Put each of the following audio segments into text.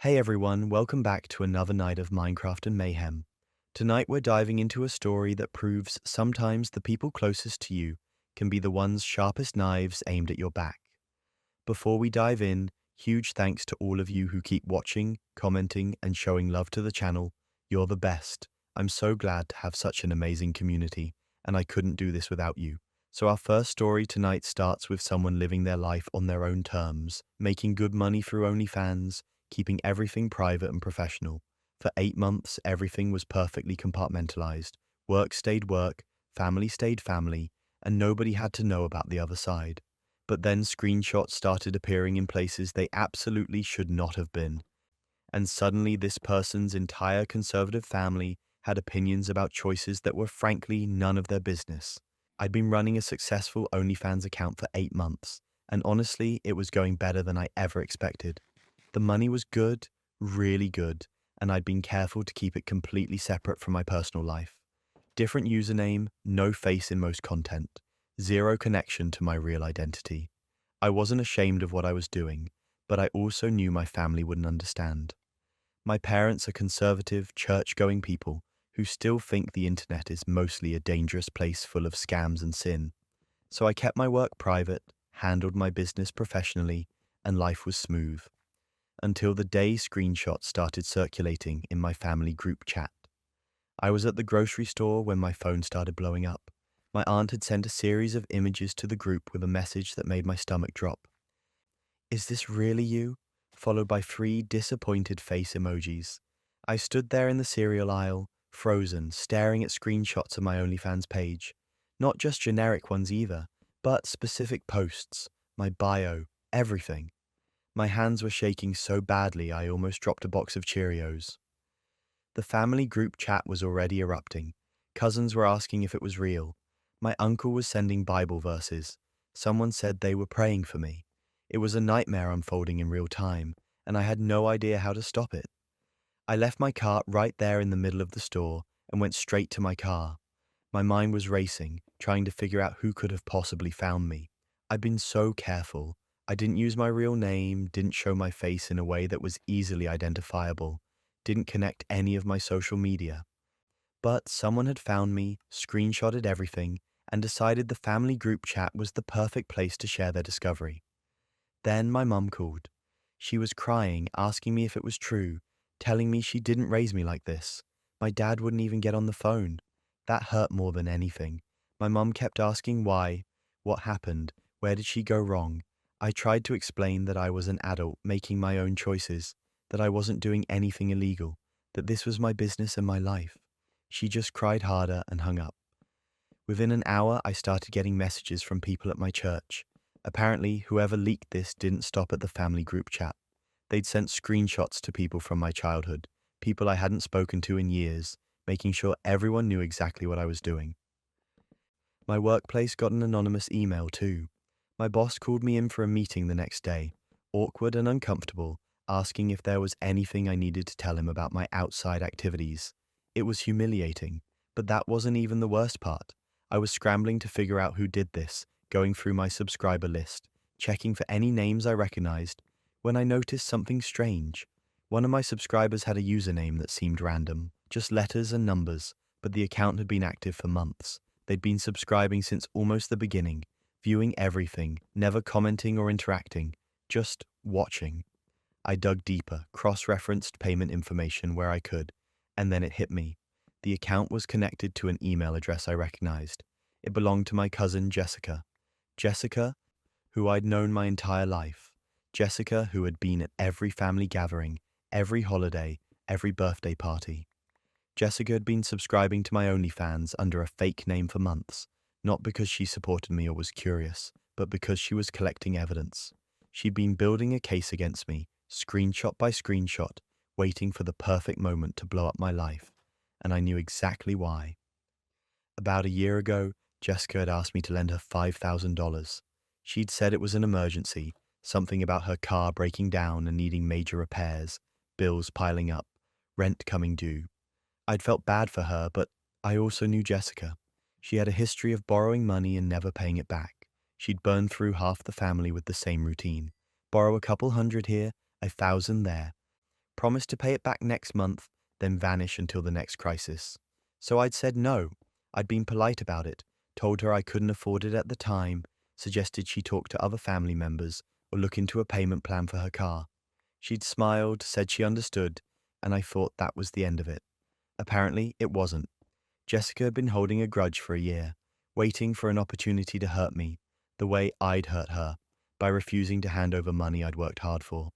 Hey everyone, welcome back to another night of Minecraft and Mayhem. Tonight we're diving into a story that proves sometimes the people closest to you can be the ones sharpest knives aimed at your back. Before we dive in, huge thanks to all of you who keep watching, commenting, and showing love to the channel. You're the best. I'm so glad to have such an amazing community, and I couldn't do this without you. So our first story tonight starts with someone living their life on their own terms, making good money through OnlyFans, keeping everything private and professional. For 8 months, everything was perfectly compartmentalized. Work stayed work, family stayed family, and nobody had to know about the other side. But then screenshots started appearing in places they absolutely should not have been. And suddenly, this person's entire conservative family had opinions about choices that were frankly none of their business. I'd been running a successful OnlyFans account for 8 months, and honestly, it was going better than I ever expected. The money was good, really good, and I'd been careful to keep it completely separate from my personal life. Different username, no face in most content, zero connection to my real identity. I wasn't ashamed of what I was doing, but I also knew my family wouldn't understand. My parents are conservative, church-going people who still think the internet is mostly a dangerous place full of scams and sin. So I kept my work private, handled my business professionally, and life was smooth. Until the day screenshots started circulating in my family group chat. I was at the grocery store when my phone started blowing up. My aunt had sent a series of images to the group with a message that made my stomach drop. "Is this really you?" Followed by 3 disappointed face emojis. I stood there in the cereal aisle, frozen, staring at screenshots of my OnlyFans page. Not just generic ones either, but specific posts, my bio, everything. My hands were shaking so badly I almost dropped a box of Cheerios. The family group chat was already erupting. Cousins were asking if it was real. My uncle was sending Bible verses. Someone said they were praying for me. It was a nightmare unfolding in real time, and I had no idea how to stop it. I left my cart right there in the middle of the store and went straight to my car. My mind was racing, trying to figure out who could have possibly found me. I'd been so careful. I didn't use my real name, didn't show my face in a way that was easily identifiable, didn't connect any of my social media. But someone had found me, screenshotted everything, and decided the family group chat was the perfect place to share their discovery. Then my mum called. She was crying, asking me if it was true, telling me she didn't raise me like this. My dad wouldn't even get on the phone. That hurt more than anything. My mum kept asking why, what happened, where did she go wrong. I tried to explain that I was an adult making my own choices, that I wasn't doing anything illegal, that this was my business and my life. She just cried harder and hung up. Within an hour, I started getting messages from people at my church. Apparently, whoever leaked this didn't stop at the family group chat. They'd sent screenshots to people from my childhood, people I hadn't spoken to in years, making sure everyone knew exactly what I was doing. My workplace got an anonymous email too. My boss called me in for a meeting the next day, awkward and uncomfortable, asking if there was anything I needed to tell him about my outside activities. It was humiliating, but that wasn't even the worst part. I was scrambling to figure out who did this, going through my subscriber list, checking for any names I recognized, when I noticed something strange. One of my subscribers had a username that seemed random, just letters and numbers, but the account had been active for months. They'd been subscribing since almost the beginning, viewing everything, never commenting or interacting, just watching. I dug deeper, cross-referenced payment information where I could, and then it hit me. The account was connected to an email address I recognized. It belonged to my cousin Jessica. Jessica, who I'd known my entire life. Jessica, who had been at every family gathering, every holiday, every birthday party. Jessica had been subscribing to my OnlyFans under a fake name for months, not because she supported me or was curious, but because she was collecting evidence. She'd been building a case against me, screenshot by screenshot, waiting for the perfect moment to blow up my life, and I knew exactly why. About a year ago, Jessica had asked me to lend her $5,000. She'd said it was an emergency, something about her car breaking down and needing major repairs, bills piling up, rent coming due. I'd felt bad for her, but I also knew Jessica. She had a history of borrowing money and never paying it back. She'd burned through half the family with the same routine. Borrow a couple hundred here, 1,000 there. promise to pay it back next month, then vanish until the next crisis. So I'd said no. I'd been polite about it, told her I couldn't afford it at the time, suggested she talk to other family members or look into a payment plan for her car. She'd smiled, said she understood, and I thought that was the end of it. Apparently, it wasn't. Jessica had been holding a grudge for a year, waiting for an opportunity to hurt me, the way I'd hurt her, by refusing to hand over money I'd worked hard for.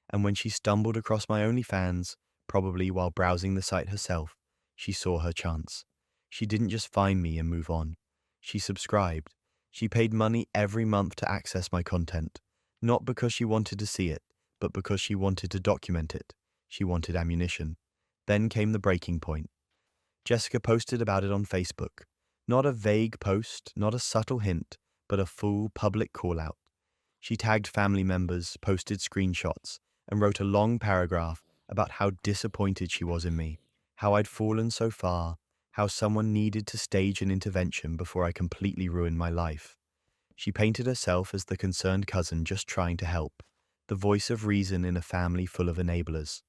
And when she stumbled across my OnlyFans, probably while browsing the site herself, she saw her chance. She didn't just find me and move on. She subscribed. She paid money every month to access my content, not because she wanted to see it, but because she wanted to document it. She wanted ammunition. Then came the breaking point. Jessica posted about it on Facebook. Not a vague post, not a subtle hint, but a full public call-out. She tagged family members, posted screenshots, and wrote a long paragraph about how disappointed she was in me, how I'd fallen so far, how someone needed to stage an intervention before I completely ruined my life. She painted herself as the concerned cousin just trying to help, the voice of reason in a family full of enablers.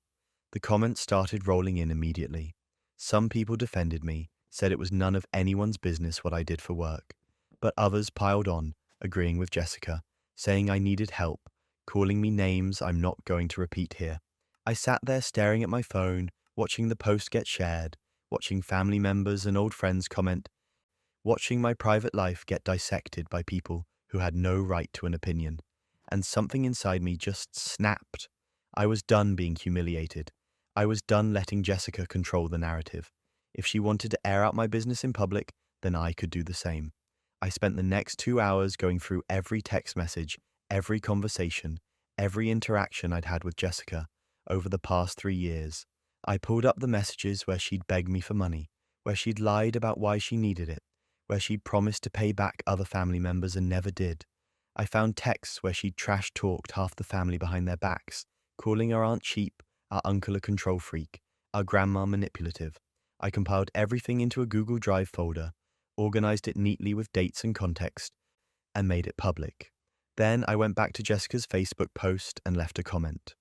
The comments started rolling in immediately. Some people defended me, said it was none of anyone's business what I did for work, but others piled on, agreeing with Jessica, saying I needed help, calling me names I'm not going to repeat here. I sat there staring at my phone, watching the post get shared, watching family members and old friends comment, watching my private life get dissected by people who had no right to an opinion. And something inside me just snapped. I was done being humiliated. I was done letting Jessica control the narrative. If she wanted to air out my business in public, then I could do the same. I spent the next 2 hours going through every text message, every conversation, every interaction I'd had with Jessica over the past 3 years. I pulled up the messages where she'd begged me for money, where she'd lied about why she needed it, where she'd promised to pay back other family members and never did. I found texts where she'd trash-talked half the family behind their backs, calling our aunt cheap, our uncle a control freak, our grandma manipulative. I compiled everything into a Google Drive folder, organized it neatly with dates and context, and made it public. Then I went back to Jessica's Facebook post and left a comment.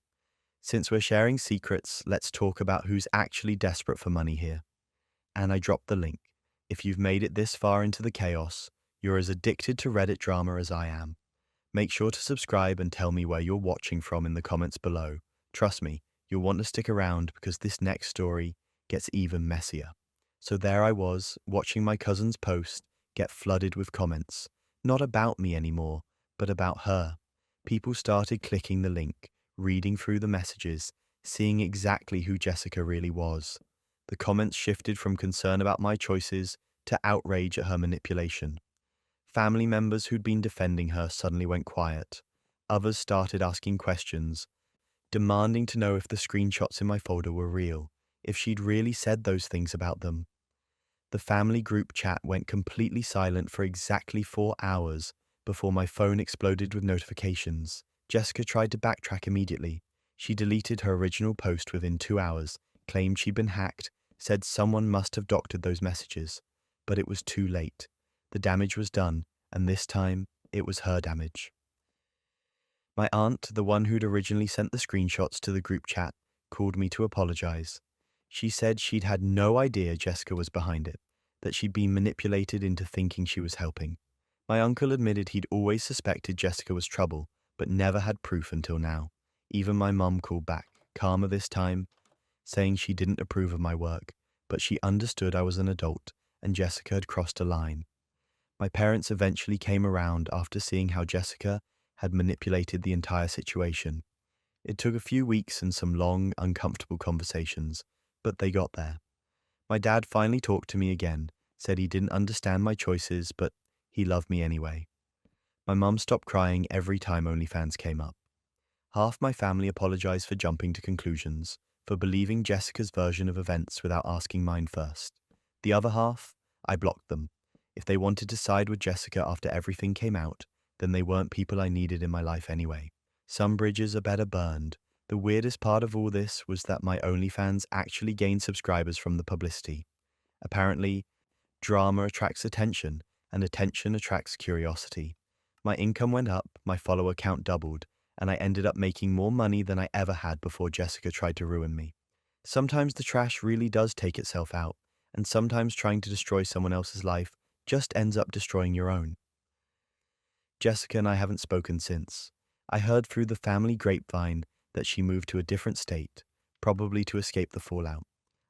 Since we're sharing secrets, let's talk about who's actually desperate for money here. And I dropped the link. If you've made it this far into the chaos, you're as addicted to Reddit drama as I am. Make sure to subscribe and tell me where you're watching from in the comments below. Trust me, you'll want to stick around because this next story gets even messier. So there I was, watching my cousin's post get flooded with comments, not about me anymore, but about her. People started clicking the link, reading through the messages, seeing exactly who Jessica really was. The comments shifted from concern about my choices to outrage at her manipulation. Family members who'd been defending her suddenly went quiet. Others started asking questions, demanding to know if the screenshots in my folder were real, if she'd really said those things about them. The family group chat went completely silent for exactly 4 hours before my phone exploded with notifications. Jessica tried to backtrack immediately. She deleted her original post within 2 hours, claimed she'd been hacked, said someone must have doctored those messages. But it was too late. The damage was done, and this time, it was her damage. My aunt, the one who'd originally sent the screenshots to the group chat, called me to apologize. She said she'd had no idea Jessica was behind it, that she'd been manipulated into thinking she was helping. My uncle admitted he'd always suspected Jessica was trouble, but never had proof until now. Even my mum called back, calmer this time, saying she didn't approve of my work, but she understood I was an adult and Jessica had crossed a line. My parents eventually came around after seeing how Jessica had manipulated the entire situation. It took a few weeks and some long, uncomfortable conversations, but they got there. My dad finally talked to me again, said he didn't understand my choices, but he loved me anyway. My mum stopped crying every time OnlyFans came up. Half my family apologized for jumping to conclusions, for believing Jessica's version of events without asking mine first. The other half, I blocked them. If they wanted to side with Jessica after everything came out, then they weren't people I needed in my life anyway. Some bridges are better burned. The weirdest part of all this was that my OnlyFans actually gained subscribers from the publicity. Apparently, drama attracts attention, and attention attracts curiosity. My income went up, my follower count doubled, and I ended up making more money than I ever had before Jessica tried to ruin me. Sometimes the trash really does take itself out, and sometimes trying to destroy someone else's life just ends up destroying your own. Jessica and I haven't spoken since. I heard through the family grapevine that she moved to a different state, probably to escape the fallout.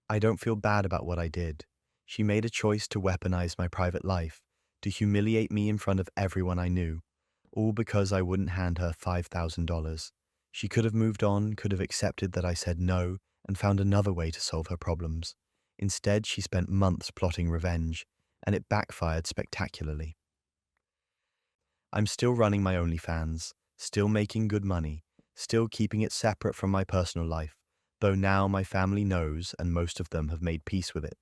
I don't feel bad about what I did. She made a choice to weaponize my private life, to humiliate me in front of everyone I knew, all because I wouldn't hand her $5,000. She could have moved on, could have accepted that I said no, and found another way to solve her problems. Instead, she spent months plotting revenge, and it backfired spectacularly. I'm still running my OnlyFans, still making good money, still keeping it separate from my personal life, though now my family knows and most of them have made peace with it.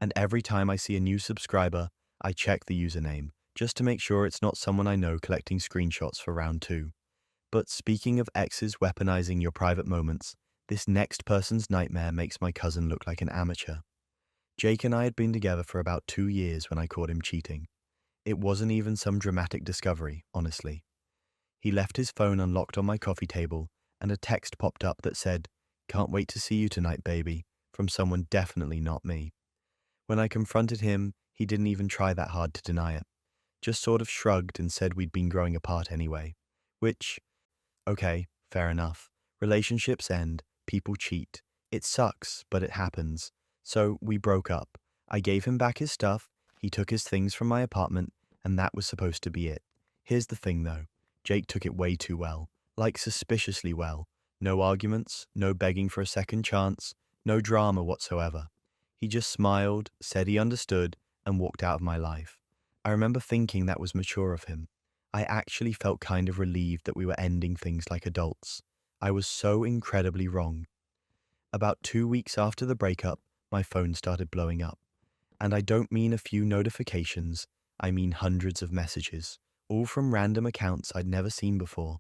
And every time I see a new subscriber, I check the username, just to make sure it's not someone I know collecting screenshots for round 2. But speaking of exes weaponizing your private moments, this next person's nightmare makes my cousin look like an amateur. Jake and I had been together for about 2 years when I caught him cheating. It wasn't even some dramatic discovery, honestly. He left his phone unlocked on my coffee table, and a text popped up that said, "Can't wait to see you tonight, baby," from someone definitely not me. When I confronted him, he didn't even try that hard to deny it. Just sort of shrugged and said we'd been growing apart anyway. Which, okay, fair enough. Relationships end, people cheat. It sucks, but it happens. So we broke up. I gave him back his stuff, he took his things from my apartment, and that was supposed to be it. Here's the thing though, Jake took it way too well, like suspiciously well. No arguments, no begging for a second chance, no drama whatsoever. He just smiled, said he understood, and walked out of my life. I remember thinking that was mature of him. I actually felt kind of relieved that we were ending things like adults. I was so incredibly wrong. About 2 weeks after the breakup, my phone started blowing up. And I don't mean a few notifications, I mean hundreds of messages, all from random accounts I'd never seen before.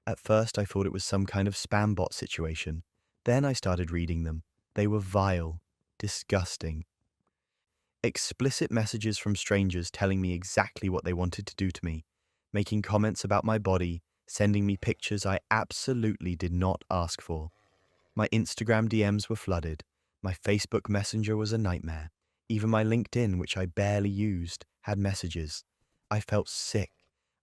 At first I thought it was some kind of spam bot situation. Then I started reading them. They were vile, disgusting. Explicit messages from strangers telling me exactly what they wanted to do to me, making comments about my body, sending me pictures I absolutely did not ask for. My Instagram DMs were flooded. My Facebook Messenger was a nightmare. Even my LinkedIn, which I barely used, had messages. I felt sick.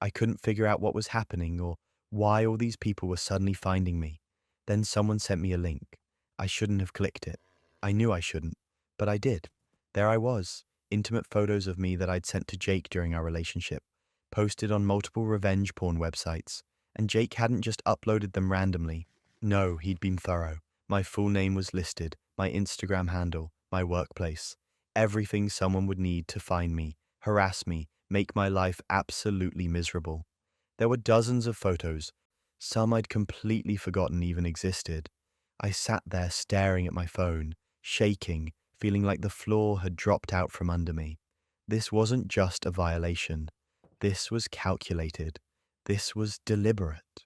I couldn't figure out what was happening or why all these people were suddenly finding me. Then someone sent me a link. I shouldn't have clicked it. I knew I shouldn't, but I did. There I was, intimate photos of me that I'd sent to Jake during our relationship, posted on multiple revenge porn websites, and Jake hadn't just uploaded them randomly. No, he'd been thorough. My full name was listed, my Instagram handle, my workplace. Everything someone would need to find me, harass me, make my life absolutely miserable. There were dozens of photos, some I'd completely forgotten even existed. I sat there staring at my phone, shaking, feeling like the floor had dropped out from under me. This wasn't just a violation. This was calculated. This was deliberate.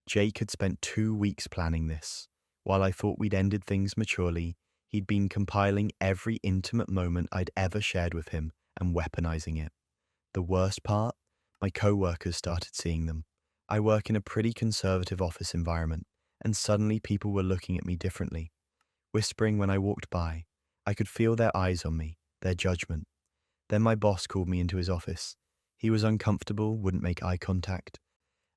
Jake had spent 2 weeks planning this. While I thought we'd ended things maturely, he'd been compiling every intimate moment I'd ever shared with him and weaponizing it. The worst part? My co-workers started seeing them. I work in a pretty conservative office environment, and suddenly people were looking at me differently, whispering when I walked by. I could feel their eyes on me, their judgment. Then my boss called me into his office. He was uncomfortable, wouldn't make eye contact,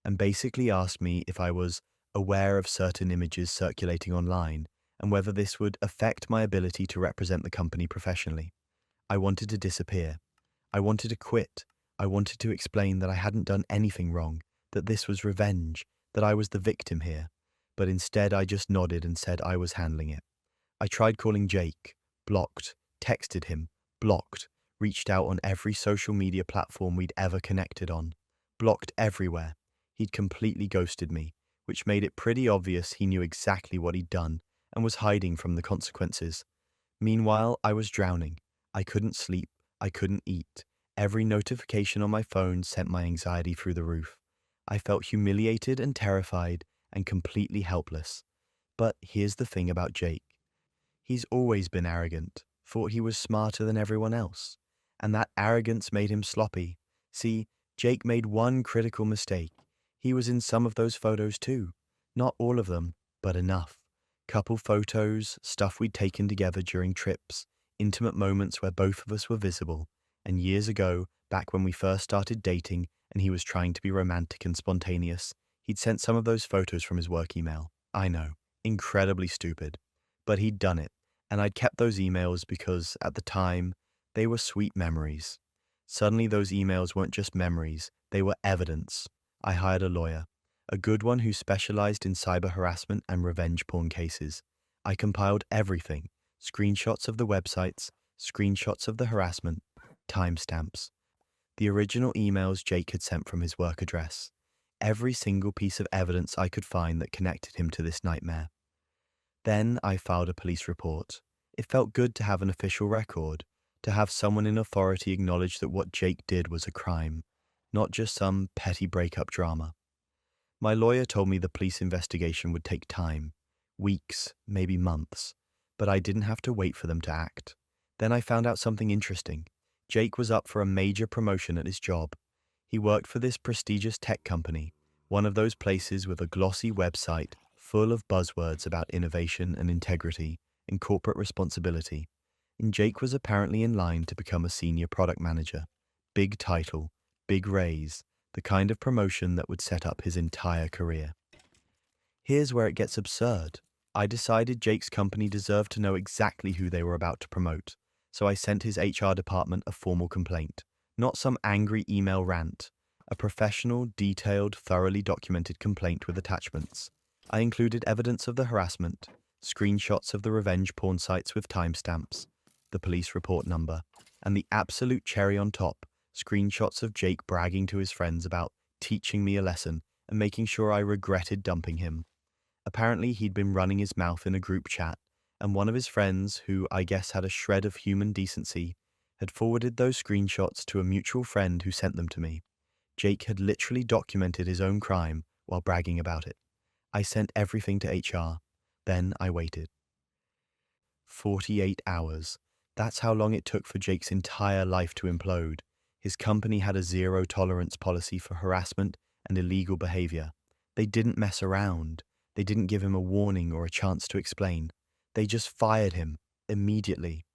and basically asked me if I was aware of certain images circulating online and whether this would affect my ability to represent the company professionally. I wanted to disappear. I wanted to quit. I wanted to explain that I hadn't done anything wrong, that this was revenge, that I was the victim here. But instead I just nodded and said I was handling it. I tried calling Jake, blocked, texted him, blocked, reached out on every social media platform we'd ever connected on, blocked everywhere. He'd completely ghosted me, which made it pretty obvious he knew exactly what he'd done and was hiding from the consequences. Meanwhile, I was drowning. I couldn't sleep. I couldn't eat. Every notification on my phone sent my anxiety through the roof. I felt humiliated and terrified and completely helpless. But here's the thing about Jake. He's always been arrogant, thought he was smarter than everyone else. And that arrogance made him sloppy. See, Jake made one critical mistake. He was in some of those photos too. Not all of them, but enough. Couple photos, stuff we'd taken together during trips, intimate moments where both of us were visible. And years ago, back when we first started dating and he was trying to be romantic and spontaneous, he'd sent some of those photos from his work email. I know, incredibly stupid. But he'd done it, and I'd kept those emails because, at the time, they were sweet memories. Suddenly those emails weren't just memories, they were evidence. I hired a lawyer, a good one who specialized in cyber harassment and revenge porn cases. I compiled everything, screenshots of the websites, screenshots of the harassment, timestamps, the original emails Jake had sent from his work address, every single piece of evidence I could find that connected him to this nightmare. Then I filed a police report. It felt good to have an official record, to have someone in authority acknowledge that what Jake did was a crime, not just some petty breakup drama. My lawyer told me the police investigation would take time, weeks, maybe months, but I didn't have to wait for them to act. Then I found out something interesting. Jake was up for a major promotion at his job. He worked for this prestigious tech company, one of those places with a glossy website full of buzzwords about innovation and integrity and corporate responsibility. And Jake was apparently in line to become a senior product manager. Big title, big raise, the kind of promotion that would set up his entire career. Here's where it gets absurd. I decided Jake's company deserved to know exactly who they were about to promote, so I sent his HR department a formal complaint, not some angry email rant, a professional, detailed, thoroughly documented complaint with attachments. I included evidence of the harassment, screenshots of the revenge porn sites with timestamps, the police report number, and the absolute cherry on top, screenshots of Jake bragging to his friends about teaching me a lesson and making sure I regretted dumping him. Apparently, he'd been running his mouth in a group chat, and one of his friends, who I guess had a shred of human decency, had forwarded those screenshots to a mutual friend who sent them to me. Jake had literally documented his own crime while bragging about it. I sent everything to HR. Then I waited. 48 hours. That's how long it took for Jake's entire life to implode. His company had a zero-tolerance policy for harassment and illegal behavior. They didn't mess around. They didn't give him a warning or a chance to explain. They just fired him, immediately.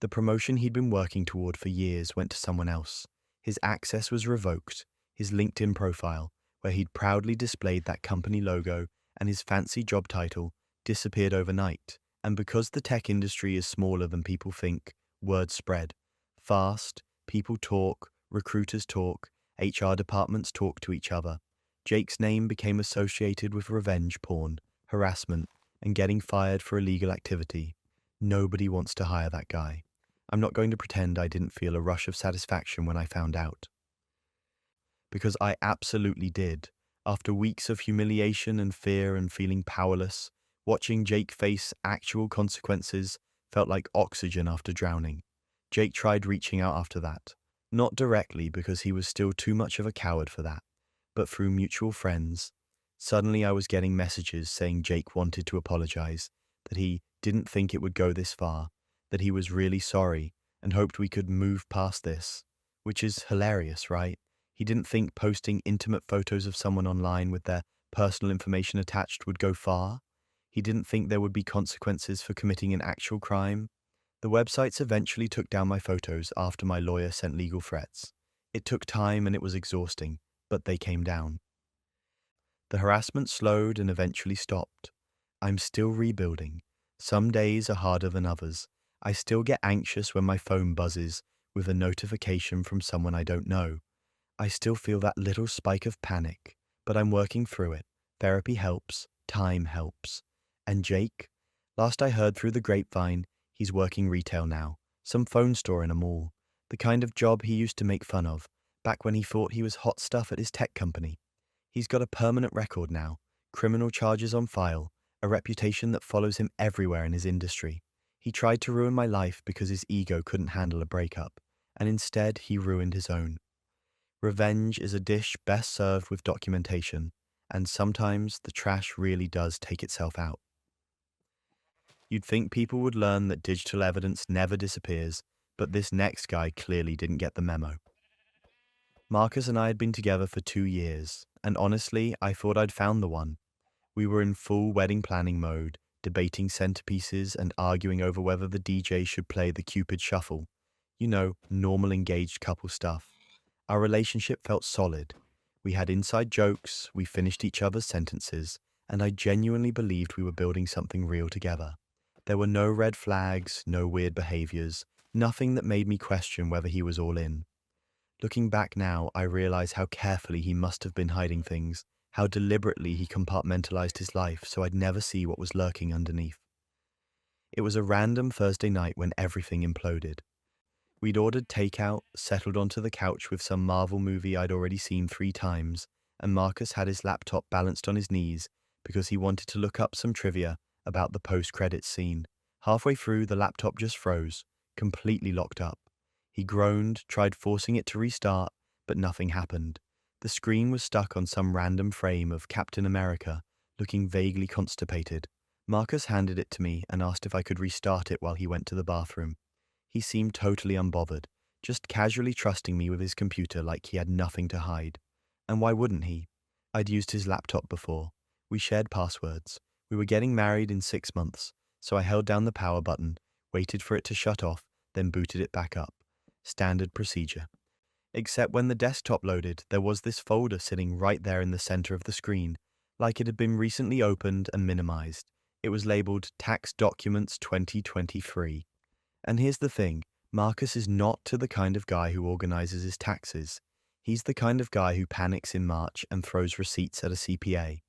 The promotion he'd been working toward for years went to someone else. His access was revoked. His LinkedIn profile, where he'd proudly displayed that company logo and his fancy job title, disappeared overnight. And because the tech industry is smaller than people think, word spread. Fast, people talk, recruiters talk, HR departments talk to each other. Jake's name became associated with revenge porn, harassment, and getting fired for illegal activity. Nobody wants to hire that guy. I'm not going to pretend I didn't feel a rush of satisfaction when I found out. Because I absolutely did. After weeks of humiliation and fear and feeling powerless, watching Jake face actual consequences felt like oxygen after drowning. Jake tried reaching out after that. Not directly because he was still too much of a coward for that, but through mutual friends. Suddenly I was getting messages saying Jake wanted to apologize, that he didn't think it would go this far, that he was really sorry and hoped we could move past this. Which is hilarious, right? He didn't think posting intimate photos of someone online with their personal information attached would go far. He didn't think there would be consequences for committing an actual crime. The websites eventually took down my photos after my lawyer sent legal threats. It took time and it was exhausting, but they came down. The harassment slowed and eventually stopped. I'm still rebuilding. Some days are harder than others. I still get anxious when my phone buzzes with a notification from someone I don't know. I still feel that little spike of panic, but I'm working through it. Therapy helps, time helps. And Jake? Last I heard through the grapevine, he's working retail now, some phone store in a mall, the kind of job he used to make fun of, back when he thought he was hot stuff at his tech company. He's got a permanent record now, criminal charges on file, a reputation that follows him everywhere in his industry. He tried to ruin my life because his ego couldn't handle a breakup, and instead he ruined his own. Revenge is a dish best served with documentation, and sometimes the trash really does take itself out. You'd think people would learn that digital evidence never disappears, but this next guy clearly didn't get the memo. Marcus and I had been together for 2 years, and honestly, I thought I'd found the one. We were in full wedding planning mode, debating centerpieces and arguing over whether the DJ should play the Cupid Shuffle. You know, normal engaged couple stuff. Our relationship felt solid. We had inside jokes, we finished each other's sentences, and I genuinely believed we were building something real together. There were no red flags, no weird behaviors, nothing that made me question whether he was all in. Looking back now, I realize how carefully he must have been hiding things, how deliberately he compartmentalized his life so I'd never see what was lurking underneath. It was a random Thursday night when everything imploded. We'd ordered takeout, settled onto the couch with some Marvel movie I'd already seen 3 times, and Marcus had his laptop balanced on his knees because he wanted to look up some trivia about the post-credits scene. Halfway through, the laptop just froze, completely locked up. He groaned, tried forcing it to restart, but nothing happened. The screen was stuck on some random frame of Captain America, looking vaguely constipated. Marcus handed it to me and asked if I could restart it while he went to the bathroom. He seemed totally unbothered, just casually trusting me with his computer like he had nothing to hide. And why wouldn't he? I'd used his laptop before. We shared passwords. We were getting married in 6 months, so I held down the power button, waited for it to shut off, then booted it back up. Standard procedure. Except when the desktop loaded, there was this folder sitting right there in the center of the screen, like it had been recently opened and minimized. It was labeled Tax Documents 2023. And here's the thing, Marcus is not the kind of guy who organizes his taxes. He's the kind of guy who panics in March and throws receipts at a CPA.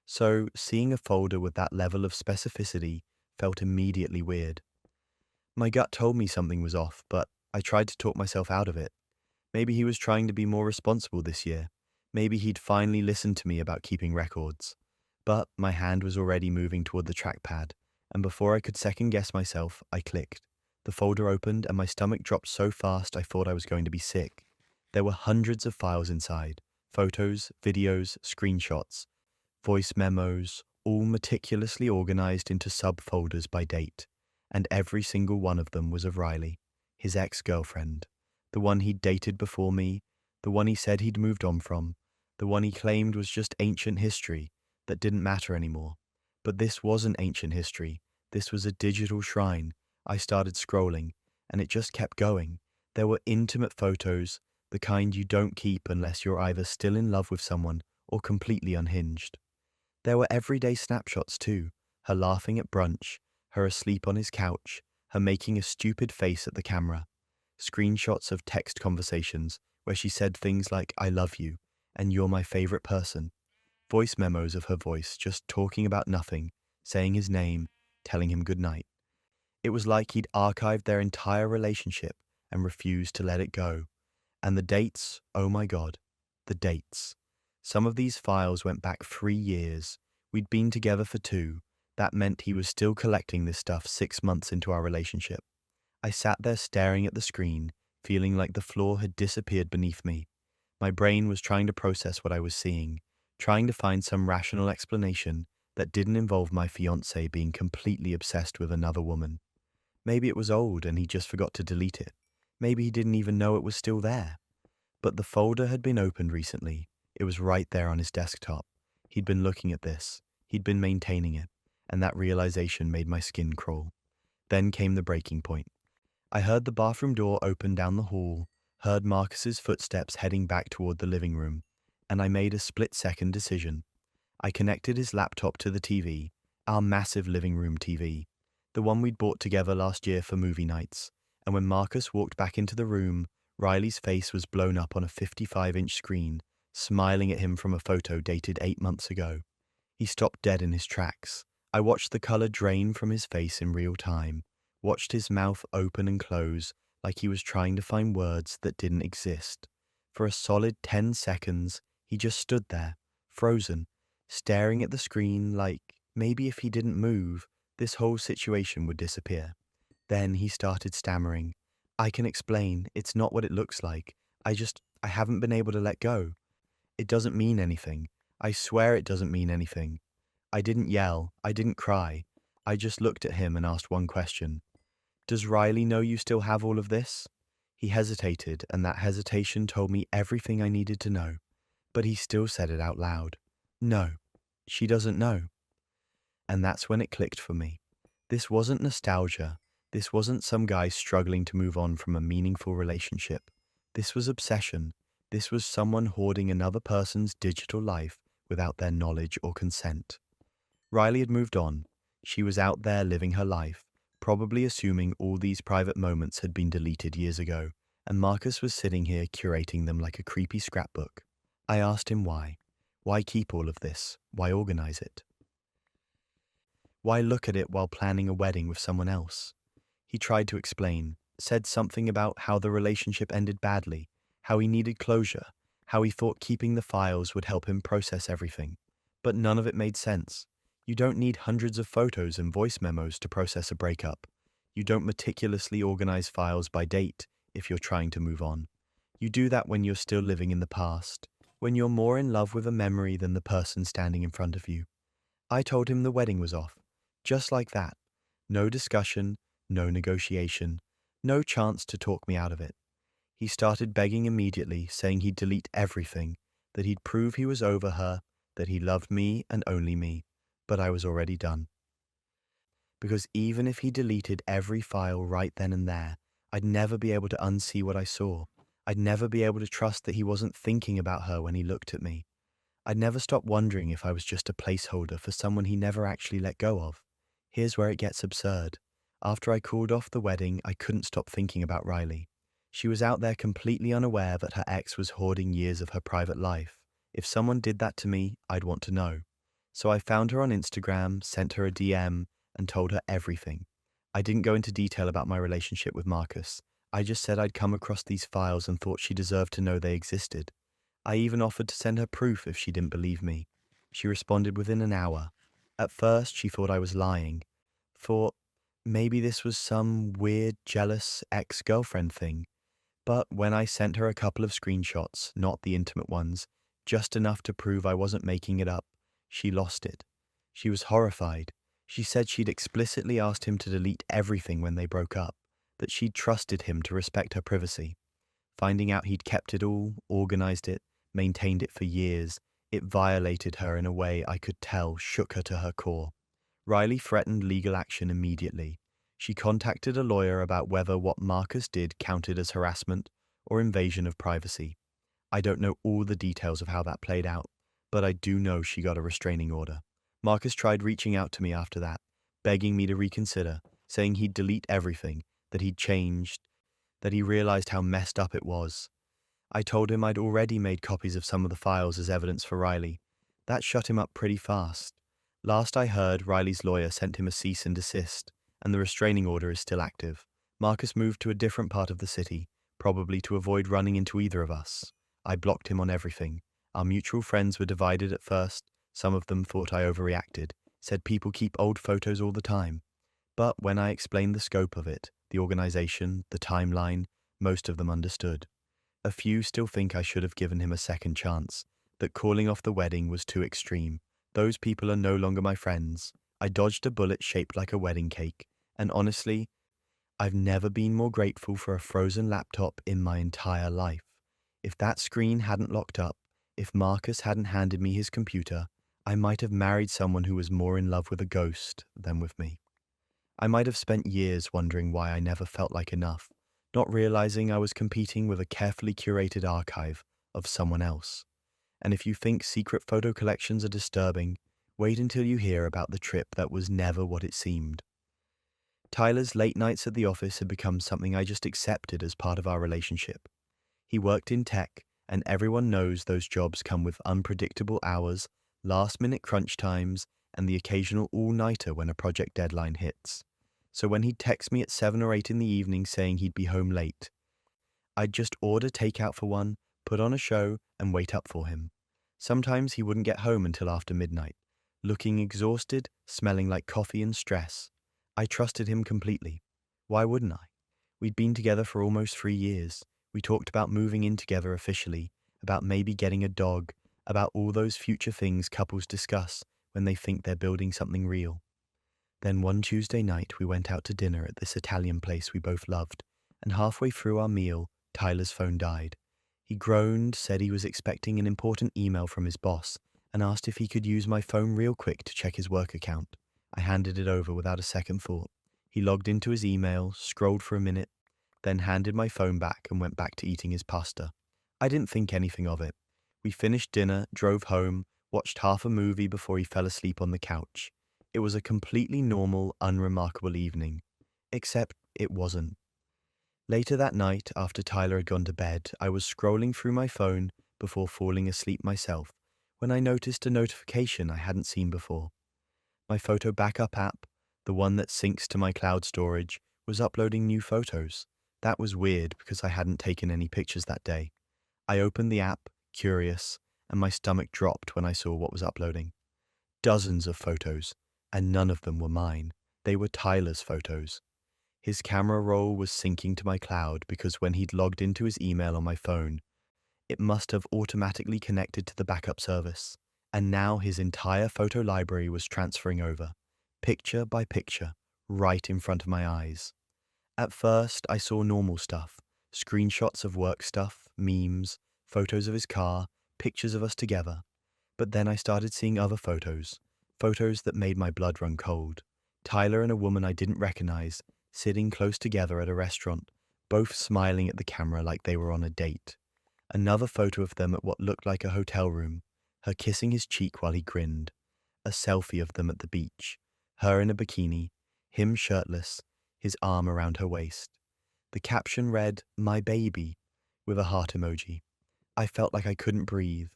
So, seeing a folder with that level of specificity felt immediately weird. My gut told me something was off, but I tried to talk myself out of it. Maybe he was trying to be more responsible this year. Maybe he'd finally listened to me about keeping records. But my hand was already moving toward the trackpad, and before I could second guess myself, I clicked. The folder opened and my stomach dropped so fast I thought I was going to be sick. There were hundreds of files inside. Photos, videos, screenshots, voice memos, all meticulously organized into subfolders by date. And every single one of them was of Riley, his ex-girlfriend. The one he'd dated before me, the one he said he'd moved on from, the one he claimed was just ancient history that didn't matter anymore. But this wasn't ancient history. This was a digital shrine. I started scrolling, and it just kept going. There were intimate photos, the kind you don't keep unless you're either still in love with someone or completely unhinged. There were everyday snapshots too, her laughing at brunch, her asleep on his couch, her making a stupid face at the camera. Screenshots of text conversations where she said things like, "I love you," and "You're my favorite person." Voice memos of her voice just talking about nothing, saying his name, telling him goodnight. It was like he'd archived their entire relationship and refused to let it go. And the dates, oh my God, the dates. Some of these files went back 3 years. We'd been together for 2. That meant he was still collecting this stuff 6 months into our relationship. I sat there staring at the screen, feeling like the floor had disappeared beneath me. My brain was trying to process what I was seeing, trying to find some rational explanation that didn't involve my fiancé being completely obsessed with another woman. Maybe it was old and he just forgot to delete it. Maybe he didn't even know it was still there. But the folder had been opened recently. It was right there on his desktop. He'd been looking at this. He'd been maintaining it. And that realization made my skin crawl. Then came the breaking point. I heard the bathroom door open down the hall, heard Marcus's footsteps heading back toward the living room, and I made a split-second decision. I connected his laptop to the TV, our massive living room TV, the one we'd bought together last year for movie nights, and when Marcus walked back into the room, Riley's face was blown up on a 55-inch screen, smiling at him from a photo dated 8 months ago. He stopped dead in his tracks. I watched the color drain from his face in real time, watched his mouth open and close like he was trying to find words that didn't exist. For a solid 10 seconds, he just stood there, frozen, staring at the screen like maybe if he didn't move, this whole situation would disappear. Then he started stammering. "I can explain, it's not what it looks like. I haven't been able to let go. It doesn't mean anything. I swear it doesn't mean anything." I didn't yell, I didn't cry. I just looked at him and asked one question. "Does Riley know you still have all of this?" He hesitated, and that hesitation told me everything I needed to know. But he still said it out loud. No, she doesn't know. And that's when it clicked for me. This wasn't nostalgia. This wasn't some guy struggling to move on from a meaningful relationship. This was obsession. This was someone hoarding another person's digital life without their knowledge or consent. Riley had moved on. She was out there living her life, probably assuming all these private moments had been deleted years ago, and Marcus was sitting here curating them like a creepy scrapbook. I asked him why. Why keep all of this? Why organize it? Why look at it while planning a wedding with someone else? He tried to explain, said something about how the relationship ended badly, how he needed closure, how he thought keeping the files would help him process everything. But none of it made sense. You don't need hundreds of photos and voice memos to process a breakup. You don't meticulously organize files by date if you're trying to move on. You do that when you're still living in the past, when you're more in love with a memory than the person standing in front of you. I told him the wedding was off. Just like that. No discussion, no negotiation, no chance to talk me out of it. He started begging immediately, saying he'd delete everything, that he'd prove he was over her, that he loved me and only me. But I was already done. Because even if he deleted every file right then and there, I'd never be able to unsee what I saw. I'd never be able to trust that he wasn't thinking about her when he looked at me. I'd never stop wondering if I was just a placeholder for someone he never actually let go of. Here's where it gets absurd. After I called off the wedding, I couldn't stop thinking about Riley. She was out there completely unaware that her ex was hoarding years of her private life. If someone did that to me, I'd want to know. So I found her on Instagram, sent her a DM, and told her everything. I didn't go into detail about my relationship with Marcus. I just said I'd come across these files and thought she deserved to know they existed. I even offered to send her proof if she didn't believe me. She responded within an hour. At first, she thought I was lying. Thought maybe this was some weird, jealous ex-girlfriend thing. But when I sent her a couple of screenshots, not the intimate ones, just enough to prove I wasn't making it up, she lost it. She was horrified. She said she'd explicitly asked him to delete everything when they broke up, that she'd trusted him to respect her privacy. Finding out he'd kept it all, organized it, maintained it for years, it violated her in a way I could tell shook her to her core. Riley threatened legal action immediately. She contacted a lawyer about whether what Marcus did counted as harassment or invasion of privacy. I don't know all the details of how that played out, but I do know she got a restraining order. Marcus tried reaching out to me after that, begging me to reconsider, saying he'd delete everything, that he'd changed, that he realized how messed up it was. I told him I'd already made copies of some of the files as evidence for Riley. That shut him up pretty fast. Last I heard, Riley's lawyer sent him a cease and desist, and the restraining order is still active. Marcus moved to a different part of the city, probably to avoid running into either of us. I blocked him on everything. Our mutual friends were divided at first. Some of them thought I overreacted, said people keep old photos all the time. But when I explained the scope of it, the organization, the timeline, most of them understood. A few still think I should have given him a second chance, that calling off the wedding was too extreme. Those people are no longer my friends. I dodged a bullet shaped like a wedding cake, and honestly, I've never been more grateful for a frozen laptop in my entire life. If that screen hadn't locked up, if Marcus hadn't handed me his computer, I might have married someone who was more in love with a ghost than with me. I might have spent years wondering why I never felt like enough, not realizing I was competing with a carefully curated archive of someone else. And if you think secret photo collections are disturbing, wait until you hear about the trip that was never what it seemed. Tyler's late nights at the office had become something I just accepted as part of our relationship. He worked in tech, and everyone knows those jobs come with unpredictable hours, last-minute crunch times, and the occasional all-nighter when a project deadline hits. So when he'd text me at 7 or 8 in the evening saying he'd be home late, I'd just order takeout for one, put on a show, and wait up for him. Sometimes he wouldn't get home until after midnight, looking exhausted, smelling like coffee and stress. I trusted him completely. Why wouldn't I? We'd been together for almost 3 years. We talked about moving in together officially, about maybe getting a dog, about all those future things couples discuss when they think they're building something real. Then one Tuesday night we went out to dinner at this Italian place we both loved, and halfway through our meal, Tyler's phone died. He groaned, said he was expecting an important email from his boss, and asked if he could use my phone real quick to check his work account. I handed it over without a second thought. He logged into his email, scrolled for a minute, then handed my phone back and went back to eating his pasta. I didn't think anything of it. We finished dinner, drove home, watched half a movie before he fell asleep on the couch. It was a completely normal, unremarkable evening. Except it wasn't. Later that night, after Tyler had gone to bed, I was scrolling through my phone before falling asleep myself when I noticed a notification I hadn't seen before. My photo backup app, the one that syncs to my cloud storage, was uploading new photos. That was weird because I hadn't taken any pictures that day. I opened the app, curious, and my stomach dropped when I saw what was uploading. Dozens of photos, and none of them were mine. They were Tyler's photos. His camera roll was syncing to my cloud because when he'd logged into his email on my phone, it must have automatically connected to the backup service. And now his entire photo library was transferring over, picture by picture, right in front of my eyes. At first, I saw normal stuff, screenshots of work stuff, memes, photos of his car, pictures of us together. But then I started seeing other photos that made my blood run cold. Tyler and a woman I didn't recognize, sitting close together at a restaurant, both smiling at the camera like they were on a date. Another photo of them at what looked like a hotel room, her kissing his cheek while he grinned. A selfie of them at the beach, her in a bikini, him shirtless, his arm around her waist. The caption read, "My baby," with a heart emoji. I felt like I couldn't breathe.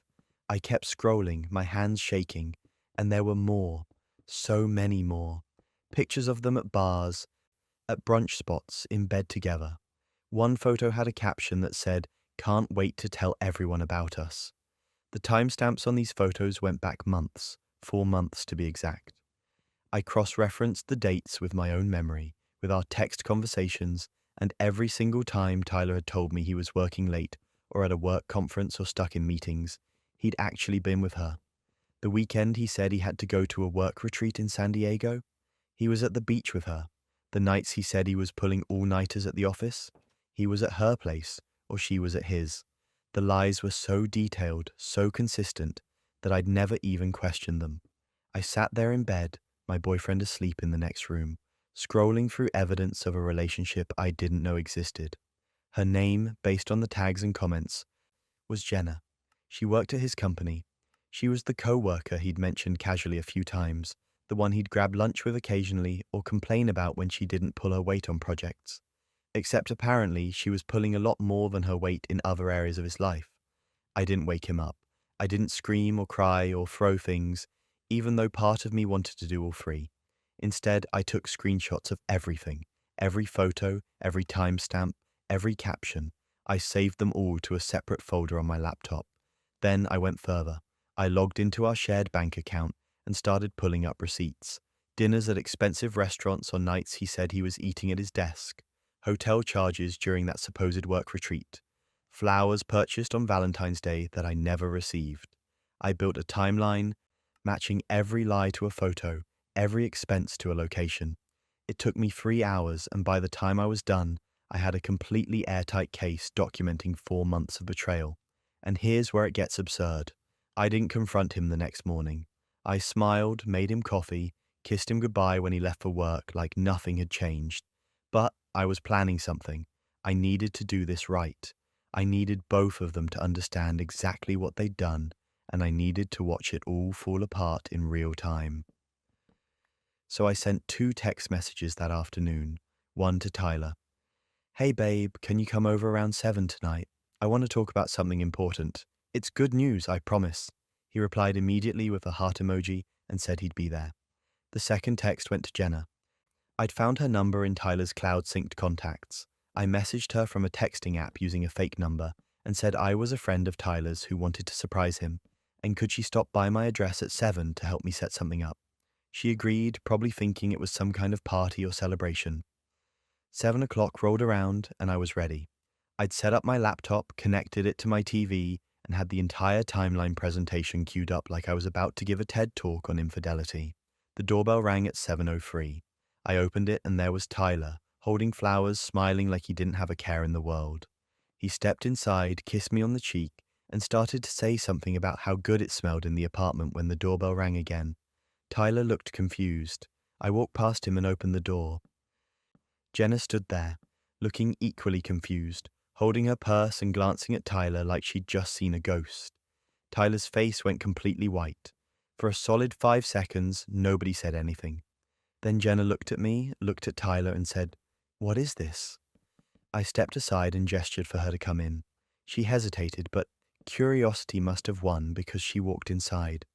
I kept scrolling, my hands shaking, and there were more, so many more. Pictures of them at bars, at brunch spots, in bed together. One photo had a caption that said, "Can't wait to tell everyone about us." The timestamps on these photos went back months, 4 months to be exact. I cross-referenced the dates with my own memory, with our text conversations, and every single time Tyler had told me he was working late or at a work conference or stuck in meetings, he'd actually been with her. The weekend he said he had to go to a work retreat in San Diego, he was at the beach with her. The nights he said he was pulling all-nighters at the office, he was at her place or she was at his. The lies were so detailed, so consistent, that I'd never even questioned them. I sat there in bed, my boyfriend asleep in the next room, scrolling through evidence of a relationship I didn't know existed. Her name, based on the tags and comments, was Jenna. She worked at his company. She was the co-worker he'd mentioned casually a few times, the one he'd grab lunch with occasionally or complain about when she didn't pull her weight on projects. Except apparently she was pulling a lot more than her weight in other areas of his life. I didn't wake him up. I didn't scream or cry or throw things, even though part of me wanted to do all three. Instead, I took screenshots of everything, every photo, every timestamp, every caption. I saved them all to a separate folder on my laptop. Then I went further. I logged into our shared bank account and started pulling up receipts. Dinners at expensive restaurants on nights he said he was eating at his desk. Hotel charges during that supposed work retreat. Flowers purchased on Valentine's Day that I never received. I built a timeline, matching every lie to a photo, every expense to a location. It took me 3 hours, and by the time I was done, I had a completely airtight case documenting 4 months of betrayal. And here's where it gets absurd. I didn't confront him the next morning. I smiled, made him coffee, kissed him goodbye when he left for work like nothing had changed. But I was planning something. I needed to do this right. I needed both of them to understand exactly what they'd done, and I needed to watch it all fall apart in real time. So I sent 2 text messages that afternoon, one to Tyler. "Hey babe, can you come over around 7 tonight? I want to talk about something important. It's good news, I promise." He replied immediately with a heart emoji and said he'd be there. The second text went to Jenna. I'd found her number in Tyler's cloud-synced contacts. I messaged her from a texting app using a fake number and said I was a friend of Tyler's who wanted to surprise him, and could she stop by my address at 7 to help me set something up. She agreed, probably thinking it was some kind of party or celebration. 7 o'clock rolled around and I was ready. I'd set up my laptop, connected it to my TV, and had the entire timeline presentation queued up like I was about to give a TED talk on infidelity. The doorbell rang at 7:03. I opened it and there was Tyler, holding flowers, smiling like he didn't have a care in the world. He stepped inside, kissed me on the cheek, and started to say something about how good it smelled in the apartment when the doorbell rang again. Tyler looked confused. I walked past him and opened the door. Jenna stood there, looking equally confused, holding her purse and glancing at Tyler like she'd just seen a ghost. Tyler's face went completely white. For a solid 5 seconds, nobody said anything. Then Jenna looked at me, looked at Tyler, and said, "What is this?" I stepped aside and gestured for her to come in. She hesitated, but curiosity must have won because she walked inside.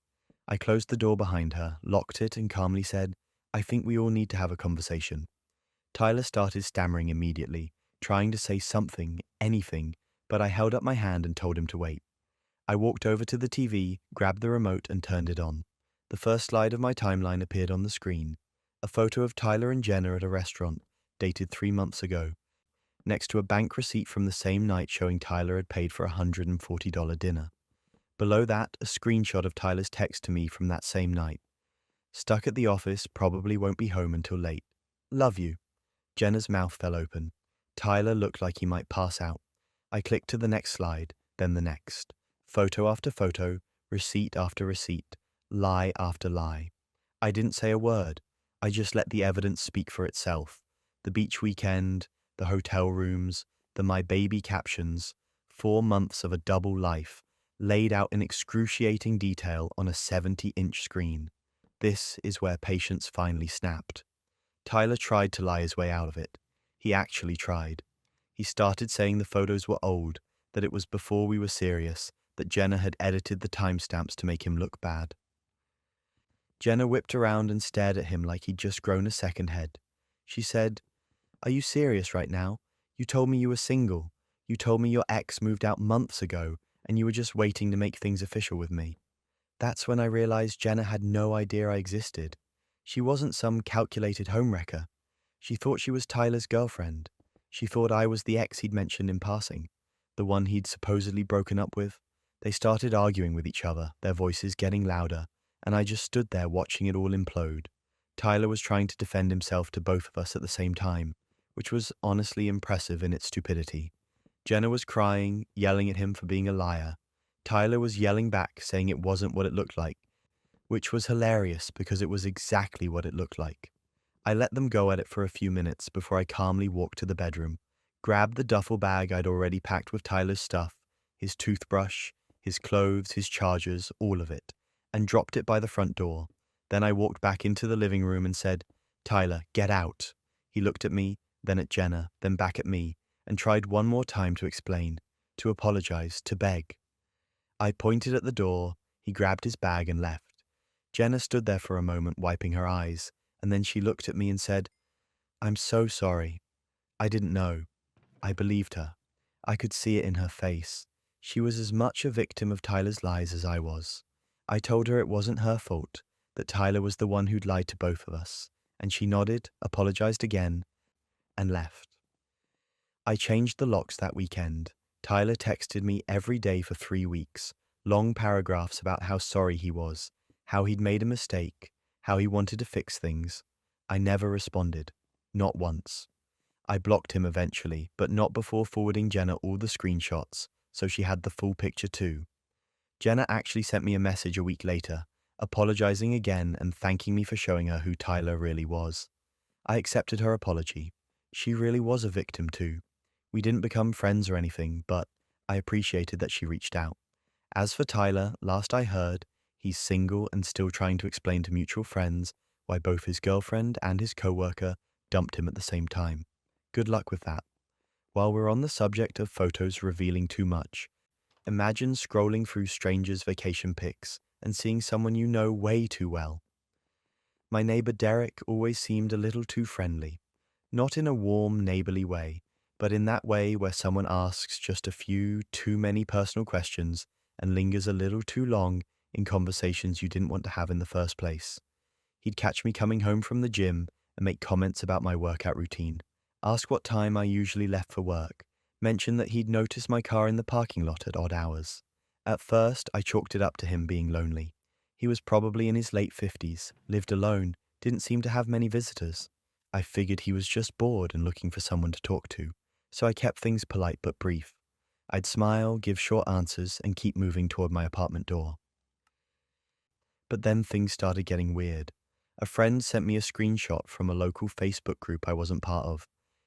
I closed the door behind her, locked it, and calmly said, "I think we all need to have a conversation." Tyler started stammering immediately, trying to say something, anything, but I held up my hand and told him to wait. I walked over to the TV, grabbed the remote, and turned it on. The first slide of my timeline appeared on the screen. A photo of Tyler and Jenna at a restaurant, dated 3 months ago, next to a bank receipt from the same night showing Tyler had paid for a $140 dinner. Below that, a screenshot of Tyler's text to me from that same night. "Stuck at the office, probably won't be home until late. Love you." Jenna's mouth fell open. Tyler looked like he might pass out. I clicked to the next slide, then the next. Photo after photo, receipt after receipt, lie after lie. I didn't say a word. I just let the evidence speak for itself. The beach weekend, the hotel rooms, the my baby captions, 4 months of a double life, laid out in excruciating detail on a 70-inch screen. This is where patience finally snapped. Tyler tried to lie his way out of it. He actually tried. He started saying the photos were old, that it was before we were serious, that Jenna had edited the timestamps to make him look bad. Jenna whipped around and stared at him like he'd just grown a second head. She said, "Are you serious right now? You told me you were single. You told me your ex moved out months ago, and you were just waiting to make things official with me." That's when I realized Jenna had no idea I existed. She wasn't some calculated homewrecker. She thought she was Tyler's girlfriend. She thought I was the ex he'd mentioned in passing, the one he'd supposedly broken up with. They started arguing with each other, their voices getting louder, and I just stood there watching it all implode. Tyler was trying to defend himself to both of us at the same time, which was honestly impressive in its stupidity. Jenna was crying, yelling at him for being a liar. Tyler was yelling back, saying it wasn't what it looked like, which was hilarious because it was exactly what it looked like. I let them go at it for a few minutes before I calmly walked to the bedroom, grabbed the duffel bag I'd already packed with Tyler's stuff, his toothbrush, his clothes, his chargers, all of it, and dropped it by the front door. Then I walked back into the living room and said, "Tyler, get out." He looked at me, then at Jenna, then back at me, and tried one more time to explain, to apologize, to beg. I pointed at the door, he grabbed his bag and left. Jenna stood there for a moment, wiping her eyes, and then she looked at me and said, "I'm so sorry. I didn't know." I believed her. I could see it in her face. She was as much a victim of Tyler's lies as I was. I told her it wasn't her fault, that Tyler was the one who'd lied to both of us, and she nodded, apologized again, and left. I changed the locks that weekend. Tyler texted me every day for 3 weeks, long paragraphs about how sorry he was, how he'd made a mistake, how he wanted to fix things. I never responded, not once. I blocked him eventually, but not before forwarding Jenna all the screenshots, so she had the full picture too. Jenna actually sent me a message a week later, apologizing again and thanking me for showing her who Tyler really was. I accepted her apology. She really was a victim too. We didn't become friends or anything, but I appreciated that she reached out. As for Tyler, last I heard, he's single and still trying to explain to mutual friends why both his girlfriend and his coworker dumped him at the same time. Good luck with that. While we're on the subject of photos revealing too much, imagine scrolling through strangers' vacation pics and seeing someone you know way too well. My neighbor Derek always seemed a little too friendly, not in a warm, neighborly way, but in that way where someone asks just a few too many personal questions and lingers a little too long in conversations you didn't want to have in the first place. He'd catch me coming home from the gym and make comments about my workout routine, ask what time I usually left for work, mention that he'd noticed my car in the parking lot at odd hours. At first, I chalked it up to him being lonely. He was probably in his late 50s, lived alone, didn't seem to have many visitors. I figured he was just bored and looking for someone to talk to, so I kept things polite but brief. I'd smile, give short answers, and keep moving toward my apartment door. But then things started getting weird. A friend sent me a screenshot from a local Facebook group I wasn't part of.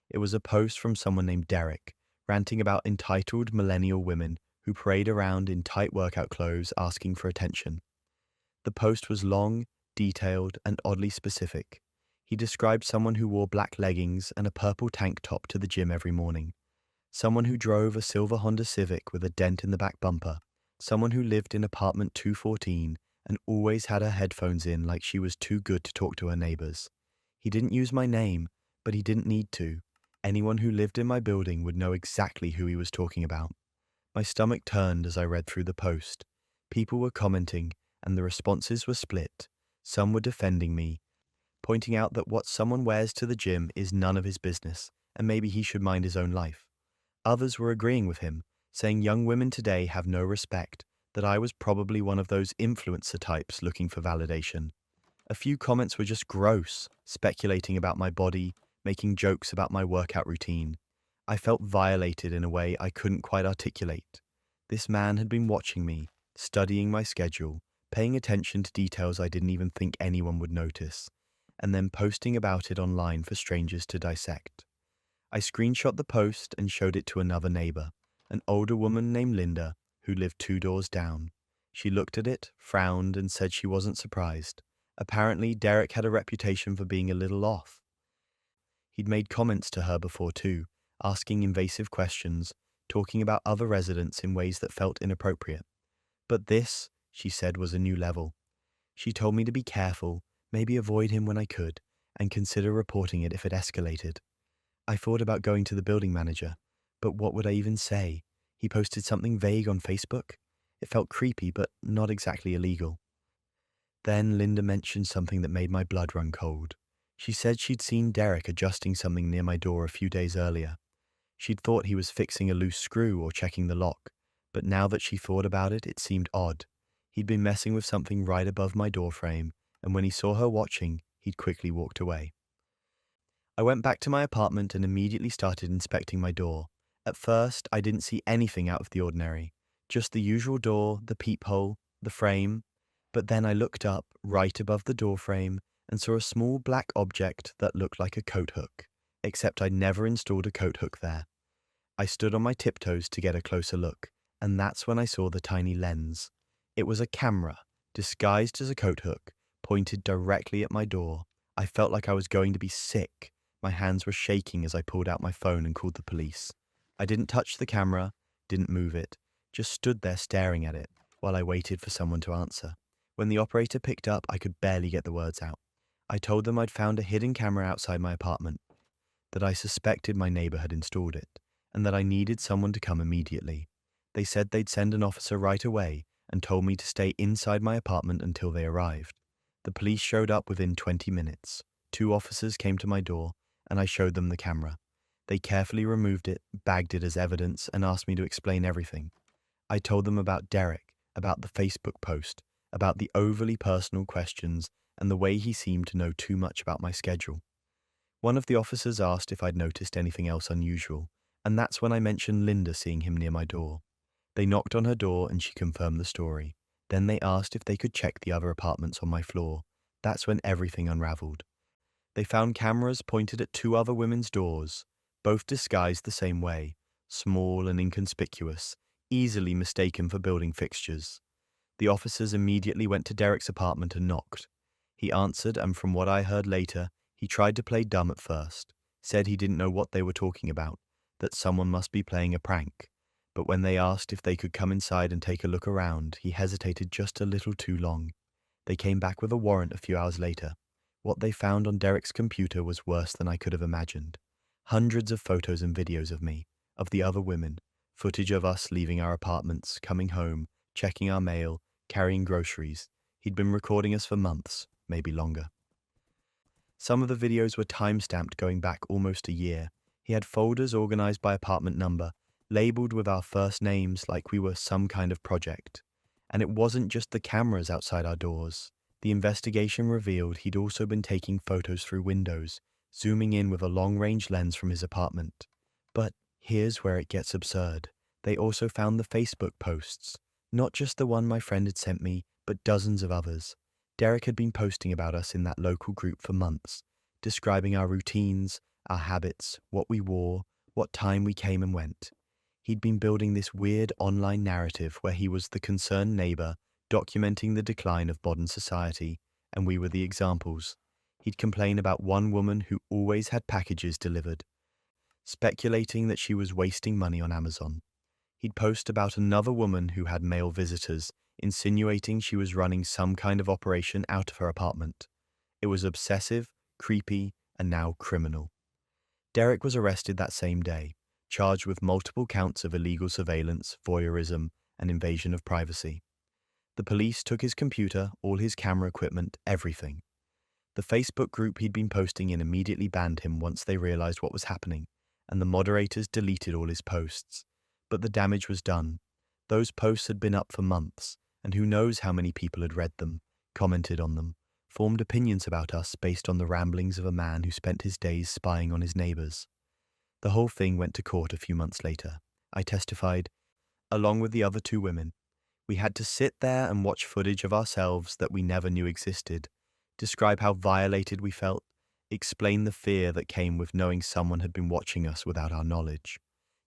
It was a post from someone named Derek, ranting about entitled millennial women who parade around in tight workout clothes asking for attention. The post was long, detailed, and oddly specific. He described someone who wore black leggings and a purple tank top to the gym every morning, someone who drove a silver Honda Civic with a dent in the back bumper, someone who lived in apartment 214 and always had her headphones in like she was too good to talk to her neighbors. He didn't use my name, but he didn't need to. Anyone who lived in my building would know exactly who he was talking about. My stomach turned as I read through the post. People were commenting, and the responses were split. Some were defending me, pointing out that what someone wears to the gym is none of his business, and maybe he should mind his own life. Others were agreeing with him, saying young women today have no respect, that I was probably one of those influencer types looking for validation. A few comments were just gross, speculating about my body, making jokes about my workout routine. I felt violated in a way I couldn't quite articulate. This man had been watching me, studying my schedule, paying attention to details I didn't even think anyone would notice, and then posting about it online for strangers to dissect. I screenshot the post and showed it to another neighbor, an older woman named Linda, who lived 2 doors down. She looked at it, frowned, and said she wasn't surprised. Apparently, Derek had a reputation for being a little off. He'd made comments to her before too, asking invasive questions, talking about other residents in ways that felt inappropriate. But this, she said, was a new level. She told me to be careful, maybe avoid him when I could, and consider reporting it if it escalated. I thought about going to the building manager, but what would I even say? He posted something vague on Facebook? It felt creepy, but not exactly illegal. Then Linda mentioned something that made my blood run cold. She said she'd seen Derek adjusting something near my door a few days earlier. She'd thought he was fixing a loose screw or checking the lock, but now that she thought about it, it seemed odd. He'd been messing with something right above my door frame, and when he saw her watching, he'd quickly walked away. I went back to my apartment and immediately started inspecting my door. At first, I didn't see anything out of the ordinary, just the usual door, the peephole, the frame. But then I looked up, right above the door frame, and saw a small black object that looked like a coat hook, except I'd never installed a coat hook there. I stood on my tiptoes to get a closer look, and that's when I saw the tiny lens. It was a camera, disguised as a coat hook, pointed directly at my door. I felt like I was going to be sick. My hands were shaking as I pulled out my phone and called the police. I didn't touch the camera, didn't move it, just stood there staring at it while I waited for someone to answer. When the operator picked up, I could barely get the words out. I told them I'd found a hidden camera outside my apartment, that I suspected my neighbor had installed it, and that I needed someone to come immediately. They said they'd send an officer right away and told me to stay inside my apartment until they arrived. The police showed up within 20 minutes. 2 officers came to my door, and I showed them the camera. They carefully removed it, bagged it as evidence, and asked me to explain everything. I told them about Derek, about the Facebook post, about the overly personal questions, and the way he seemed to know too much about my schedule. One of the officers asked if I'd noticed anything else unusual, and that's when I mentioned Linda seeing him near my door. They knocked on her door and she confirmed the story. Then they asked if they could check the other apartments on my floor. That's when everything unraveled. They found cameras pointed at 2 other women's doors, both disguised the same way, small and inconspicuous, easily mistaken for building fixtures. The officers immediately went to Derek's apartment and knocked. He answered, and from what I heard later, he tried to play dumb at first, said he didn't know what they were talking about, that someone must be playing a prank. But when they asked if they could come inside and take a look around, he hesitated just a little too long. They came back with a warrant a few hours later. What they found on Derek's computer was worse than I could have imagined. Hundreds of photos and videos of me, of the other women, footage of us leaving our apartments, coming home, checking our mail, carrying groceries. He'd been recording us for months, maybe longer. Some of the videos were time-stamped going back almost a year. He had folders organized by apartment number, labeled with our first names like we were some kind of project. And it wasn't just the cameras outside our doors. The investigation revealed he'd also been taking photos through windows, zooming in with a long-range lens from his apartment. But here's where it gets absurd. They also found the Facebook posts, not just the one my friend had sent me, but dozens of others. Derek had been posting about us in that local group for months, describing our routines, our habits, what we wore, what time we came and went. He'd been building this weird online narrative where he was the concerned neighbor, documenting the decline of modern society, and we were the examples. He'd complain about one woman who always had packages delivered, speculating that she was wasting money on Amazon. He'd post about another woman who had male visitors, insinuating she was running some kind of operation out of her apartment. It was obsessive, creepy, and now criminal. Derek was arrested that same day, charged with multiple counts of illegal surveillance, voyeurism, and invasion of privacy. The police took his computer, all his camera equipment, everything. The Facebook group he'd been posting in immediately banned him once they realized what was happening, and the moderators deleted all his posts. But the damage was done. Those posts had been up for months, and who knows how many people had read them, commented on them, formed opinions about us based on the ramblings of a man who spent his days spying on his neighbors. The whole thing went to court a few months later. I testified, along with the other two women. We had to sit there and watch footage of ourselves that we never knew existed, describe how violated we felt, explain the fear that came with knowing someone had been watching us without our knowledge.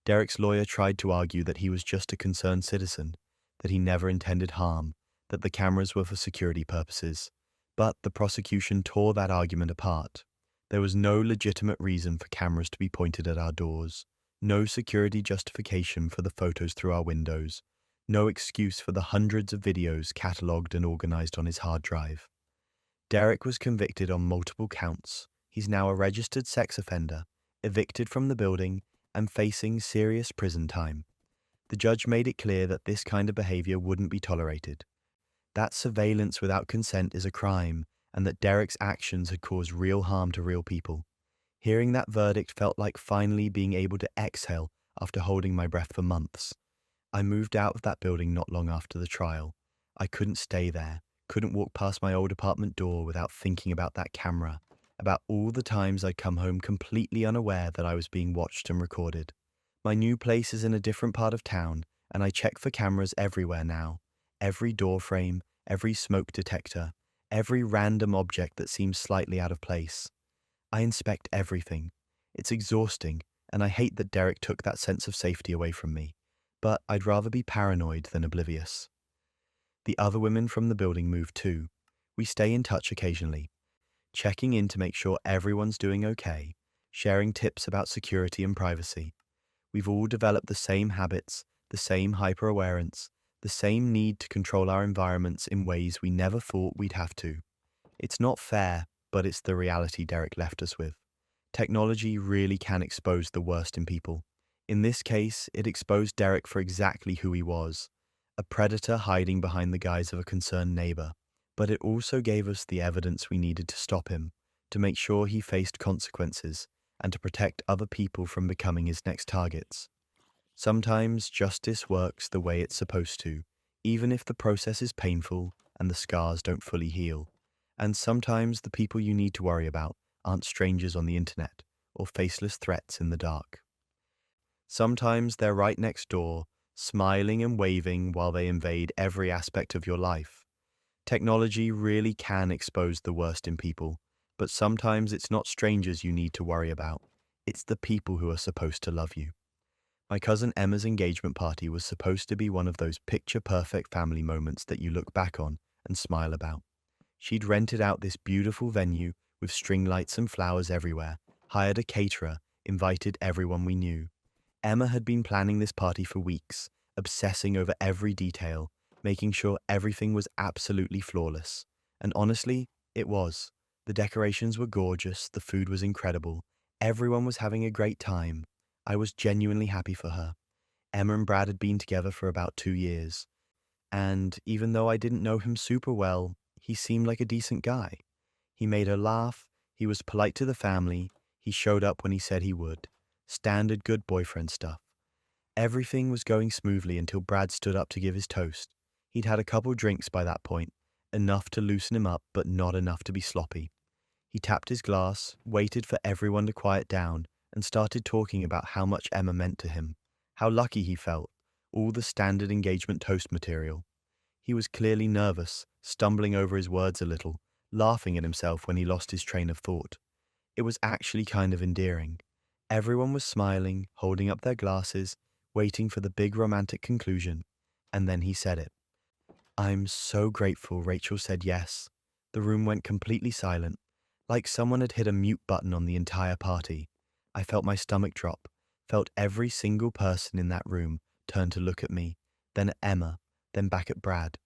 Derek's lawyer tried to argue that he was just a concerned citizen, that he never intended harm, that the cameras were for security purposes. But the prosecution tore that argument apart. There was no legitimate reason for cameras to be pointed at our doors, no security justification for the photos through our windows, no excuse for the hundreds of videos catalogued and organized on his hard drive. Derek was convicted on multiple counts. He's now a registered sex offender, evicted from the building, and facing serious prison time. The judge made it clear that this kind of behavior wouldn't be tolerated, that surveillance without consent is a crime, and that Derek's actions had caused real harm to real people. Hearing that verdict felt like finally being able to exhale after holding my breath for months. I moved out of that building not long after the trial. I couldn't stay there, couldn't walk past my old apartment door without thinking about that camera, about all the times I'd come home completely unaware that I was being watched and recorded. My new place is in a different part of town, and I check for cameras everywhere now. Every door frame, every smoke detector, every random object that seems slightly out of place. I inspect everything. It's exhausting, and I hate that Derek took that sense of safety away from me. But I'd rather be paranoid than oblivious. The other women from the building moved too. We stay in touch occasionally, checking in to make sure everyone's doing okay, sharing tips about security and privacy. We've all developed the same habits, the same hyper-awareness, the same need to control our environments in ways we never thought we'd have to. It's not fair, but it's the reality Derek left us with. Technology really can expose the worst in people. In this case, it exposed Derek for exactly who he was, a predator hiding behind the guise of a concerned neighbor. But it also gave us the evidence we needed to stop him, to make sure he faced consequences, and to protect other people from becoming his next targets. Sometimes justice works the way it's supposed to, even if the process is painful and the scars don't fully heal. And sometimes the people you need to worry about aren't strangers on the internet or faceless threats in the dark. Sometimes they're right next door, smiling and waving while they invade every aspect of your life. Technology really can expose the worst in people, but sometimes it's not strangers you need to worry about. It's the people who are supposed to love you. My cousin Emma's engagement party was supposed to be one of those picture-perfect family moments that you look back on and smile about. She'd rented out this beautiful venue with string lights and flowers everywhere, hired a caterer, invited everyone we knew. Emma had been planning this party for weeks, obsessing over every detail, making sure everything was absolutely flawless. And honestly, it was. The decorations were gorgeous, the food was incredible, everyone was having a great time. I was genuinely happy for her. Emma and Brad had been together for about 2 years. And even though I didn't know him super well, he seemed like a decent guy. He made her laugh, he was polite to the family, he showed up when he said he would. Standard good boyfriend stuff. Everything was going smoothly until Brad stood up to give his toast. He'd had a couple drinks by that point, enough to loosen him up but not enough to be sloppy. He tapped his glass, waited for everyone to quiet down, and started talking about how much Emma meant to him, how lucky he felt, all the standard engagement toast material. He was clearly nervous, stumbling over his words a little, laughing at himself when he lost his train of thought. It was actually kind of endearing. Everyone was smiling, holding up their glasses, waiting for the big romantic conclusion, and then he said it. "I'm so grateful Rachel said yes." The room went completely silent, like someone had hit a mute button on the entire party. I felt my stomach drop, felt every single person in that room turn to look at me, then at Emma, then back at Brad.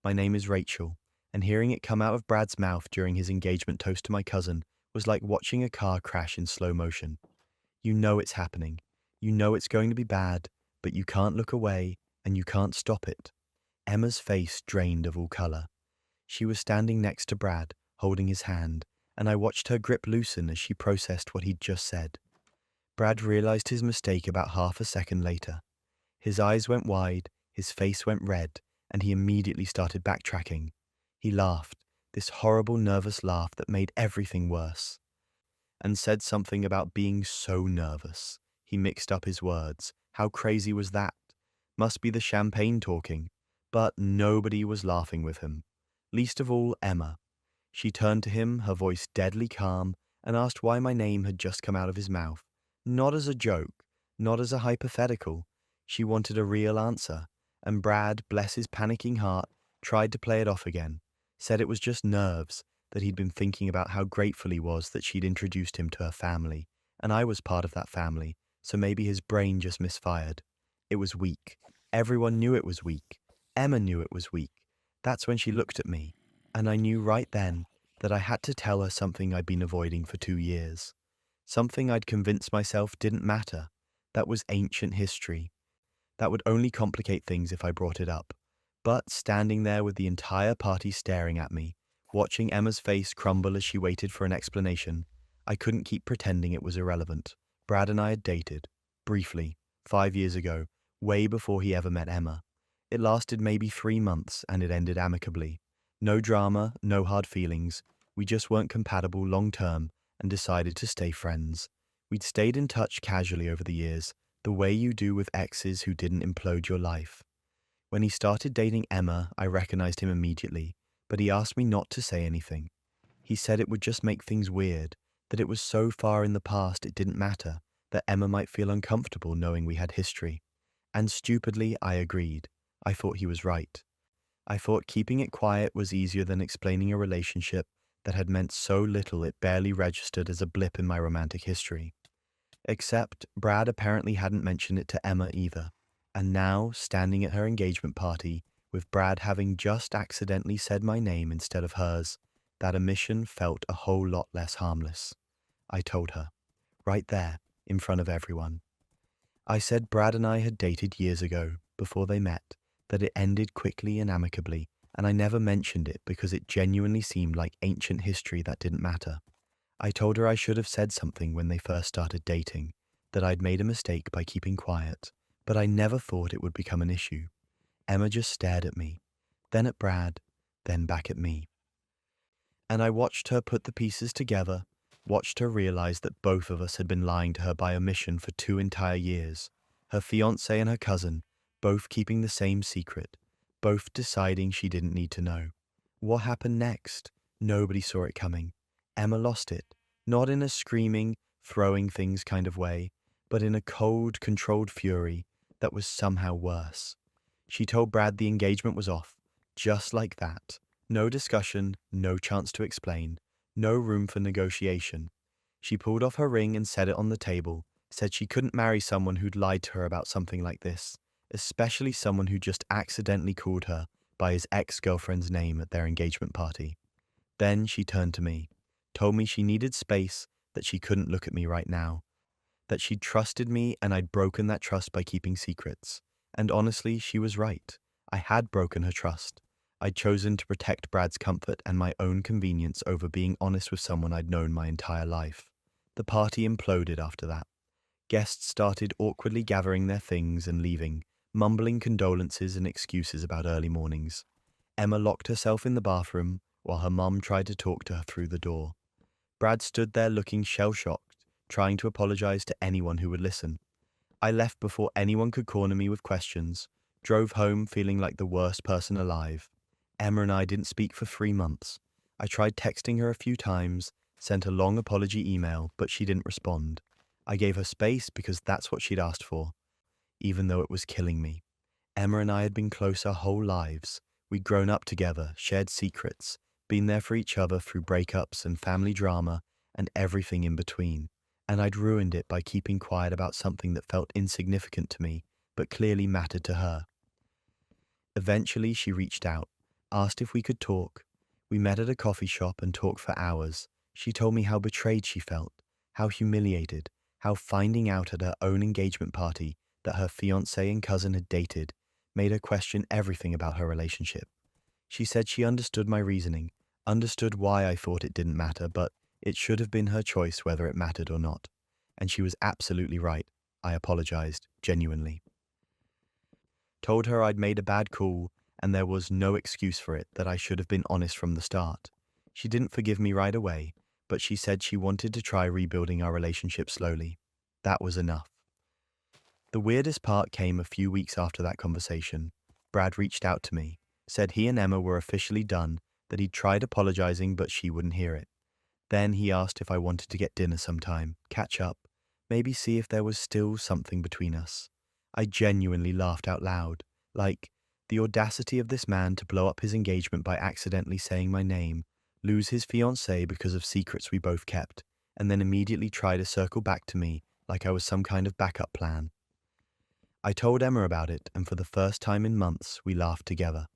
My name is Rachel, and hearing it come out of Brad's mouth during his engagement toast to my cousin was like watching a car crash in slow motion. You know it's happening. You know it's going to be bad, but you can't look away and you can't stop it. Emma's face drained of all color. She was standing next to Brad, holding his hand, and I watched her grip loosen as she processed what he'd just said. Brad realized his mistake about half a second later. His eyes went wide, his face went red, and he immediately started backtracking. He laughed, this horrible nervous laugh that made everything worse, and said something about being so nervous. He mixed up his words. How crazy was that? Must be the champagne talking. But nobody was laughing with him. Least of all, Emma. She turned to him, her voice deadly calm, and asked why my name had just come out of his mouth. Not as a joke, not as a hypothetical. She wanted a real answer, and Brad, bless his panicking heart, tried to play it off again, said it was just nerves, that he'd been thinking about how grateful he was that she'd introduced him to her family, and I was part of that family, so maybe his brain just misfired. It was weak. Everyone knew it was weak. Emma knew it was weak. That's when she looked at me, and I knew right then that I had to tell her something I'd been avoiding for 2 years. Something I'd convinced myself didn't matter. That was ancient history. That would only complicate things if I brought it up. But standing there with the entire party staring at me, watching Emma's face crumble as she waited for an explanation, I couldn't keep pretending it was irrelevant. Brad and I had dated, briefly, 5 years ago, way before he ever met Emma. It lasted maybe 3 months and it ended amicably. No drama, no hard feelings. We just weren't compatible long term and decided to stay friends. We'd stayed in touch casually over the years, the way you do with exes who didn't implode your life. When he started dating Emma, I recognized him immediately, but he asked me not to say anything. He said it would just make things weird, that it was so far in the past it didn't matter, that Emma might feel uncomfortable knowing we had history. And stupidly, I agreed. I thought he was right. I thought keeping it quiet was easier than explaining a relationship that had meant so little it barely registered as a blip in my romantic history. Except Brad apparently hadn't mentioned it to Emma either, and now, standing at her engagement party, with Brad having just accidentally said my name instead of hers, that omission felt a whole lot less harmless. I told her, right there, in front of everyone. I said Brad and I had dated years ago, before they met, that it ended quickly and amicably, and I never mentioned it because it genuinely seemed like ancient history that didn't matter. I told her I should have said something when they first started dating, that I'd made a mistake by keeping quiet, but I never thought it would become an issue. Emma just stared at me, then at Brad, then back at me. And I watched her put the pieces together, watched her realize that both of us had been lying to her by omission for 2 entire years, her fiancé and her cousin, both keeping the same secret, both deciding she didn't need to know. What happened next? Nobody saw it coming. Emma lost it, not in a screaming, throwing things kind of way, but in a cold, controlled fury that was somehow worse. She told Brad the engagement was off, just like that. No discussion, no chance to explain, no room for negotiation. She pulled off her ring and set it on the table, said she couldn't marry someone who'd lied to her about something like this, especially someone who just accidentally called her by his ex-girlfriend's name at their engagement party. Then she turned to me, told me she needed space, that she couldn't look at me right now, that she'd trusted me and I'd broken that trust by keeping secrets. And honestly, she was right. I had broken her trust. I'd chosen to protect Brad's comfort and my own convenience over being honest with someone I'd known my entire life. The party imploded after that. Guests started awkwardly gathering their things and leaving, mumbling condolences and excuses about early mornings. Emma locked herself in the bathroom while her mum tried to talk to her through the door. Brad stood there looking shell-shocked, trying to apologize to anyone who would listen. I left before anyone could corner me with questions, drove home feeling like the worst person alive. Emma and I didn't speak for 3 months. I tried texting her a few times, sent a long apology email, but she didn't respond. I gave her space because that's what she'd asked for, even though it was killing me. Emma and I had been close our whole lives. We'd grown up together, shared secrets, been there for each other through breakups and family drama and everything in between. And I'd ruined it by keeping quiet about something that felt insignificant to me, but clearly mattered to her. Eventually, she reached out, asked if we could talk. We met at a coffee shop and talked for hours. She told me how betrayed she felt, how humiliated, how finding out at her own engagement party that her fiancé and cousin had dated made her question everything about her relationship. She said she understood my reasoning, understood why I thought it didn't matter, but it should have been her choice whether it mattered or not. And she was absolutely right. I apologized, genuinely. Told her I'd made a bad call and there was no excuse for it, that I should have been honest from the start. She didn't forgive me right away, but she said she wanted to try rebuilding our relationship slowly. That was enough. The weirdest part came a few weeks after that conversation. Brad reached out to me, said he and Emma were officially done, that he'd tried apologizing but she wouldn't hear it. Then he asked if I wanted to get dinner sometime, catch up, maybe see if there was still something between us. I genuinely laughed out loud, like, the audacity of this man to blow up his engagement by accidentally saying my name, lose his fiancée because of secrets we both kept, and then immediately try to circle back to me like I was some kind of backup plan. I told Emma about it, and for the first time in months, we laughed together.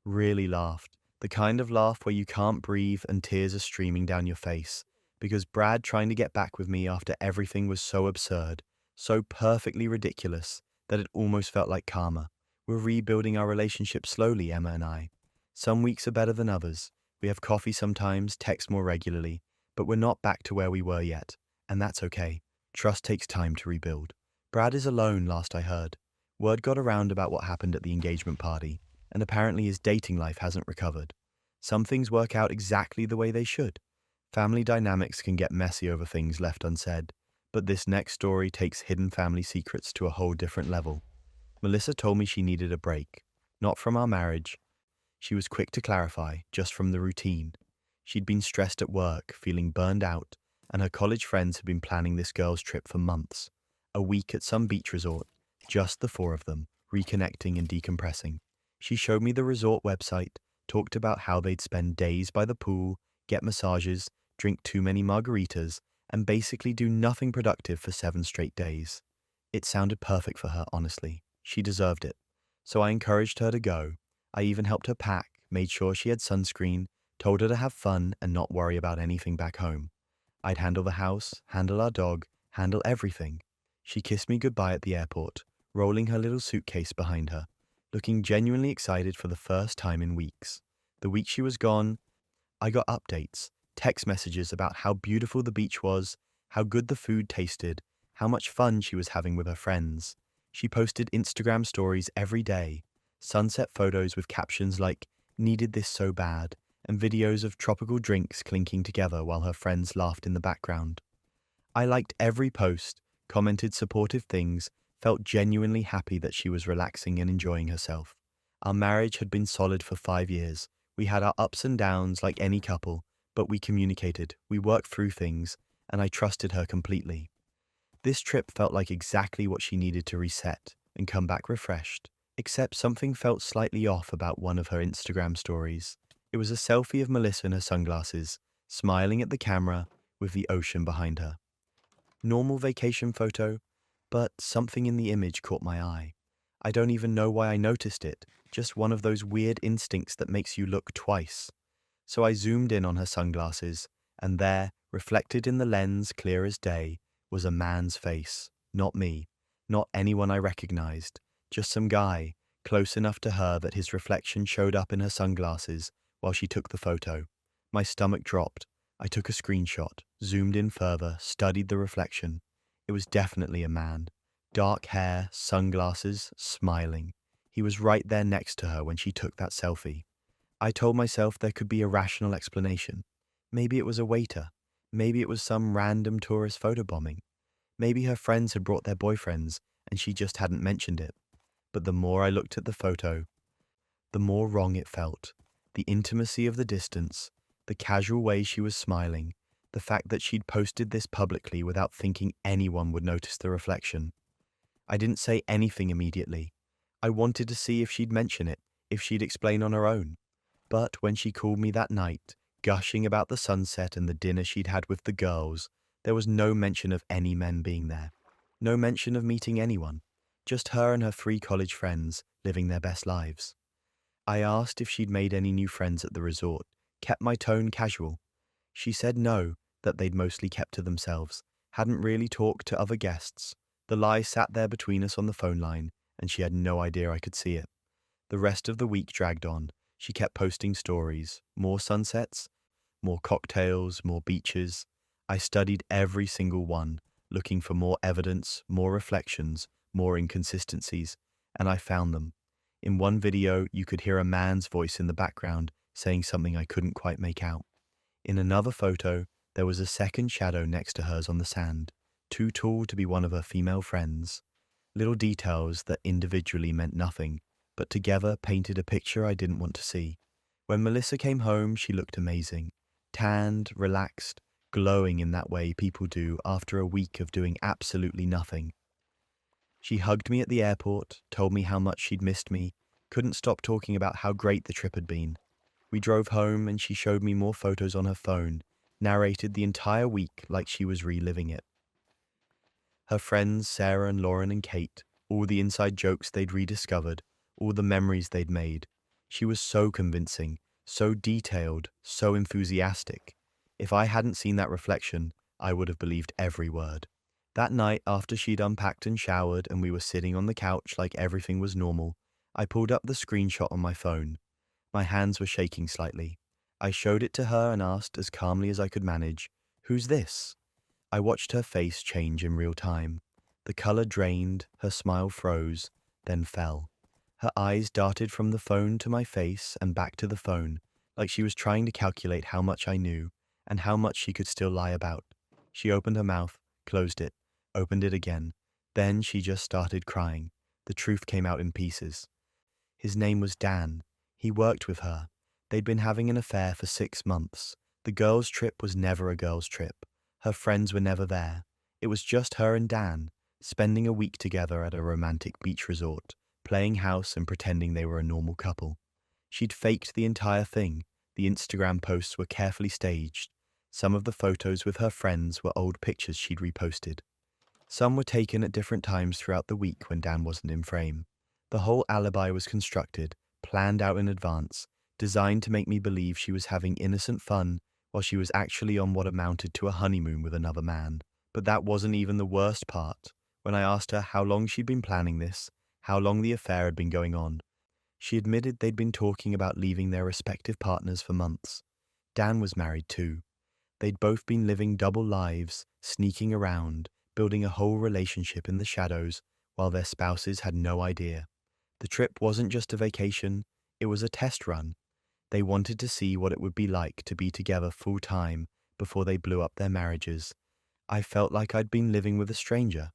Really laughed. The kind of laugh where you can't breathe and tears are streaming down your face, because Brad trying to get back with me after everything was so absurd, so perfectly ridiculous, that it almost felt like karma. We're rebuilding our relationship slowly, Emma and I. Some weeks are better than others. We have coffee sometimes, text more regularly, but we're not back to where we were yet, and that's okay. Trust takes time to rebuild. Brad is alone, last I heard. Word got around about what happened at the engagement party, and apparently his dating life hasn't recovered. Some things work out exactly the way they should. Family dynamics can get messy over things left unsaid, but this next story takes hidden family secrets to a whole different level. Melissa told me she needed a break, not from our marriage. She was quick to clarify, just from the routine. She'd been stressed at work, feeling burned out, and her college friends had been planning this girl's trip for months. A week at some beach resort, just the four of them, reconnecting and decompressing. She showed me the resort website, talked about how they'd spend days by the pool, get massages, drink too many margaritas, and basically do nothing productive for 7 straight days. It sounded perfect for her, honestly. She deserved it. So I encouraged her to go. I even helped her pack, made sure she had sunscreen, told her to have fun and not worry about anything back home. I'd handle the house, handle our dog, handle everything. She kissed me goodbye at the airport, rolling her little suitcase behind her, looking genuinely excited for the first time in weeks. The week she was gone, I got updates, text messages about how beautiful the beach was, how good the food tasted, how much fun she was having with her friends. She posted Instagram stories every day, sunset photos with captions like, "Needed this so bad," and videos of tropical drinks clinking together while her friends laughed in the background. I liked every post, commented supportive things, felt genuinely happy that she was relaxing and enjoying herself. Our marriage had been solid for 5 years. We had our ups and downs like any couple, but we communicated, we worked through things, and I trusted her completely. This trip felt like exactly what she needed to reset and come back refreshed, except something felt slightly off about one of her Instagram stories. It was a selfie of Melissa in her sunglasses, smiling at the camera with the ocean behind her. Normal vacation photo, but something in the image caught my eye. I don't even know why I noticed it, just one of those weird instincts that makes you look twice. So I zoomed in on her sunglasses, and there, reflected in the lens clear as day, was a man's face. Not me, not anyone I recognized, just some guy, close enough to her that his reflection showed up in her sunglasses while she took the photo. My stomach dropped. I took a screenshot, zoomed in further, studied the reflection. It was definitely a man. Dark hair, sunglasses, smiling. He was right there next to her when she took that selfie. I told myself there could be a rational explanation. Maybe it was a waiter. Maybe it was some random tourist photobombing. Maybe her friends had brought their boyfriends and she just hadn't mentioned it. But the more I looked at the photo, the more wrong it felt. The intimacy of the distance, the casual way she was smiling, the fact that she'd posted this publicly without thinking anyone would notice the reflection. I didn't say anything immediately. I wanted to see if she'd mention it, if she'd explain on her own. But when she called me that night, gushing about the sunset and the dinner she'd had with the girls, there was no mention of any men being there. No mention of meeting anyone. Just her and her 3 college friends living their best lives. I asked if she'd made any new friends at the resort, kept my tone casual. She said no, that they'd mostly kept to themselves, hadn't really talked to other guests. The lie sat there between us on the phone line, and she had no idea I could see it. The rest of the week dragged on. She kept posting stories, more sunsets, more cocktails, more beaches. I studied every single one, looking for more evidence, more reflections, more inconsistencies, and I found them. In one video, you could hear a man's voice in the background saying something I couldn't quite make out. In another photo, there was a second shadow next to hers on the sand, too tall to be one of her female friends. Little details that individually meant nothing, but together painted a picture I didn't want to see. When Melissa came home, she looked amazing. Tanned, relaxed, glowing in that way people do after a week of doing absolutely nothing. She hugged me at the airport, told me how much she'd missed me, couldn't stop talking about how great the trip had been. We drove home and she showed me more photos on her phone, narrated the entire week like she was reliving it. Her friends, Sarah and Lauren and Kate, all the inside jokes they'd rediscovered, all the memories they'd made. She was so convincing, so detailed, so enthusiastic. If I hadn't seen that reflection, I would have believed every word. That night, after she'd unpacked and showered and we were sitting on the couch like everything was normal, I pulled up the screenshot on my phone. My hands were shaking slightly. I showed it to her and asked as calmly as I could manage, "Who's this?" I watched her face change in real time. The color drained, her smile froze, then fell. Her eyes darted from the phone to my face and back to the phone, like she was trying to calculate how much I knew and how much she could still lie about. She opened her mouth, closed it, opened it again. Then she just started crying. The truth came out in pieces. His name was Dan. He worked with her. They'd been having an affair for 6 months. The girls' trip was never a girls' trip. Her friends were never there. It was just her and Dan, spending a week together at a romantic beach resort, playing house and pretending they were a normal couple. She'd faked the entire thing. The Instagram posts were carefully staged. Some of the photos with her friends were old pictures she'd reposted. Some were taken at different times throughout the week when Dan wasn't in frame. The whole alibi was constructed, planned out in advance, designed to make me believe she was having innocent fun while she was actually on what amounted to a honeymoon with another man. But that wasn't even the worst part. When I asked her how long she'd been planning this, how long the affair had been going on, she admitted they'd been talking about leaving their respective partners for months. Dan was married too. They'd both been living double lives, sneaking around, building a whole relationship in the shadows while their spouses had no idea. The trip wasn't just a vacation, it was a test run. They wanted to see what it would be like to be together full time before they blew up their marriages. I felt like I'd been living with a stranger.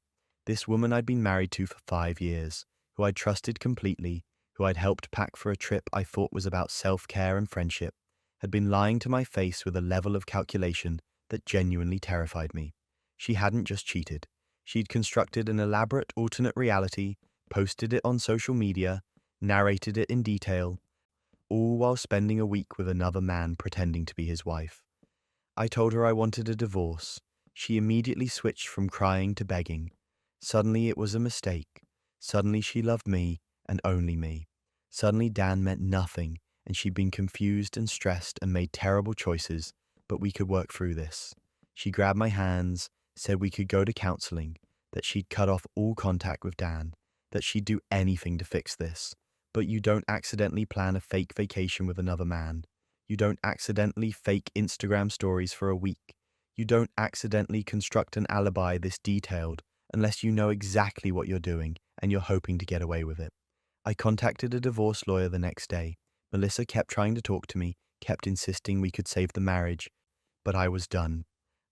This woman I'd been married to for 5 years, who I'd trusted completely, who I'd helped pack for a trip I thought was about self-care and friendship, had been lying to my face with a level of calculation that genuinely terrified me. She hadn't just cheated. She'd constructed an elaborate alternate reality, posted it on social media, narrated it in detail, all while spending a week with another man pretending to be his wife. I told her I wanted a divorce. She immediately switched from crying to begging. Suddenly it was a mistake. Suddenly she loved me and only me. Suddenly Dan meant nothing and she'd been confused and stressed and made terrible choices, but we could work through this. She grabbed my hands, said we could go to counseling, that she'd cut off all contact with Dan, that she'd do anything to fix this. But you don't accidentally plan a fake vacation with another man. You don't accidentally fake Instagram stories for a week. You don't accidentally construct an alibi this detailed unless you know exactly what you're doing and you're hoping to get away with it. I contacted a divorce lawyer the next day. Melissa kept trying to talk to me, kept insisting we could save the marriage, But I was done.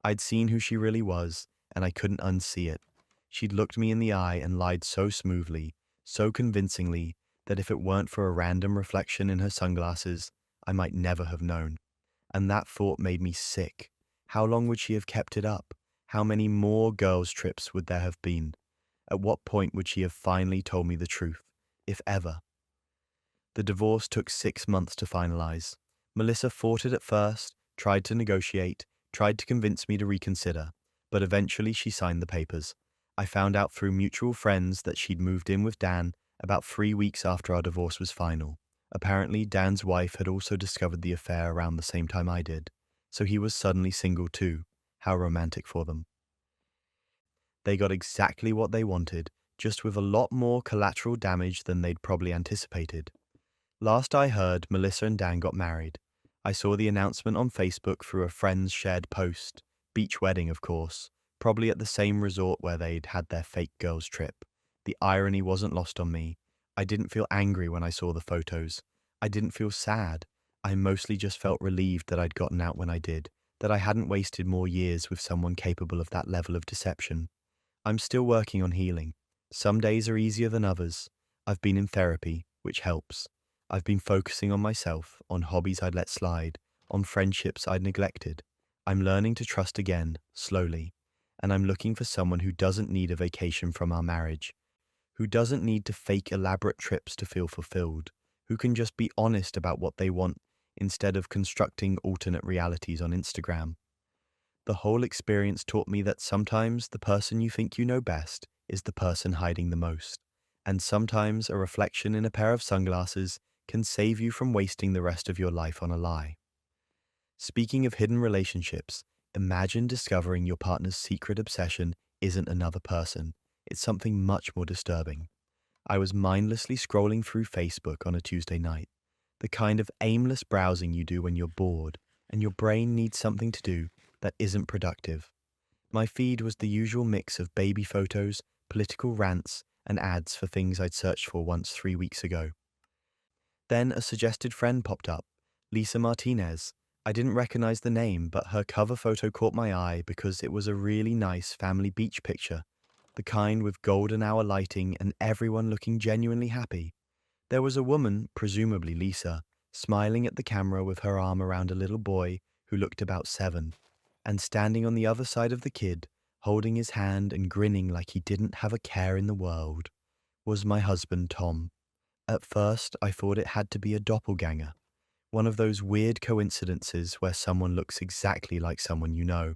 I'd seen who she really was, and I couldn't unsee it. She'd looked me in the eye and lied so smoothly, so convincingly, that if it weren't for a random reflection in her sunglasses, I might never have known. And that thought made me sick. How long would she have kept it up? How many more girls' trips would there have been? At what point would she have finally told me the truth, if ever? The divorce took 6 months to finalize. Melissa fought it at first, tried to negotiate, tried to convince me to reconsider, but eventually she signed the papers. I found out through mutual friends that she'd moved in with Dan about 3 weeks after our divorce was final. Apparently, Dan's wife had also discovered the affair around the same time I did, so he was suddenly single too. How romantic for them. They got exactly what they wanted, just with a lot more collateral damage than they'd probably anticipated. Last I heard, Melissa and Dan got married. I saw the announcement on Facebook through a friend's shared post. Beach wedding, of course, probably at the same resort where they'd had their fake girls' trip. The irony wasn't lost on me. I didn't feel angry when I saw the photos. I didn't feel sad. I mostly just felt relieved that I'd gotten out when I did, that I hadn't wasted more years with someone capable of that level of deception. I'm still working on healing. Some days are easier than others. I've been in therapy, which helps. I've been focusing on myself, on hobbies I'd let slide, on friendships I'd neglected. I'm learning to trust again, slowly. And I'm looking for someone who doesn't need a vacation from our marriage, who doesn't need to fake elaborate trips to feel fulfilled, who can just be honest about what they want instead of constructing alternate realities on Instagram. The whole experience taught me that sometimes the person you think you know best is the person hiding the most, and sometimes a reflection in a pair of sunglasses can save you from wasting the rest of your life on a lie. Speaking of hidden relationships, imagine discovering your partner's secret obsession isn't another person. It's something much more disturbing. I was mindlessly scrolling through Facebook on a Tuesday night, the kind of aimless browsing you do when you're bored and your brain needs something to do that isn't productive. My feed was the usual mix of baby photos, political rants, and ads for things I'd searched for once 3 weeks ago. Then a suggested friend popped up, Lisa Martinez. I didn't recognize the name, but her cover photo caught my eye because it was a really nice family beach picture, the kind with golden hour lighting and everyone looking genuinely happy. There was a woman, presumably Lisa, smiling at the camera with her arm around a little boy who looked about 7, and standing on the other side of the kid, holding his hand and grinning like he didn't have a care in the world, was my husband Tom. At first, I thought it had to be a doppelganger, one of those weird coincidences where someone looks exactly like someone you know.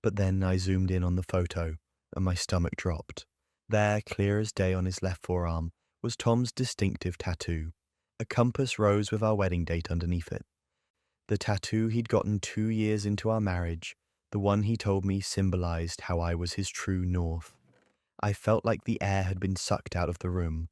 But then I zoomed in on the photo, and my stomach dropped. There, clear as day on his left forearm, was Tom's distinctive tattoo. A compass rose with our wedding date underneath it. The tattoo he'd gotten 2 years into our marriage, the one he told me symbolized how I was his true north. I felt like the air had been sucked out of the room.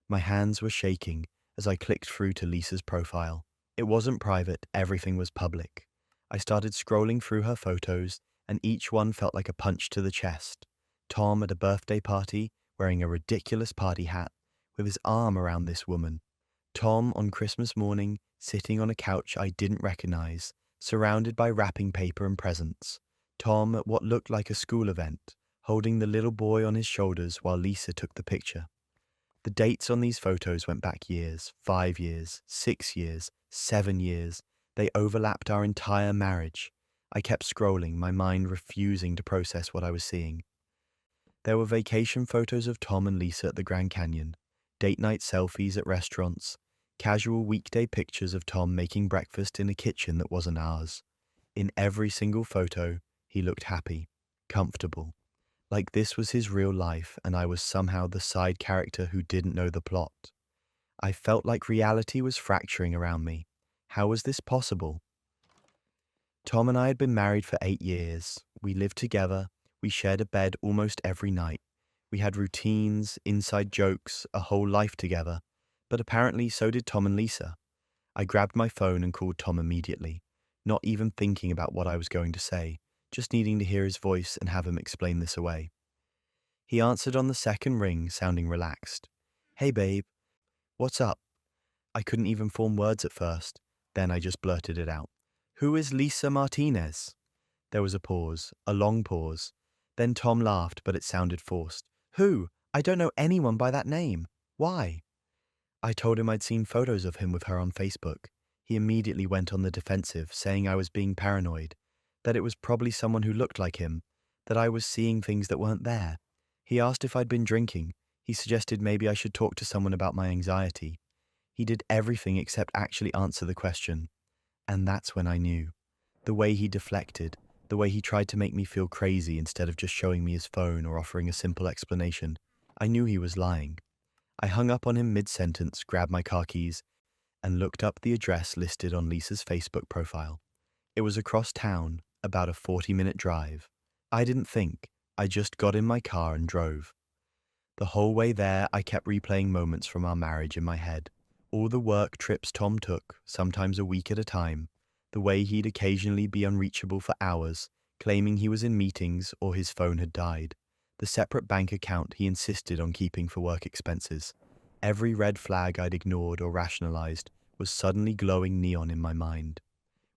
My hands were shaking as I clicked through to Lisa's profile. It wasn't private, everything was public. I started scrolling through her photos, and each one felt like a punch to the chest. Tom at a birthday party, wearing a ridiculous party hat, with his arm around this woman. Tom on Christmas morning, sitting on a couch I didn't recognize, surrounded by wrapping paper and presents. Tom at what looked like a school event, holding the little boy on his shoulders while Lisa took the picture. The dates on these photos went back years, 5 years, 6 years, 7 years. They overlapped our entire marriage. I kept scrolling, my mind refusing to process what I was seeing. There were vacation photos of Tom and Lisa at the Grand Canyon, date night selfies at restaurants, casual weekday pictures of Tom making breakfast in a kitchen that wasn't ours. In every single photo, he looked happy, comfortable, like this was his real life and I was somehow the side character who didn't know the plot. I felt like reality was fracturing around me. How was this possible? Tom and I had been married for 8 years. We lived together. We shared a bed almost every night. We had routines, inside jokes, a whole life together. But apparently so did Tom and Lisa. I grabbed my phone and called Tom immediately, not even thinking about what I was going to say, just needing to hear his voice and have him explain this away. He answered on the second ring, sounding relaxed. "Hey babe, what's up?" I couldn't even form words at first. Then I just blurted it out. "Who is Lisa Martinez?" There was a pause, a long pause. Then Tom laughed, but it sounded forced. Who? I don't know anyone by that name. Why? I told him I'd seen photos of him with her on Facebook. He immediately went on the defensive, saying I was being paranoid, that it was probably someone who looked like him, that I was seeing things that weren't there. He asked if I'd been drinking. He suggested maybe I should talk to someone about my anxiety. He did everything except actually answer the question. And that's when I knew. The way he deflected, the way he tried to make me feel crazy instead of just showing me his phone or offering a simple explanation. I knew he was lying. I hung up on him mid-sentence, grabbed my car keys, and looked up the address listed on Lisa's Facebook profile. It was across town, about a 40-minute drive. I didn't think. I just got in my car and drove. The whole way there, I kept replaying moments from our marriage in my head. All the work trips Tom took, sometimes a week at a time, the way he'd occasionally be unreachable for hours, claiming he was in meetings or his phone had died, the separate bank account he insisted on keeping for work expenses. Every red flag I'd ignored or rationalized was suddenly glowing neon in my mind.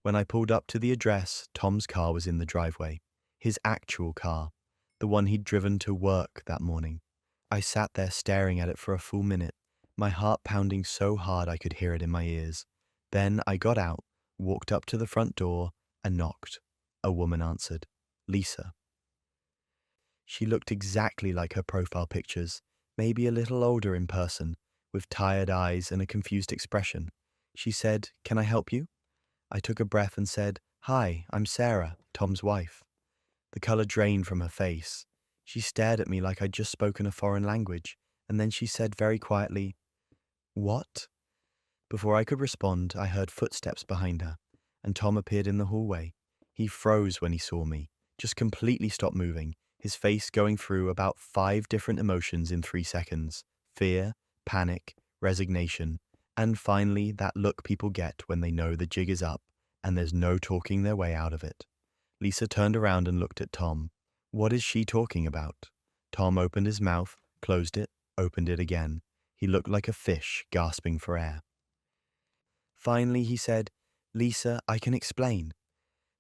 When I pulled up to the address, Tom's car was in the driveway. His actual car, the one he'd driven to work that morning. I sat there staring at it for a full minute, my heart pounding so hard I could hear it in my ears. Then I got out, walked up to the front door, and knocked. A woman answered. Lisa. She looked exactly like her profile pictures, maybe a little older in person, with tired eyes and a confused expression. She said, "Can I help you?" I took a breath and said, "Hi, I'm Sarah, Tom's wife." The color drained from her face. She stared at me like I'd just spoken a foreign language, and then she said very quietly, "What?" Before I could respond, I heard footsteps behind her, and Tom appeared in the hallway. He froze when he saw me, just completely stopped moving, his face going through about 5 different emotions in 3 seconds: fear, panic, resignation, and finally that look people get when they know the jig is up and there's no talking their way out of it. Lisa turned around and looked at Tom. What is she talking about? Tom opened his mouth, closed it, opened it again. He looked like a fish gasping for air. Finally, he said, "Lisa, I can explain."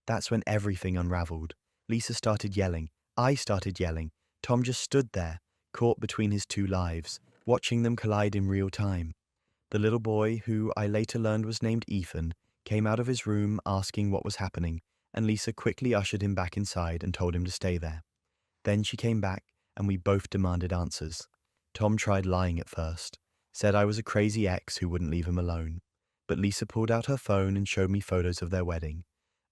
That's when everything unraveled. Lisa started yelling. I started yelling. Tom just stood there, caught between his two lives, watching them collide in real time. The little boy, who I later learned was named Ethan, came out of his room asking what was happening, and Lisa quickly ushered him back inside and told him to stay there. Then she came back, and we both demanded answers. Tom tried lying at first, said I was a crazy ex who wouldn't leave him alone. But Lisa pulled out her phone and showed me photos of their wedding.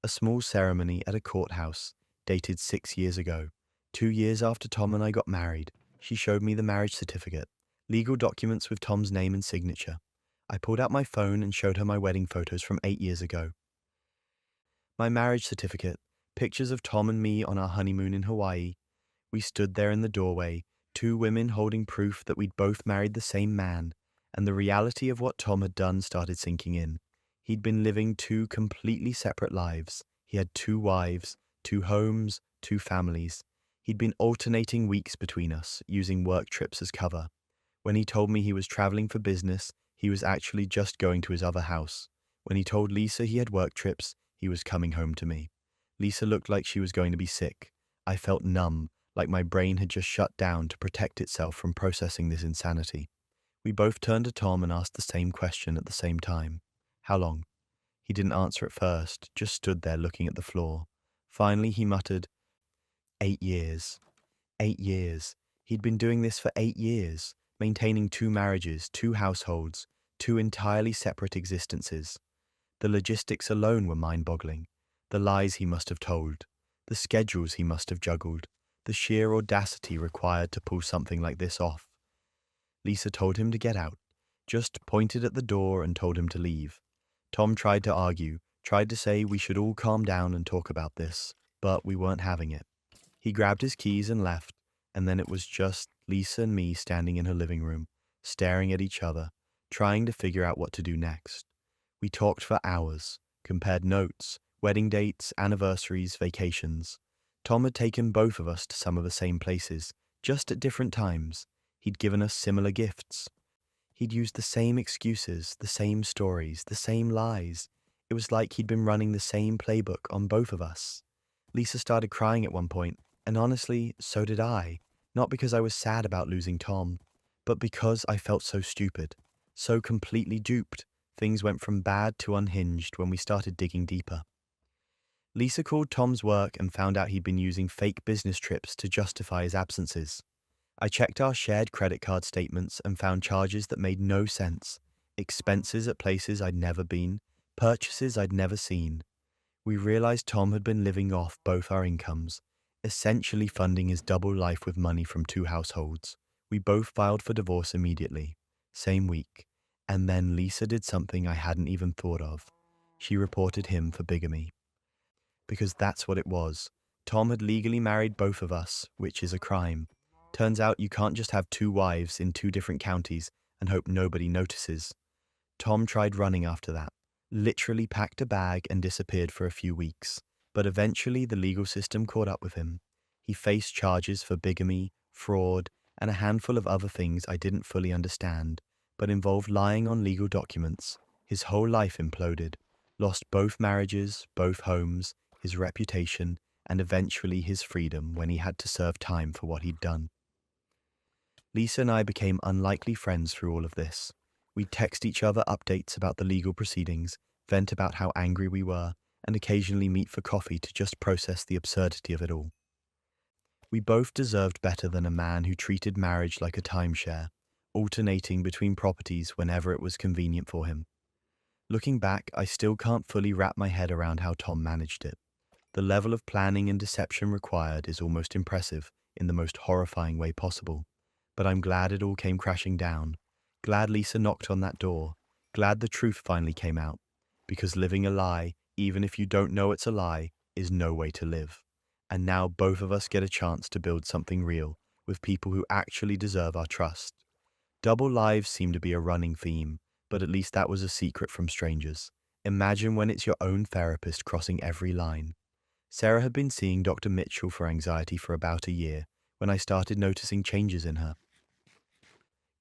A small ceremony at a courthouse, dated 6 years ago. 2 years after Tom and I got married, she showed me the marriage certificate, legal documents with Tom's name and signature. I pulled out my phone and showed her my wedding photos from 8 years ago. My marriage certificate, pictures of Tom and me on our honeymoon in Hawaii. We stood there in the doorway, 2 women holding proof that we'd both married the same man, and the reality of what Tom had done started sinking in. He'd been living 2 completely separate lives. He had 2 wives, 2 homes, 2 families. He'd been alternating weeks between us, using work trips as cover. When he told me he was traveling for business, he was actually just going to his other house. When he told Lisa he had work trips, he was coming home to me. Lisa looked like she was going to be sick. I felt numb, like my brain had just shut down to protect itself from processing this insanity. We both turned to Tom and asked the same question at the same time. How long? He didn't answer at first, just stood there looking at the floor. Finally, he muttered, 8 years. 8 years. He'd been doing this for 8 years, maintaining 2 marriages, 2 households, 2 entirely separate existences. The logistics alone were mind-boggling. The lies he must have told, the schedules he must have juggled, the sheer audacity required to pull something like this off. Lisa told him to get out, just pointed at the door and told him to leave. Tom tried to argue, tried to say we should all calm down and talk about this, but we weren't having it. He grabbed his keys and left, and then it was just Lisa and me standing in her living room, staring at each other, trying to figure out what to do next. We talked for hours, compared notes, wedding dates, anniversaries, vacations. Tom had taken both of us to some of the same places, just at different times. He'd given us similar gifts. He'd used the same excuses, the same stories, the same lies. It was like he'd been running the same playbook on both of us. Lisa started crying at one point, and honestly, so did I. Not because I was sad about losing Tom, but because I felt so stupid, so completely duped. Things went from bad to unhinged when we started digging deeper. Lisa called Tom's work and found out he'd been using fake business trips to justify his absences. I checked our shared credit card statements and found charges that made no sense. Expenses at places I'd never been, purchases I'd never seen. We realized Tom had been living off both our incomes, essentially funding his double life with money from two households. We both filed for divorce immediately, same week, and then Lisa did something I hadn't even thought of. She reported him for bigamy. Because that's what it was. Tom had legally married both of us, which is a crime. Turns out you can't just have two wives in two different counties and hope nobody notices. Tom tried running after that, literally packed a bag and disappeared for a few weeks. But eventually the legal system caught up with him. He faced charges for bigamy, fraud, and a handful of other things I didn't fully understand, but involved lying on legal documents. His whole life imploded. Lost both marriages, both homes, his reputation, and eventually his freedom when he had to serve time for what he'd done. Lisa and I became unlikely friends through all of this. We'd text each other updates about the legal proceedings, vent about how angry we were, and occasionally meet for coffee to just process the absurdity of it all. We both deserved better than a man who treated marriage like a timeshare, alternating between properties whenever it was convenient for him. Looking back, I still can't fully wrap my head around how Tom managed it. The level of planning and deception required is almost impressive in the most horrifying way possible. But I'm glad it all came crashing down. Glad Lisa knocked on that door. Glad the truth finally came out. Because living a lie, even if you don't know it's a lie, is no way to live. And now both of us get a chance to build something real with people who actually deserve our trust. Double lives seem to be a running theme, but at least that was a secret from strangers. Imagine when it's your own therapist crossing every line. Sarah had been seeing Dr. Mitchell for anxiety for about a year when I started noticing changes in her.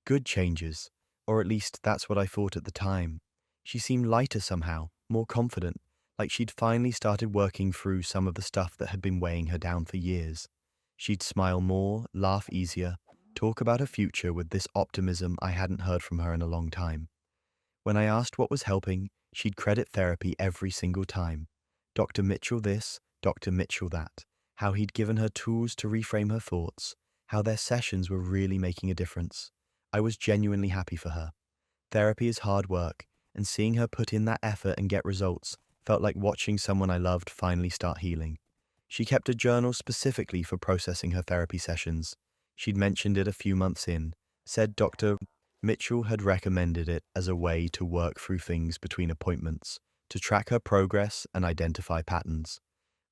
Good changes, or at least that's what I thought at the time. She seemed lighter somehow, more confident, like she'd finally started working through some of the stuff that had been weighing her down for years. She'd smile more, laugh easier, talk about her future with this optimism I hadn't heard from her in a long time. When I asked what was helping, she'd credit therapy every single time. Dr. Mitchell this, Dr. Mitchell that. How he'd given her tools to reframe her thoughts. How their sessions were really making a difference. I was genuinely happy for her. Therapy is hard work, and seeing her put in that effort and get results felt like watching someone I loved finally start healing. She kept a journal specifically for processing her therapy sessions. She'd mentioned it a few months in, said Dr. Mitchell had recommended it as a way to work through things between appointments, to track her progress and identify patterns.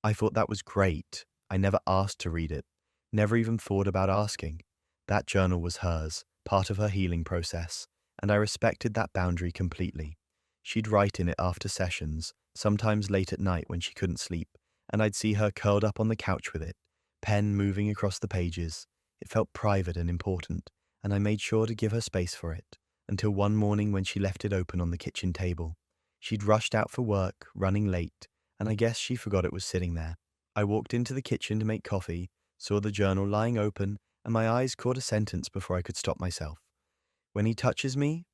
I thought that was great. I never asked to read it, never even thought about asking. That journal was hers, part of her healing process, and I respected that boundary completely. She'd write in it after sessions, sometimes late at night when she couldn't sleep, and I'd see her curled up on the couch with it, pen moving across the pages. It felt private and important, and I made sure to give her space for it, until one morning when she left it open on the kitchen table. She'd rushed out for work, running late, and I guess she forgot it was sitting there. I walked into the kitchen to make coffee, saw the journal lying open, and my eyes caught a sentence before I could stop myself. When he touches me,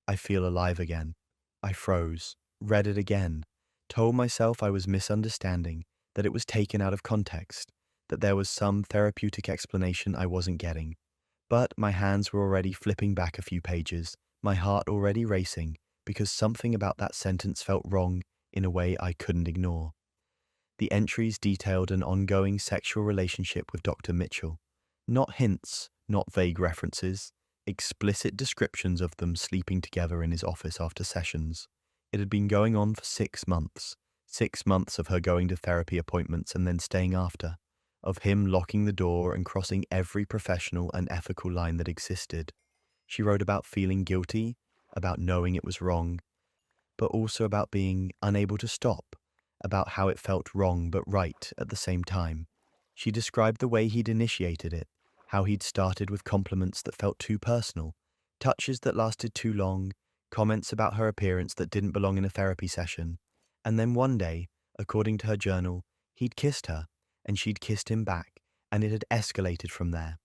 I feel alive again. I froze, read it again, told myself I was misunderstanding, that it was taken out of context, that there was some therapeutic explanation I wasn't getting. But my hands were already flipping back a few pages, my heart already racing, because something about that sentence felt wrong in a way I couldn't ignore. The entries detailed an ongoing sexual relationship with Dr. Mitchell. Not hints, not vague references, explicit descriptions of them sleeping together in his office after sessions. It had been going on for 6 months. 6 months of her going to therapy appointments and then staying after. Of him locking the door and crossing every professional and ethical line that existed. She wrote about feeling guilty, about knowing it was wrong, but also about being unable to stop, about how it felt wrong but right at the same time. She described the way he'd initiated it, how he'd started with compliments that felt too personal, touches that lasted too long, comments about her appearance that didn't belong in a therapy session, and then one day, according to her journal, he'd kissed her, and she'd kissed him back, and it had escalated from there.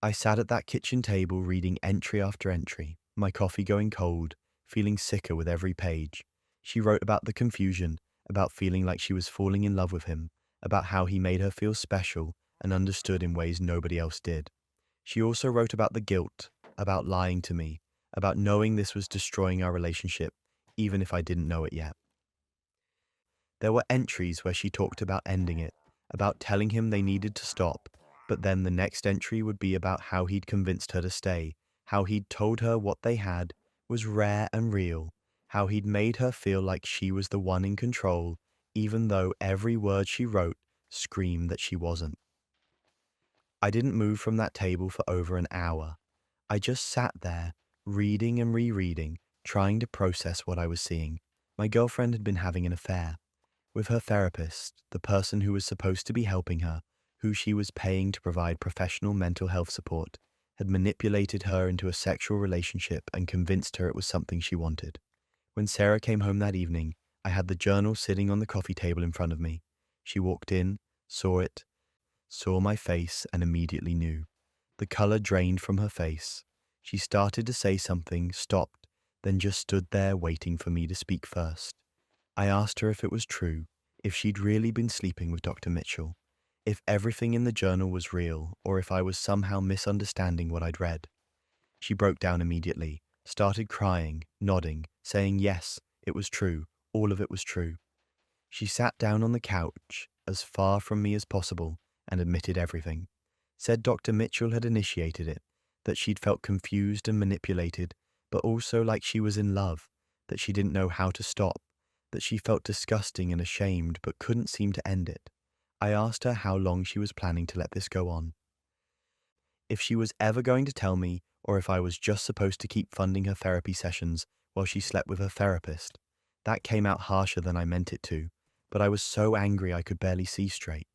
I sat at that kitchen table reading entry after entry, my coffee going cold, feeling sicker with every page. She wrote about the confusion, about feeling like she was falling in love with him, about how he made her feel special and understood in ways nobody else did. She also wrote about the guilt, about lying to me, about knowing this was destroying our relationship, even if I didn't know it yet. There were entries where she talked about ending it, about telling him they needed to stop, but then the next entry would be about how he'd convinced her to stay, how he'd told her what they had was rare and real, how he'd made her feel like she was the one in control, even though every word she wrote screamed that she wasn't. I didn't move from that table for over an hour. I just sat there, reading and rereading, trying to process what I was seeing. My girlfriend had been having an affair with her therapist, the person who was supposed to be helping her, who she was paying to provide professional mental health support, had manipulated her into a sexual relationship and convinced her it was something she wanted. When Sarah came home that evening, I had the journal sitting on the coffee table in front of me. She walked in, saw it, saw my face, and immediately knew. The color drained from her face. She started to say something, stopped, then just stood there waiting for me to speak first. I asked her if it was true, if she'd really been sleeping with Dr. Mitchell, if everything in the journal was real, or if I was somehow misunderstanding what I'd read. She broke down immediately, started crying, nodding, saying yes, it was true, all of it was true. She sat down on the couch, as far from me as possible, and admitted everything. Said Dr. Mitchell had initiated it, that she'd felt confused and manipulated, but also like she was in love, that she didn't know how to stop, that she felt disgusting and ashamed but couldn't seem to end it. I asked her how long she was planning to let this go on. If she was ever going to tell me, or if I was just supposed to keep funding her therapy sessions while she slept with her therapist. That came out harsher than I meant it to, but I was so angry I could barely see straight.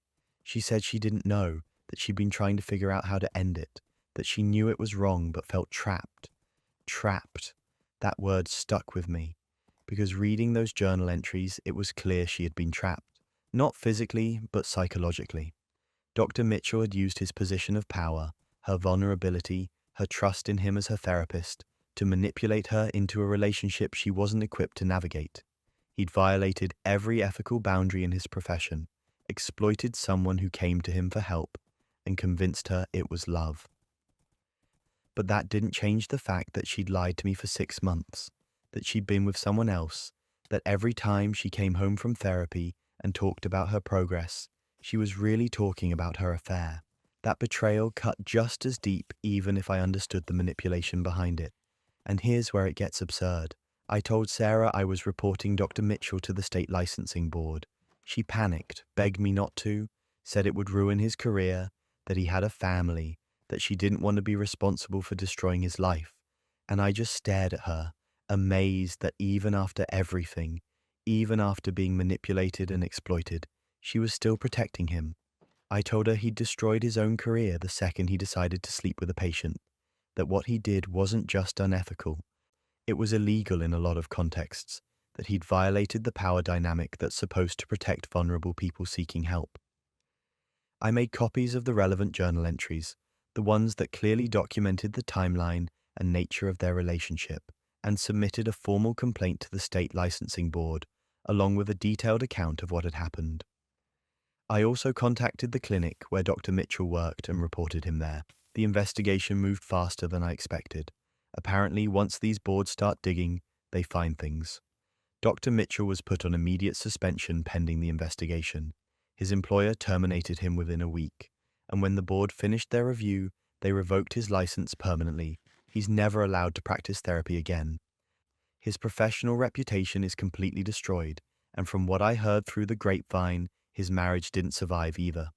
She said she didn't know, that she'd been trying to figure out how to end it, that she knew it was wrong but felt trapped. Trapped. That word stuck with me, because reading those journal entries, it was clear she had been trapped, not physically, but psychologically. Dr. Mitchell had used his position of power, her vulnerability, her trust in him as her therapist, to manipulate her into a relationship she wasn't equipped to navigate. He'd violated every ethical boundary in his profession, exploited someone who came to him for help, and convinced her it was love. But that didn't change the fact that she'd lied to me for 6 months, that she'd been with someone else, that every time she came home from therapy and talked about her progress, she was really talking about her affair. That betrayal cut just as deep, even if I understood the manipulation behind it. And here's where it gets absurd. I told Sarah I was reporting Dr. Mitchell to the state licensing board. She panicked, begged me not to, said it would ruin his career, that he had a family, that she didn't want to be responsible for destroying his life. And I just stared at her, amazed that even after everything, even after being manipulated and exploited, she was still protecting him. I told her he'd destroyed his own career the second he decided to sleep with a patient, that what he did wasn't just unethical, it was illegal in a lot of contexts, that he'd violated the power dynamic that's supposed to protect vulnerable people seeking help. I made copies of the relevant journal entries, the ones that clearly documented the timeline and nature of their relationship, and submitted a formal complaint to the state licensing board, along with a detailed account of what had happened. I also contacted the clinic where Dr. Mitchell worked and reported him there. The investigation moved faster than I expected. Apparently, once these boards start digging, they find things. Dr. Mitchell was put on immediate suspension pending the investigation. His employer terminated him within a week, and when the board finished their review, they revoked his license permanently. He's never allowed to practice therapy again. His professional reputation is completely destroyed, and from what I heard through the grapevine, his marriage didn't survive either.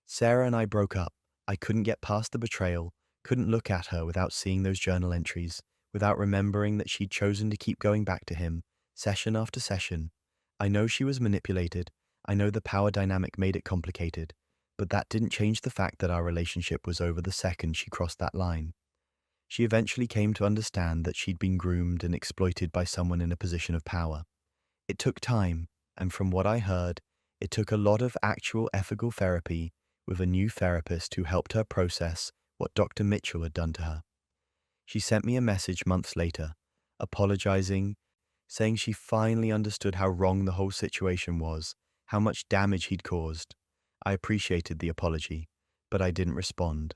Sarah and I broke up. I couldn't get past the betrayal, couldn't look at her without seeing those journal entries, without remembering that she'd chosen to keep going back to him, session after session. I know she was manipulated, I know the power dynamic made it complicated, but that didn't change the fact that our relationship was over the second she crossed that line. She eventually came to understand that she'd been groomed and exploited by someone in a position of power. It took time, and from what I heard, It took a lot of actual ethical therapy with a new therapist who helped her process what Dr. Mitchell had done to her. She sent me a message months later, apologizing, saying she finally understood how wrong the whole situation was, how much damage he'd caused. I appreciated the apology, but I didn't respond.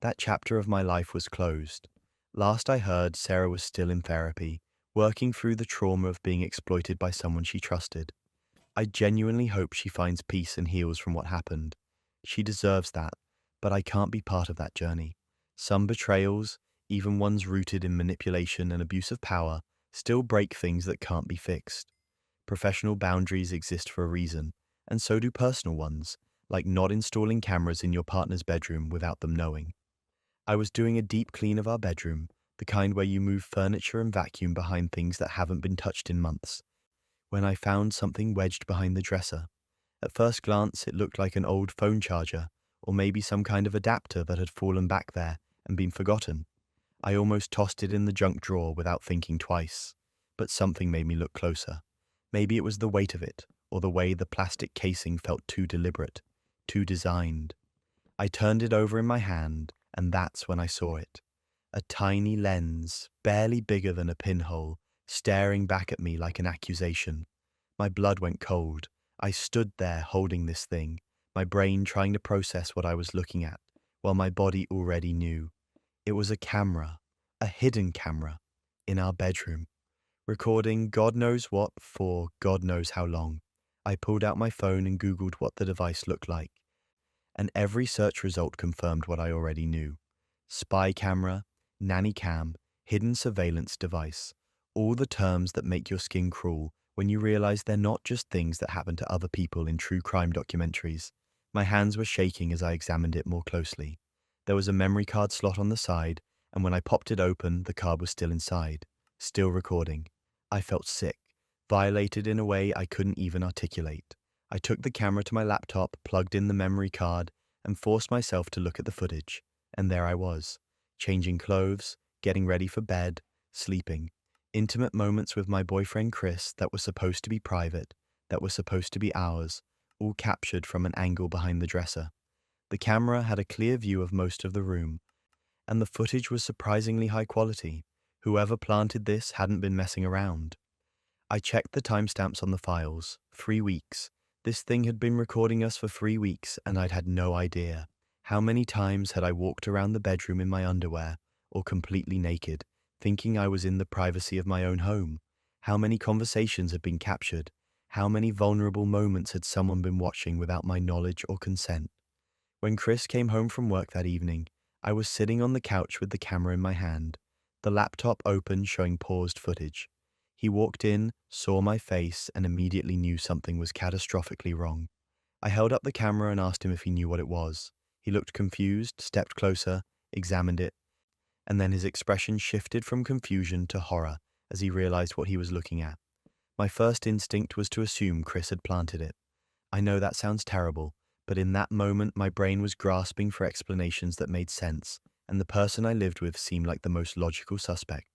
That chapter of my life was closed. Last I heard, Sarah was still in therapy, working through the trauma of being exploited by someone she trusted. I genuinely hope she finds peace and heals from what happened. She deserves that, but I can't be part of that journey. Some betrayals, even ones rooted in manipulation and abuse of power, still break things that can't be fixed. Professional boundaries exist for a reason, and so do personal ones, like not installing cameras in your partner's bedroom without them knowing. I was doing a deep clean of our bedroom, the kind where you move furniture and vacuum behind things that haven't been touched in months, when I found something wedged behind the dresser. At first glance, it looked like an old phone charger, or maybe some kind of adapter that had fallen back there and been forgotten. I almost tossed it in the junk drawer without thinking twice, but something made me look closer. Maybe it was the weight of it, or the way the plastic casing felt too deliberate, too designed. I turned it over in my hand, and that's when I saw it. A tiny lens, barely bigger than a pinhole, staring back at me like an accusation. My blood went cold. I stood there holding this thing, my brain trying to process what I was looking at, while my body already knew. It was a camera, a hidden camera, in our bedroom, recording God knows what for God knows how long. I pulled out my phone and Googled what the device looked like, and every search result confirmed what I already knew. Spy camera, nanny cam, hidden surveillance device, all the terms that make your skin crawl when you realize they're not just things that happen to other people in true crime documentaries. My hands were shaking as I examined it more closely. There was a memory card slot on the side, and when I popped it open, the card was still inside, still recording. I felt sick, violated in a way I couldn't even articulate. I took the camera to my laptop, plugged in the memory card, and forced myself to look at the footage. And there I was, changing clothes, getting ready for bed, sleeping. Intimate moments with my boyfriend Chris that were supposed to be private, that were supposed to be ours, all captured from an angle behind the dresser. The camera had a clear view of most of the room, and the footage was surprisingly high quality. Whoever planted this hadn't been messing around. I checked the timestamps on the files. 3 weeks. This thing had been recording us for 3 weeks, and I'd had no idea. How many times had I walked around the bedroom in my underwear, or completely naked, thinking I was in the privacy of my own home? How many conversations had been captured? How many vulnerable moments had someone been watching without my knowledge or consent? When Chris came home from work that evening, I was sitting on the couch with the camera in my hand, the laptop open showing paused footage. He walked in, saw my face, and immediately knew something was catastrophically wrong. I held up the camera and asked him if he knew what it was. He looked confused, stepped closer, examined it, and then his expression shifted from confusion to horror as he realized what he was looking at. My first instinct was to assume Chris had planted it. I know that sounds terrible, but in that moment my brain was grasping for explanations that made sense, and the person I lived with seemed like the most logical suspect.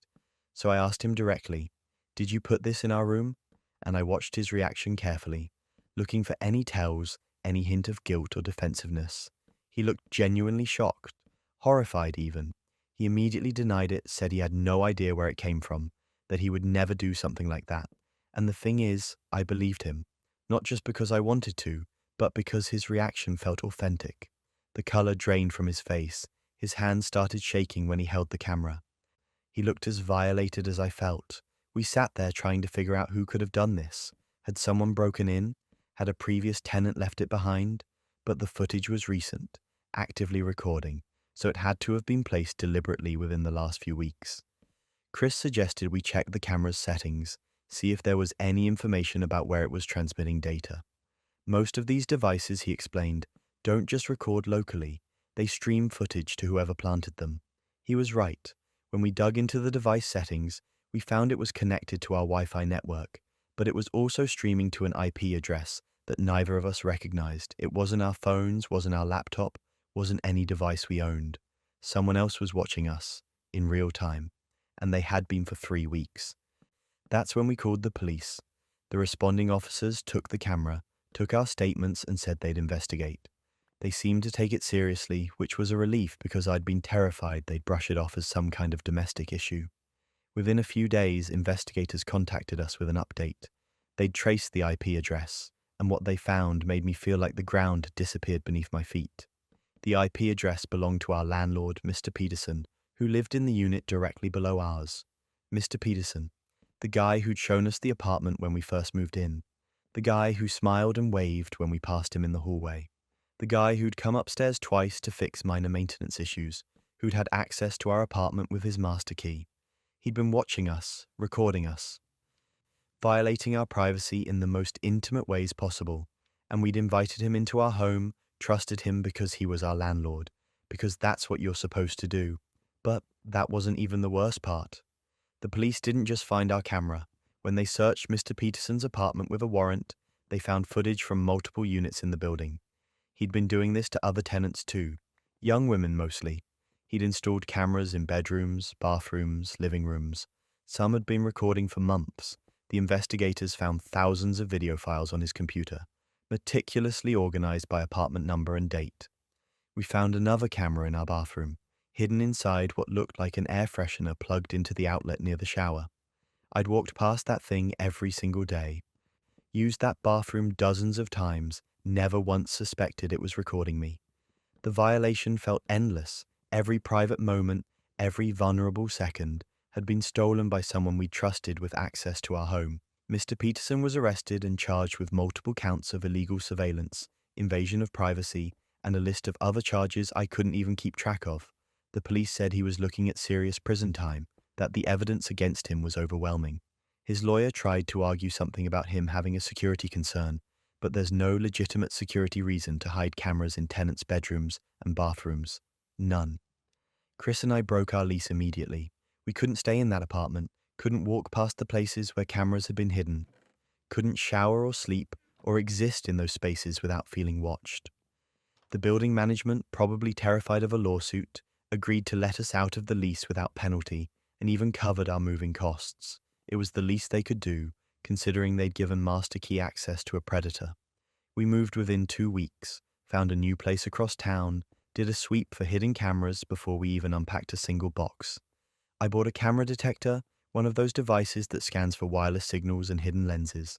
So I asked him directly, "Did you put this in our room?" And I watched his reaction carefully, looking for any tells, any hint of guilt or defensiveness. He looked genuinely shocked, horrified even. He immediately denied it, said he had no idea where it came from, that he would never do something like that. And the thing is, I believed him, not just because I wanted to, but because his reaction felt authentic. The color drained from his face. His hands started shaking when he held the camera. He looked as violated as I felt. We sat there trying to figure out who could have done this. Had someone broken in? Had a previous tenant left it behind? But the footage was recent, actively recording, so it had to have been placed deliberately within the last few weeks. Chris suggested we check the camera's settings, see if there was any information about where it was transmitting data. Most of these devices, he explained, don't just record locally, they stream footage to whoever planted them. He was right. When we dug into the device settings, we found it was connected to our Wi-Fi network, but it was also streaming to an IP address that neither of us recognized. It wasn't our phones, wasn't our laptop, wasn't any device we owned. Someone else was watching us, in real time, and they had been for 3 weeks. That's when we called the police. The responding officers took the camera, took our statements and said they'd investigate. They seemed to take it seriously, which was a relief because I'd been terrified they'd brush it off as some kind of domestic issue. Within a few days, investigators contacted us with an update. They'd traced the IP address, and what they found made me feel like the ground had disappeared beneath my feet. The IP address belonged to our landlord, Mr. Peterson, who lived in the unit directly below ours. Mr. Peterson, the guy who'd shown us the apartment when we first moved in. The guy who smiled and waved when we passed him in the hallway. The guy who'd come upstairs twice to fix minor maintenance issues, who'd had access to our apartment with his master key. He'd been watching us, recording us, violating our privacy in the most intimate ways possible, and we'd invited him into our home, trusted him because he was our landlord, because that's what you're supposed to do. But that wasn't even the worst part. The police didn't just find our camera. When they searched Mr. Peterson's apartment with a warrant, they found footage from multiple units in the building. He'd been doing this to other tenants too, young women mostly. He'd installed cameras in bedrooms, bathrooms, living rooms. Some had been recording for months. The investigators found thousands of video files on his computer, meticulously organized by apartment number and date. We found another camera in our bathroom, hidden inside what looked like an air freshener plugged into the outlet near the shower. I'd walked past that thing every single day, used that bathroom dozens of times, never once suspected it was recording me. The violation felt endless. Every private moment, every vulnerable second, had been stolen by someone we trusted with access to our home. Mr. Peterson was arrested and charged with multiple counts of illegal surveillance, invasion of privacy, and a list of other charges I couldn't even keep track of. The police said he was looking at serious prison time, that the evidence against him was overwhelming. His lawyer tried to argue something about him having a security concern, but there's no legitimate security reason to hide cameras in tenants' bedrooms and bathrooms. None. Chris and I broke our lease immediately. We couldn't stay in that apartment, couldn't walk past the places where cameras had been hidden, couldn't shower or sleep or exist in those spaces without feeling watched. The building management, probably terrified of a lawsuit, agreed to let us out of the lease without penalty and even covered our moving costs. It was the least they could do, considering they'd given master key access to a predator. We moved within 2 weeks, found a new place across town, did a sweep for hidden cameras before we even unpacked a single box. I bought a camera detector, one of those devices that scans for wireless signals and hidden lenses.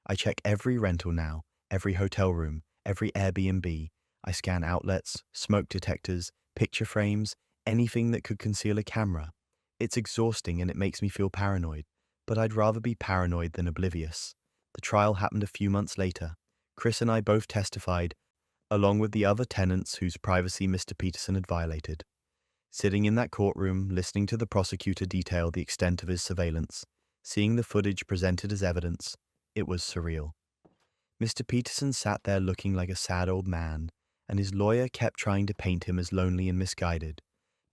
I check every rental now, every hotel room, every Airbnb. I scan outlets, smoke detectors, picture frames, anything that could conceal a camera. It's exhausting and it makes me feel paranoid, but I'd rather be paranoid than oblivious. The trial happened a few months later. Chris and I both testified, along with the other tenants whose privacy Mr. Peterson had violated. Sitting in that courtroom, listening to the prosecutor detail the extent of his surveillance, seeing the footage presented as evidence, it was surreal. Mr. Peterson sat there looking like a sad old man, and his lawyer kept trying to paint him as lonely and misguided.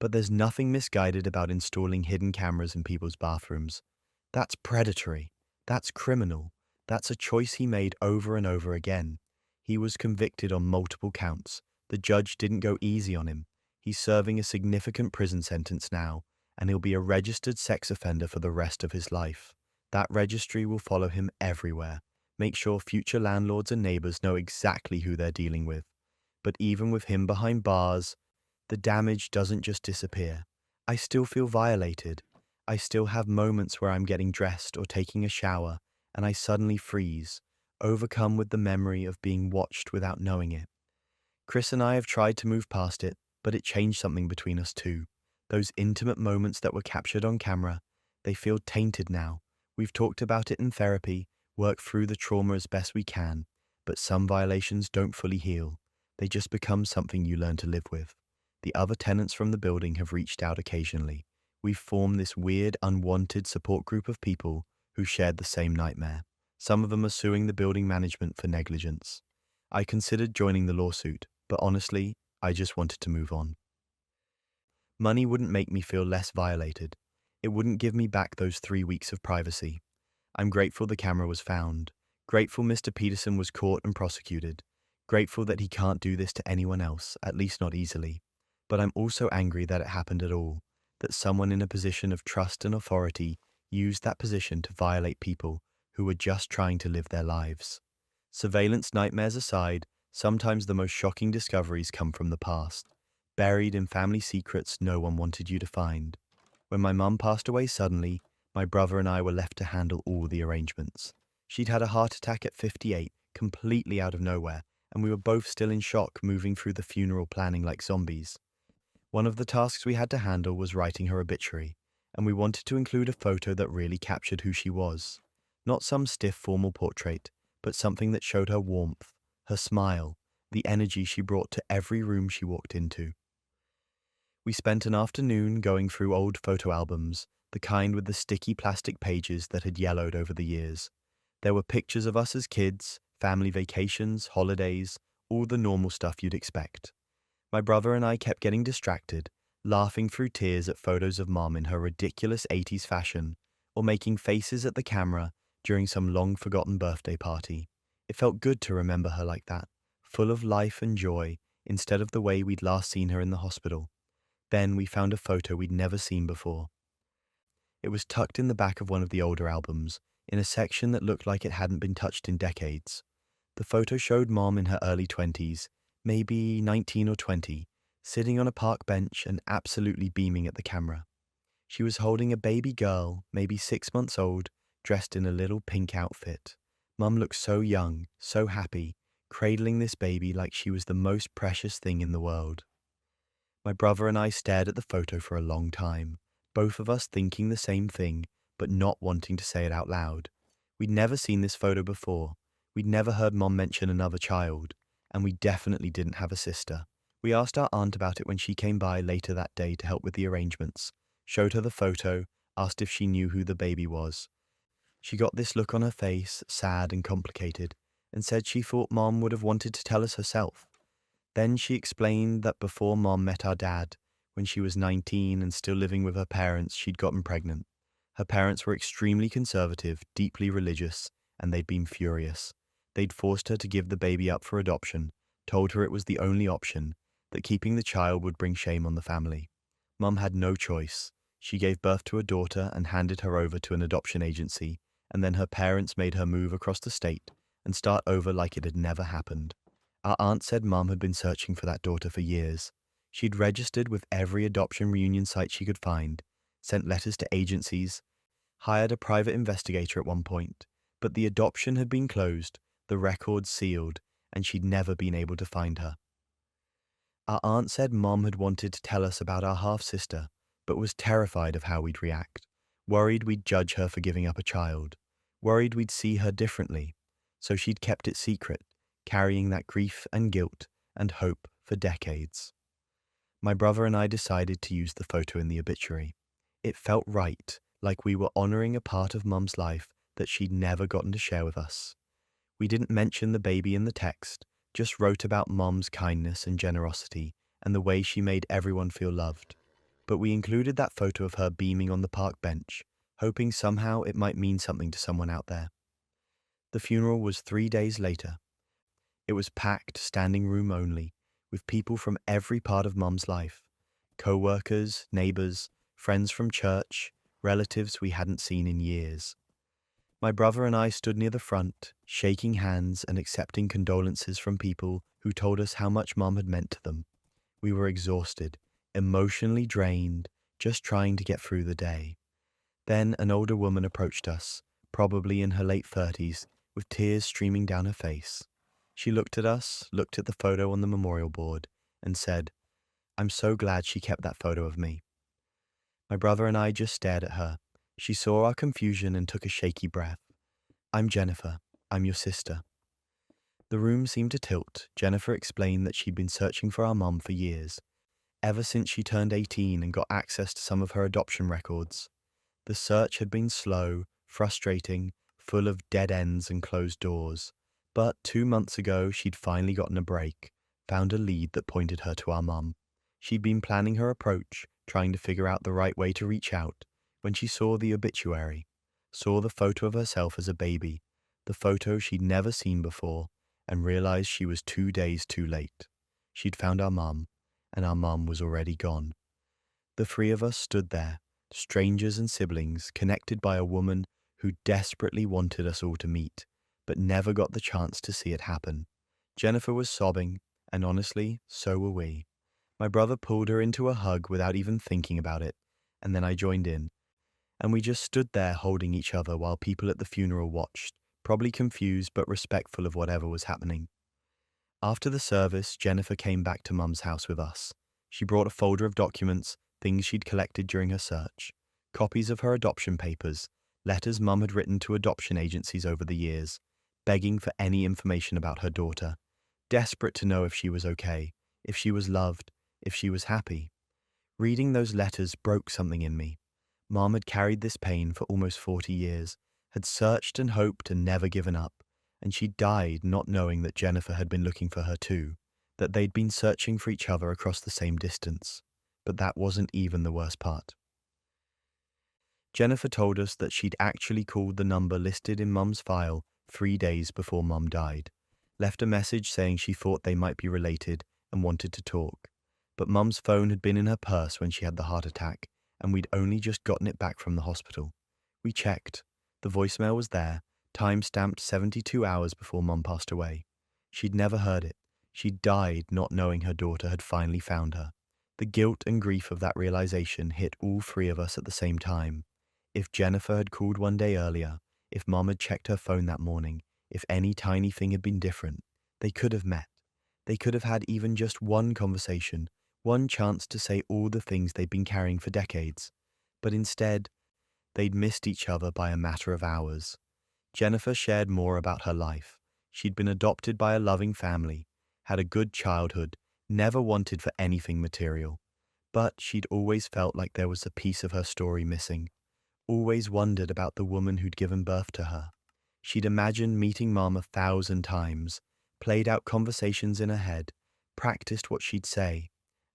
But there's nothing misguided about installing hidden cameras in people's bathrooms. That's predatory. That's criminal. That's a choice he made over and over again. He was convicted on multiple counts. The judge didn't go easy on him. He's serving a significant prison sentence now, and he'll be a registered sex offender for the rest of his life. That registry will follow him everywhere. Make sure future landlords and neighbors know exactly who they're dealing with. But even with him behind bars, the damage doesn't just disappear. I still feel violated. I still have moments where I'm getting dressed or taking a shower, and I suddenly freeze, overcome with the memory of being watched without knowing it. Chris and I have tried to move past it, but it changed something between us too. Those intimate moments that were captured on camera, they feel tainted now. We've talked about it in therapy, worked through the trauma as best we can, but some violations don't fully heal. They just become something you learn to live with. The other tenants from the building have reached out occasionally. We've formed this weird, unwanted support group of people who shared the same nightmare. Some of them are suing the building management for negligence. I considered joining the lawsuit, but honestly, I just wanted to move on. Money wouldn't make me feel less violated. It wouldn't give me back those 3 weeks of privacy. I'm grateful the camera was found. Grateful Mr. Peterson was caught and prosecuted. Grateful that he can't do this to anyone else, at least not easily. But I'm also angry that it happened at all, that someone in a position of trust and authority used that position to violate people who were just trying to live their lives. Surveillance nightmares aside, sometimes the most shocking discoveries come from the past, buried in family secrets no one wanted you to find. When my mum passed away suddenly, my brother and I were left to handle all the arrangements. She'd had a heart attack at 58, completely out of nowhere, and we were both still in shock, moving through the funeral planning like zombies. One of the tasks we had to handle was writing her obituary, and we wanted to include a photo that really captured who she was. Not some stiff formal portrait, but something that showed her warmth, her smile, the energy she brought to every room she walked into. We spent an afternoon going through old photo albums, the kind with the sticky plastic pages that had yellowed over the years. There were pictures of us as kids, family vacations, holidays, all the normal stuff you'd expect. My brother and I kept getting distracted, laughing through tears at photos of Mom in her ridiculous 80s fashion, or making faces at the camera during some long-forgotten birthday party. It felt good to remember her like that, full of life and joy, instead of the way we'd last seen her in the hospital. Then we found a photo we'd never seen before. It was tucked in the back of one of the older albums, in a section that looked like it hadn't been touched in decades. The photo showed Mom in her early 20s, maybe 19 or 20, sitting on a park bench and absolutely beaming at the camera. She was holding a baby girl, maybe 6 months old, dressed in a little pink outfit. Mum looked so young, so happy, cradling this baby like she was the most precious thing in the world. My brother and I stared at the photo for a long time, both of us thinking the same thing, but not wanting to say it out loud. We'd never seen this photo before. We'd never heard Mom mention another child, and we definitely didn't have a sister. We asked our aunt about it when she came by later that day to help with the arrangements, showed her the photo, asked if she knew who the baby was. She got this look on her face, sad and complicated, and said she thought Mom would have wanted to tell us herself. Then she explained that before Mom met our dad, when she was 19 and still living with her parents, she'd gotten pregnant. Her parents were extremely conservative, deeply religious, and they'd been furious. They'd forced her to give the baby up for adoption, told her it was the only option, that keeping the child would bring shame on the family. Mum had no choice. She gave birth to a daughter and handed her over to an adoption agency, and then her parents made her move across the state and start over like it had never happened. Our aunt said Mum had been searching for that daughter for years. She'd registered with every adoption reunion site she could find, sent letters to agencies, hired a private investigator at one point, but the adoption had been closed, the records sealed, and she'd never been able to find her. Our aunt said Mom had wanted to tell us about our half-sister, but was terrified of how we'd react, worried we'd judge her for giving up a child, worried we'd see her differently, so she'd kept it secret, carrying that grief and guilt and hope for decades. My brother and I decided to use the photo in the obituary. It felt right, like we were honoring a part of Mum's life that she'd never gotten to share with us. We didn't mention the baby in the text, just wrote about Mom's kindness and generosity and the way she made everyone feel loved. But we included that photo of her beaming on the park bench, hoping somehow it might mean something to someone out there. The funeral was 3 days later. It was packed, standing room only, with people from every part of Mum's life. Co-workers, neighbors, friends from church, relatives we hadn't seen in years. My brother and I stood near the front, shaking hands and accepting condolences from people who told us how much Mum had meant to them. We were exhausted, emotionally drained, just trying to get through the day. Then an older woman approached us, probably in her late 30s, with tears streaming down her face. She looked at us, looked at the photo on the memorial board, and said, "I'm so glad she kept that photo of me." My brother and I just stared at her. She saw our confusion and took a shaky breath. "I'm Jennifer. I'm your sister." The room seemed to tilt. Jennifer explained that she'd been searching for our mum for years, ever since she turned 18 and got access to some of her adoption records. The search had been slow, frustrating, full of dead ends and closed doors. But 2 months ago, she'd finally gotten a break, found a lead that pointed her to our mum. She'd been planning her approach, trying to figure out the right way to reach out, when she saw the obituary, saw the photo of herself as a baby, the photo she'd never seen before, and realized she was 2 days too late. She'd found our mum, and our mum was already gone. The three of us stood there, strangers and siblings, connected by a woman who desperately wanted us all to meet, but never got the chance to see it happen. Jennifer was sobbing, and honestly, so were we. My brother pulled her into a hug without even thinking about it, and then I joined in, and we just stood there holding each other while people at the funeral watched, probably confused but respectful of whatever was happening. After the service, Jennifer came back to Mum's house with us. She brought a folder of documents, things she'd collected during her search, copies of her adoption papers, letters Mum had written to adoption agencies over the years, begging for any information about her daughter, desperate to know if she was okay, if she was loved, if she was happy. Reading those letters broke something in me. Mom had carried this pain for almost 40 years, had searched and hoped and never given up, and she died not knowing that Jennifer had been looking for her too, that they'd been searching for each other across the same distance. But that wasn't even the worst part. Jennifer told us that she'd actually called the number listed in Mum's file 3 days before Mum died, left a message saying she thought they might be related and wanted to talk. But Mum's phone had been in her purse when she had the heart attack, and we'd only just gotten it back from the hospital. We checked. The voicemail was there, time-stamped 72 hours before Mum passed away. She'd never heard it. She'd died not knowing her daughter had finally found her. The guilt and grief of that realization hit all three of us at the same time. If Jennifer had called one day earlier, if Mum had checked her phone that morning, if any tiny thing had been different, they could have met. They could have had even just one conversation, one chance to say all the things they'd been carrying for decades. But instead, they'd missed each other by a matter of hours. Jennifer shared more about her life. She'd been adopted by a loving family, had a good childhood, never wanted for anything material. But she'd always felt like there was a piece of her story missing, always wondered about the woman who'd given birth to her. She'd imagined meeting Mom 1,000 times, played out conversations in her head, practiced what she'd say,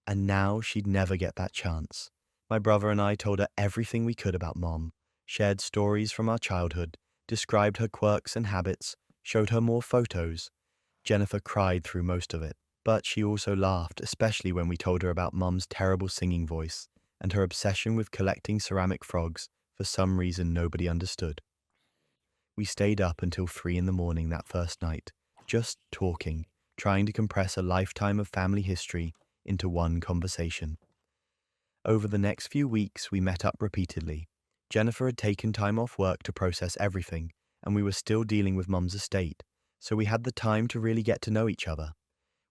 and now she'd never get that chance. My brother and I told her everything we could about Mom, shared stories from our childhood, described her quirks and habits, showed her more photos. Jennifer cried through most of it, but she also laughed, especially when we told her about Mum's terrible singing voice and her obsession with collecting ceramic frogs for some reason nobody understood. We stayed up until 3 in the morning that first night, just talking, trying to compress a lifetime of family history into one conversation. Over the next few weeks, we met up repeatedly. Jennifer had taken time off work to process everything, and we were still dealing with Mum's estate, so we had the time to really get to know each other.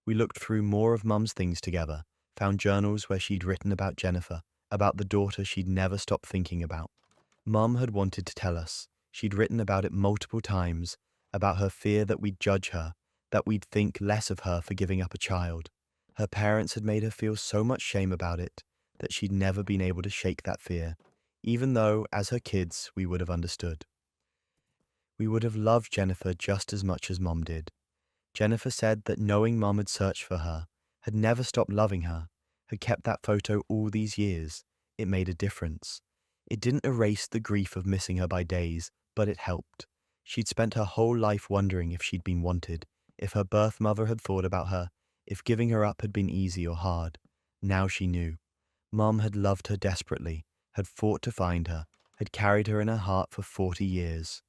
We looked through more of Mum's things together, found journals where she'd written about Jennifer, about the daughter she'd never stopped thinking about. Mum had wanted to tell us. She'd written about it multiple times, about her fear that we'd judge her, that we'd think less of her for giving up a child. Her parents had made her feel so much shame about it that she'd never been able to shake that fear, even though, as her kids, we would have understood. We would have loved Jennifer just as much as Mom did. Jennifer said that knowing Mom had searched for her, had never stopped loving her, had kept that photo all these years, it made a difference. It didn't erase the grief of missing her by days, but it helped. She'd spent her whole life wondering if she'd been wanted, if her birth mother had thought about her, if giving her up had been easy or hard. Now she knew. Mom had loved her desperately, had fought to find her, had carried her in her heart for 40 years.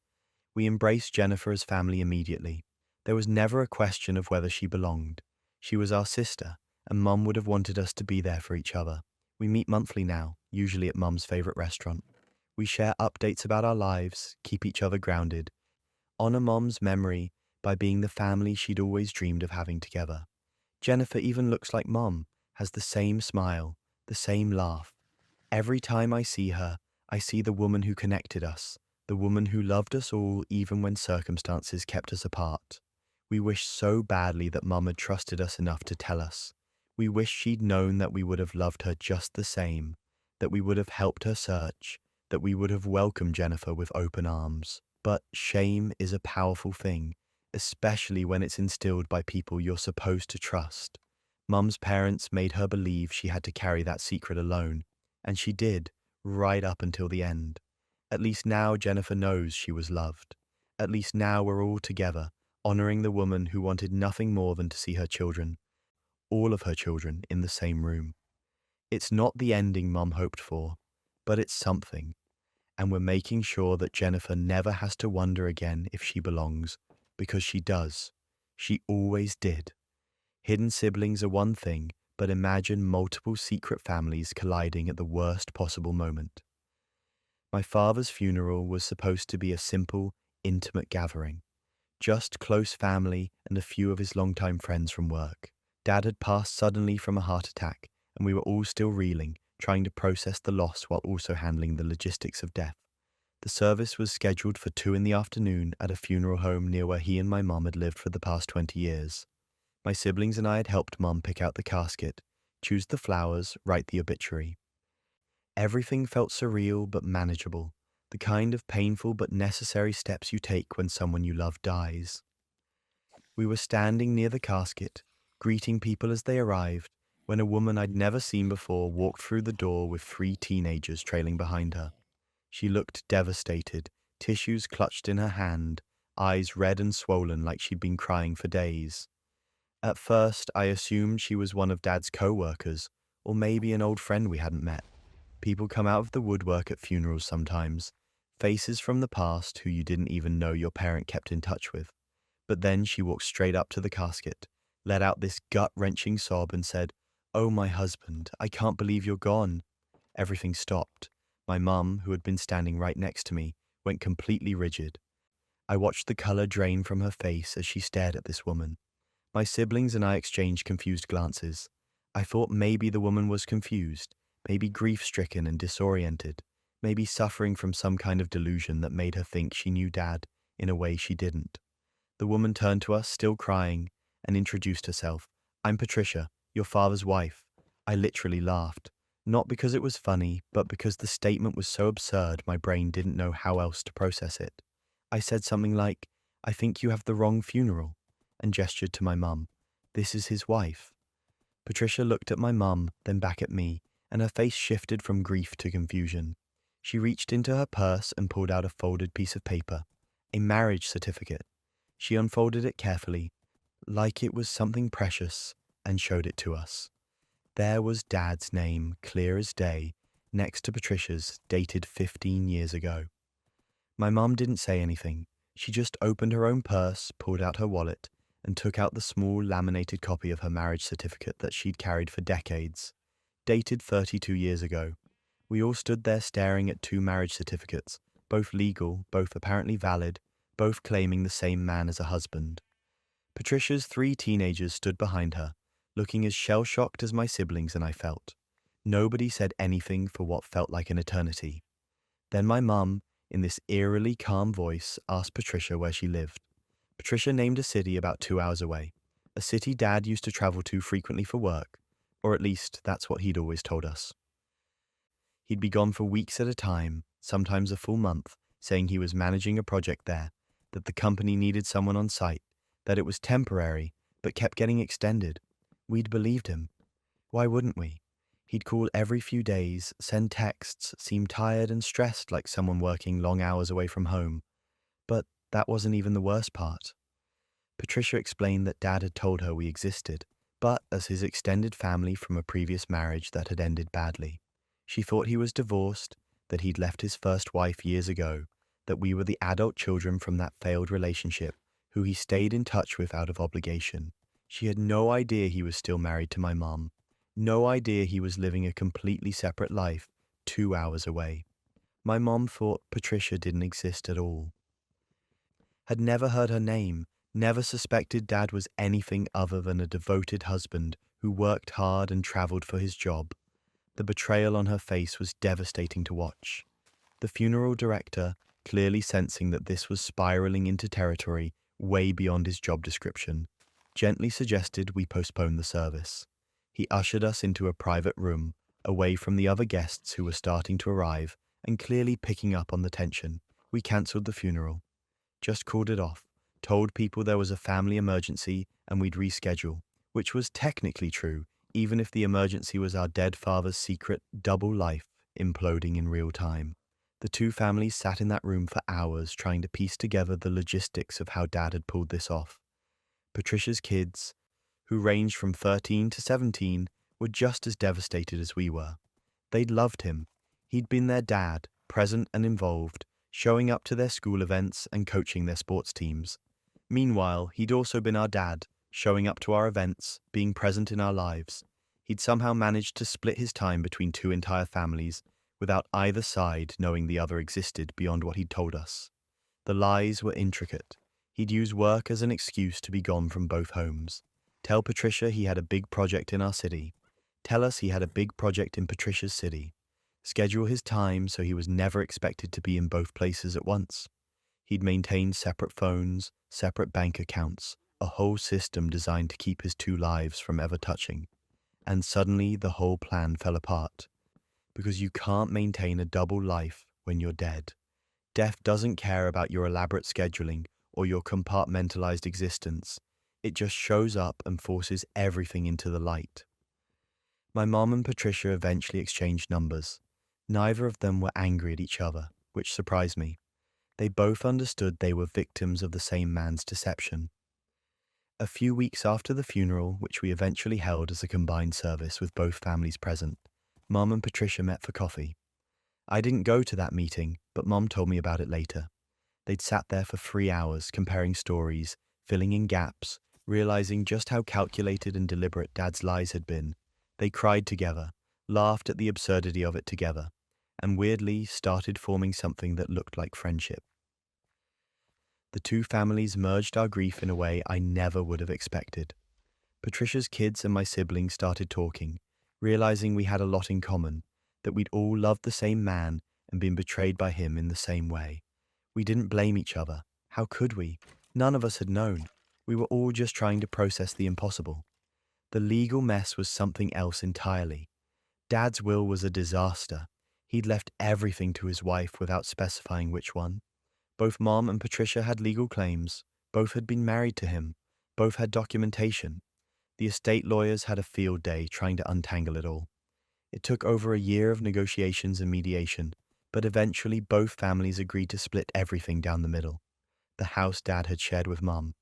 We embraced Jennifer as family immediately. There was never a question of whether she belonged. She was our sister, and Mom would have wanted us to be there for each other. We meet monthly now, usually at Mum's favorite restaurant. We share updates about our lives, keep each other grounded, honor Mom's memory by being the family she'd always dreamed of having together. Jennifer even looks like Mom, has the same smile, the same laugh. Every time I see her, I see the woman who connected us, the woman who loved us all even when circumstances kept us apart. We wish so badly that Mum had trusted us enough to tell us. We wish she'd known that we would have loved her just the same, that we would have helped her search, that we would have welcomed Jennifer with open arms. But shame is a powerful thing, especially when it's instilled by people you're supposed to trust. Mum's parents made her believe she had to carry that secret alone, and she did, right up until the end. At least now Jennifer knows she was loved. At least now we're all together, honoring the woman who wanted nothing more than to see her children, all of her children, in the same room. It's not the ending Mum hoped for, but it's something, and we're making sure that Jennifer never has to wonder again if she belongs, because she does. She always did. Hidden siblings are one thing, but imagine multiple secret families colliding at the worst possible moment. My father's funeral was supposed to be a simple, intimate gathering. Just close family and a few of his longtime friends from work. Dad had passed suddenly from a heart attack, and we were all still reeling, trying to process the loss while also handling the logistics of death. The service was scheduled for 2 in the afternoon at a funeral home near where he and my mum had lived for the past 20 years. My siblings and I had helped Mum pick out the casket, choose the flowers, write the obituary. Everything felt surreal but manageable, the kind of painful but necessary steps you take when someone you love dies. We were standing near the casket, greeting people as they arrived, when a woman I'd never seen before walked through the door with 3 teenagers trailing behind her. She looked devastated, tissues clutched in her hand, eyes red and swollen like she'd been crying for days. At first, I assumed she was one of Dad's co-workers, or maybe an old friend we hadn't met. People come out of the woodwork at funerals sometimes, faces from the past who you didn't even know your parent kept in touch with. But then she walked straight up to the casket, let out this gut-wrenching sob and said, "Oh, my husband, I can't believe you're gone." Everything stopped. My mum, who had been standing right next to me, went completely rigid. I watched the color drain from her face as she stared at this woman. My siblings and I exchanged confused glances. I thought maybe the woman was confused, maybe grief-stricken and disoriented, maybe suffering from some kind of delusion that made her think she knew Dad in a way she didn't. The woman turned to us, still crying, and introduced herself. "I'm Patricia, your father's wife." I literally laughed. Not because it was funny, but because the statement was so absurd my brain didn't know how else to process it. I said something like, "I think you have the wrong funeral," and gestured to my mum. "This is his wife." Patricia looked at my mum, then back at me, and her face shifted from grief to confusion. She reached into her purse and pulled out a folded piece of paper, a marriage certificate. She unfolded it carefully, like it was something precious, and showed it to us. There was Dad's name, clear as day, next to Patricia's, dated 15 years ago. My mum didn't say anything. She just opened her own purse, pulled out her wallet, and took out the small laminated copy of her marriage certificate that she'd carried for decades, dated 32 years ago. We all stood there staring at 2 marriage certificates, both legal, both apparently valid, both claiming the same man as a husband. Patricia's 3 teenagers stood behind her, looking as shell-shocked as my siblings and I felt. Nobody said anything for what felt like an eternity. Then my mum, in this eerily calm voice, asked Patricia where she lived. Patricia named a city about 2 hours away, a city Dad used to travel to frequently for work, or at least that's what he'd always told us. He'd be gone for weeks at a time, sometimes a full month, saying he was managing a project there, that the company needed someone on site, that it was temporary, but kept getting extended. We'd believed him. Why wouldn't we? He'd call every few days, send texts, seem tired and stressed like someone working long hours away from home. But that wasn't even the worst part. Patricia explained that Dad had told her we existed, but as his extended family from a previous marriage that had ended badly. She thought he was divorced, that he'd left his first wife years ago, that we were the adult children from that failed relationship, who he stayed in touch with out of obligation. She had no idea he was still married to my mum, no idea he was living a completely separate life 2 hours away. My mom thought Patricia didn't exist at all. Had never heard her name, never suspected Dad was anything other than a devoted husband who worked hard and traveled for his job. The betrayal on her face was devastating to watch. The funeral director, clearly sensing that this was spiraling into territory way beyond his job description, gently suggested we postpone the service. He ushered us into a private room, away from the other guests who were starting to arrive and clearly picking up on the tension. We cancelled the funeral, just called it off, told people there was a family emergency and we'd reschedule, which was technically true, even if the emergency was our dead father's secret double life imploding in real time. The 2 families sat in that room for hours trying to piece together the logistics of how Dad had pulled this off. Patricia's kids, who ranged from 13 to 17, were just as devastated as we were. They'd loved him. He'd been their dad, present and involved, showing up to their school events and coaching their sports teams. Meanwhile, he'd also been our dad, showing up to our events, being present in our lives. He'd somehow managed to split his time between two entire families without either side knowing the other existed beyond what he'd told us. The lies were intricate. He'd use work as an excuse to be gone from both homes. Tell Patricia he had a big project in our city. Tell us he had a big project in Patricia's city. Schedule his time so he was never expected to be in both places at once. He'd maintained separate phones, separate bank accounts, a whole system designed to keep his two lives from ever touching. And suddenly the whole plan fell apart. Because you can't maintain a double life when you're dead. Death doesn't care about your elaborate scheduling or your compartmentalized existence. It just shows up and forces everything into the light. My mom and Patricia eventually exchanged numbers. Neither of them were angry at each other, which surprised me. They both understood they were victims of the same man's deception. A few weeks after the funeral, which we eventually held as a combined service with both families present, Mom and Patricia met for coffee. I didn't go to that meeting, but Mom told me about it later. They'd sat there for 3 hours comparing stories, filling in gaps, realizing just how calculated and deliberate Dad's lies had been. They cried together, laughed at the absurdity of it together, and weirdly started forming something that looked like friendship. The two families merged our grief in a way I never would have expected. Patricia's kids and my siblings started talking, realizing we had a lot in common, that we'd all loved the same man and been betrayed by him in the same way. We didn't blame each other. How could we? None of us had known. We were all just trying to process the impossible. The legal mess was something else entirely. Dad's will was a disaster. He'd left everything to his wife without specifying which one. Both Mom and Patricia had legal claims. Both had been married to him. Both had documentation. The estate lawyers had a field day trying to untangle it all. It took over a year of negotiations and mediation, but eventually both families agreed to split everything down the middle. The house Dad had shared with Mom.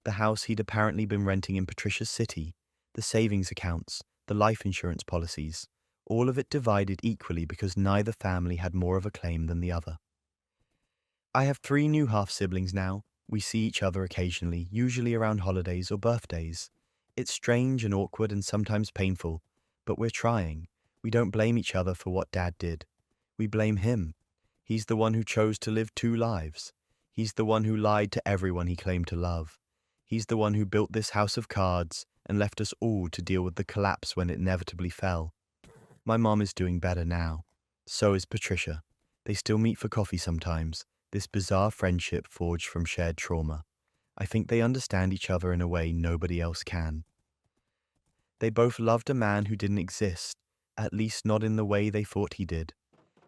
The house he'd apparently been renting in Patricia's city, the savings accounts, the life insurance policies, all of it divided equally because neither family had more of a claim than the other. I have 3 new half-siblings now. We see each other occasionally, usually around holidays or birthdays. It's strange and awkward and sometimes painful, but we're trying. We don't blame each other for what Dad did. We blame him. He's the one who chose to live 2 lives. He's the one who lied to everyone he claimed to love. He's the one who built this house of cards and left us all to deal with the collapse when it inevitably fell. My mom is doing better now. So is Patricia. They still meet for coffee sometimes. This bizarre friendship forged from shared trauma. I think they understand each other in a way nobody else can. They both loved a man who didn't exist, at least not in the way they thought he did.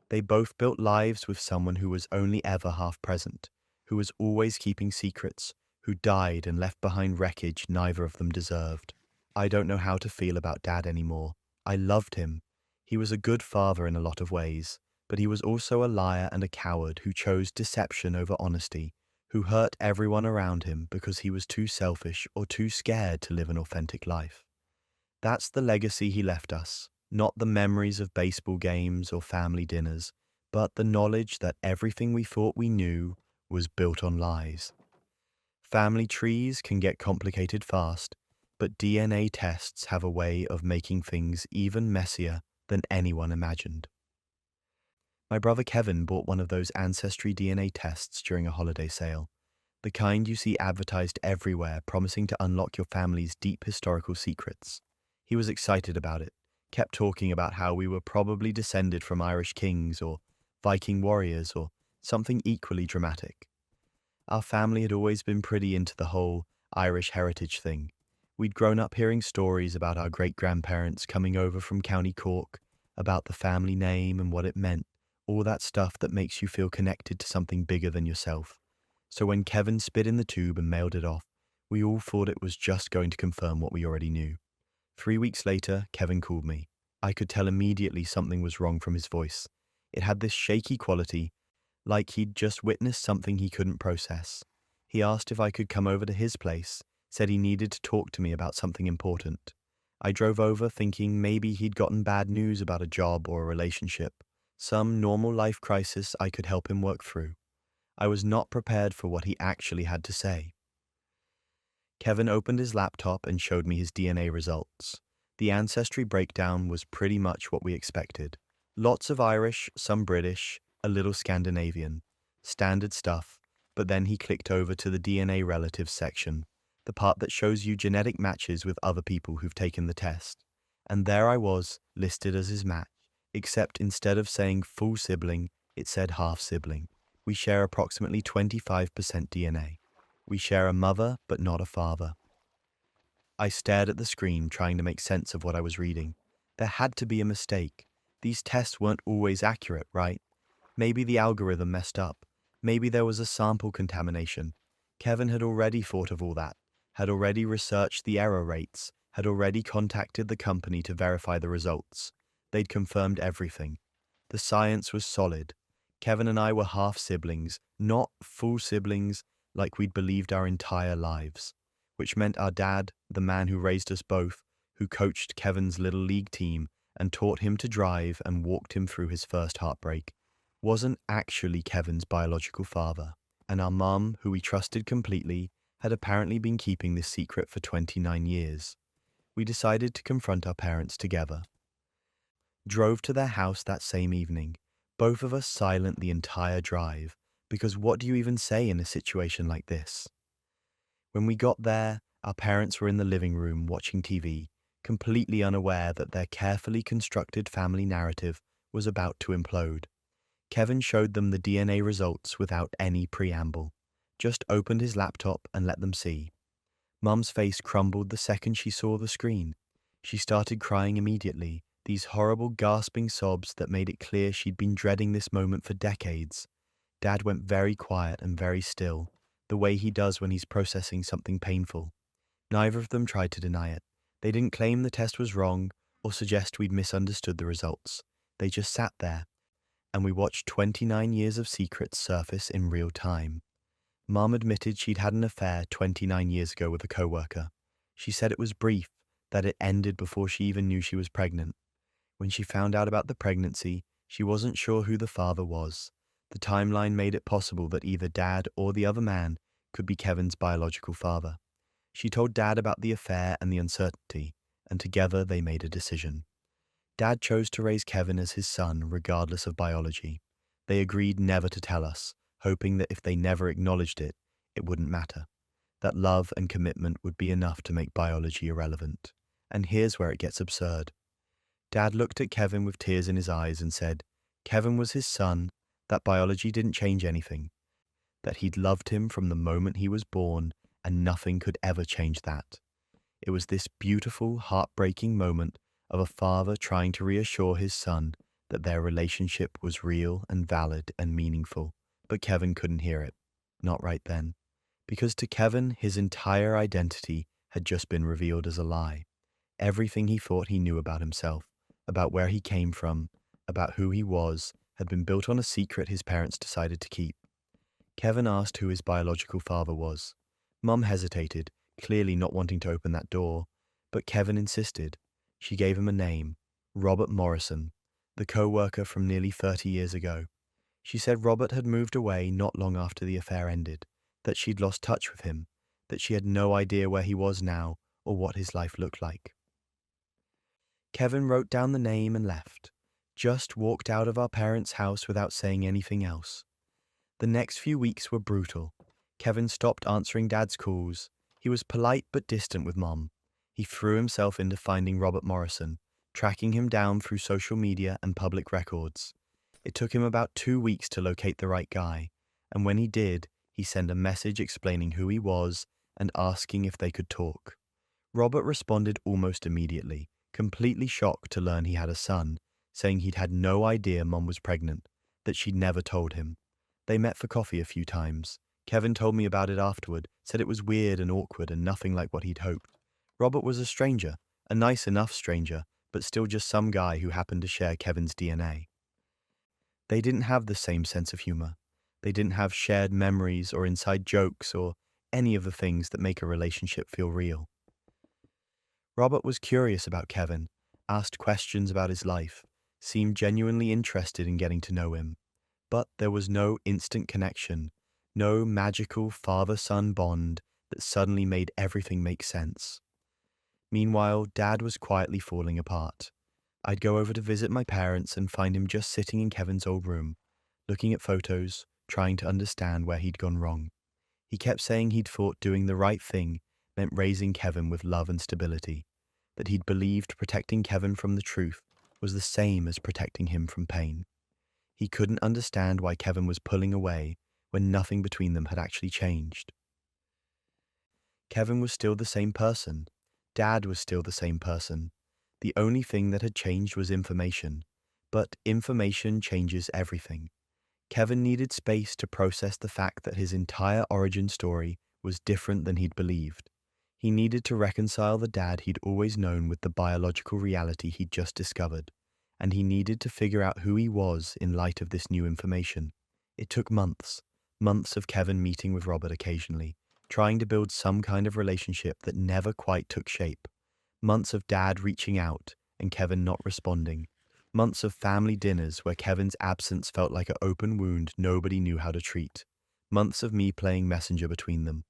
They both built lives with someone who was only ever half present, who was always keeping secrets, who died and left behind wreckage neither of them deserved. I don't know how to feel about Dad anymore. I loved him. He was a good father in a lot of ways, but he was also a liar and a coward who chose deception over honesty, who hurt everyone around him because he was too selfish or too scared to live an authentic life. That's the legacy he left us, not the memories of baseball games or family dinners, but the knowledge that everything we thought we knew was built on lies. Family trees can get complicated fast, but DNA tests have a way of making things even messier than anyone imagined. My brother Kevin bought one of those Ancestry DNA tests during a holiday sale, the kind you see advertised everywhere promising to unlock your family's deep historical secrets. He was excited about it, kept talking about how we were probably descended from Irish kings or Viking warriors or something equally dramatic. Our family had always been pretty into the whole Irish heritage thing. We'd grown up hearing stories about our great-grandparents coming over from County Cork, about the family name and what it meant, all that stuff that makes you feel connected to something bigger than yourself. So when Kevin spit in the tube and mailed it off, we all thought it was just going to confirm what we already knew. 3 weeks later, Kevin called me. I could tell immediately something was wrong from his voice. It had this shaky quality, like he'd just witnessed something he couldn't process. He asked if I could come over to his place, said he needed to talk to me about something important. I drove over thinking maybe he'd gotten bad news about a job or a relationship, some normal life crisis I could help him work through. I was not prepared for what he actually had to say. Kevin opened his laptop and showed me his DNA results. The ancestry breakdown was pretty much what we expected. Lots of Irish, some British, a little Scandinavian. Standard stuff, but then he clicked over to the DNA relatives section, the part that shows you genetic matches with other people who've taken the test. And there I was, listed as his match, except instead of saying full sibling, it said half sibling. We share approximately 25% DNA. We share a mother, but not a father. I stared at the screen, trying to make sense of what I was reading. There had to be a mistake. These tests weren't always accurate, right? Maybe the algorithm messed up. Maybe there was a sample contamination. Kevin had already thought of all that, had already researched the error rates, had already contacted the company to verify the results. They'd confirmed everything. The science was solid. Kevin and I were half siblings, not full siblings like we'd believed our entire lives, which meant our dad, the man who raised us both, who coached Kevin's little league team and taught him to drive and walked him through his first heartbreak, wasn't actually Kevin's biological father. And our mum, who we trusted completely, had apparently been keeping this secret for 29 years. We decided to confront our parents together. Drove to their house that same evening, both of us silent the entire drive, because what do you even say in a situation like this? When we got there, our parents were in the living room watching TV, completely unaware that their carefully constructed family narrative was about to implode. Kevin showed them the DNA results without any preamble, just opened his laptop and let them see. Mum's face crumbled the second she saw the screen. She started crying immediately, these horrible gasping sobs that made it clear she'd been dreading this moment for decades. Dad went very quiet and very still, the way he does when he's processing something painful. Neither of them tried to deny it. They didn't claim the test was wrong or suggest we'd misunderstood the results. They just sat there, and we watched 29 years of secrets surface in real time. Mom admitted she'd had an affair 29 years ago with a coworker. She said it was brief, that it ended before she even knew she was pregnant. When she found out about the pregnancy, she wasn't sure who the father was. The timeline made it possible that either Dad or the other man could be Kevin's biological father. She told Dad about the affair and the uncertainty, and together they made a decision. Dad chose to raise Kevin as his son regardless of biology. They agreed never to tell us, hoping that if they never acknowledged it, it wouldn't matter. That love and commitment would be enough to make biology irrelevant. And here's where it gets absurd. Dad looked at Kevin with tears in his eyes and said, Kevin was his son, that biology didn't change anything, that he'd loved him from the moment he was born, and nothing could ever change that. It was this beautiful, heartbreaking moment of a father trying to reassure his son that their relationship was real and valid and meaningful, but Kevin couldn't hear it. Not right then. Because to Kevin, his entire identity had just been revealed as a lie. Everything he thought he knew about himself, about where he came from, about who he was, had been built on a secret his parents decided to keep. Kevin asked who his biological father was. Mum hesitated, clearly not wanting to open that door, but Kevin insisted. She gave him a name, Robert Morrison, the co-worker from nearly 30 years ago. She said Robert had moved away not long after the affair ended, that she'd lost touch with him, that she had no idea where he was now or what his life looked like. Kevin wrote down the name and left, just walked out of our parents' house without saying anything else. The next few weeks were brutal. Kevin stopped answering Dad's calls. He was polite but distant with Mom. He threw himself into finding Robert Morrison, tracking him down through social media and public records. It took him about 2 weeks to locate the right guy, and when he did, he sent a message explaining who he was and asking if they could talk. Robert responded almost immediately, completely shocked to learn he had a son, saying he'd had no idea Mom was pregnant, that she'd never told him. They met for coffee a few times. Kevin told me about it afterward, said it was weird and awkward and nothing like what he'd hoped. Robert was a stranger, a nice enough stranger, but still just some guy who happened to share Kevin's DNA. They didn't have the same sense of humor. They didn't have shared memories or inside jokes or any of the things that make a relationship feel real. Robert was curious about Kevin, asked questions about his life, seemed genuinely interested in getting to know him. But there was no instant connection, No magical father-son bond that suddenly made everything make sense. Meanwhile, Dad was quietly falling apart. I'd go over to visit my parents and find him just sitting in Kevin's old room, looking at photos, trying to understand where he'd gone wrong. He kept saying he'd thought doing the right thing meant raising Kevin with love and stability, that he'd believed protecting Kevin from the truth was the same as protecting him from pain. He couldn't understand why Kevin was pulling away when nothing between them had actually changed. Kevin was still the same person. Dad was still the same person. The only thing that had changed was information. But information changes everything. Kevin needed space to process the fact that his entire origin story was different than he'd believed. He needed to reconcile the dad he'd always known with the biological reality he'd just discovered, and he needed to figure out who he was in light of this new information. It took months of Kevin meeting with Robert occasionally, trying to build some kind of relationship that never quite took shape. Months of Dad reaching out and Kevin not responding. Months of family dinners where Kevin's absence felt like an open wound nobody knew how to treat. Months of me playing messenger between them,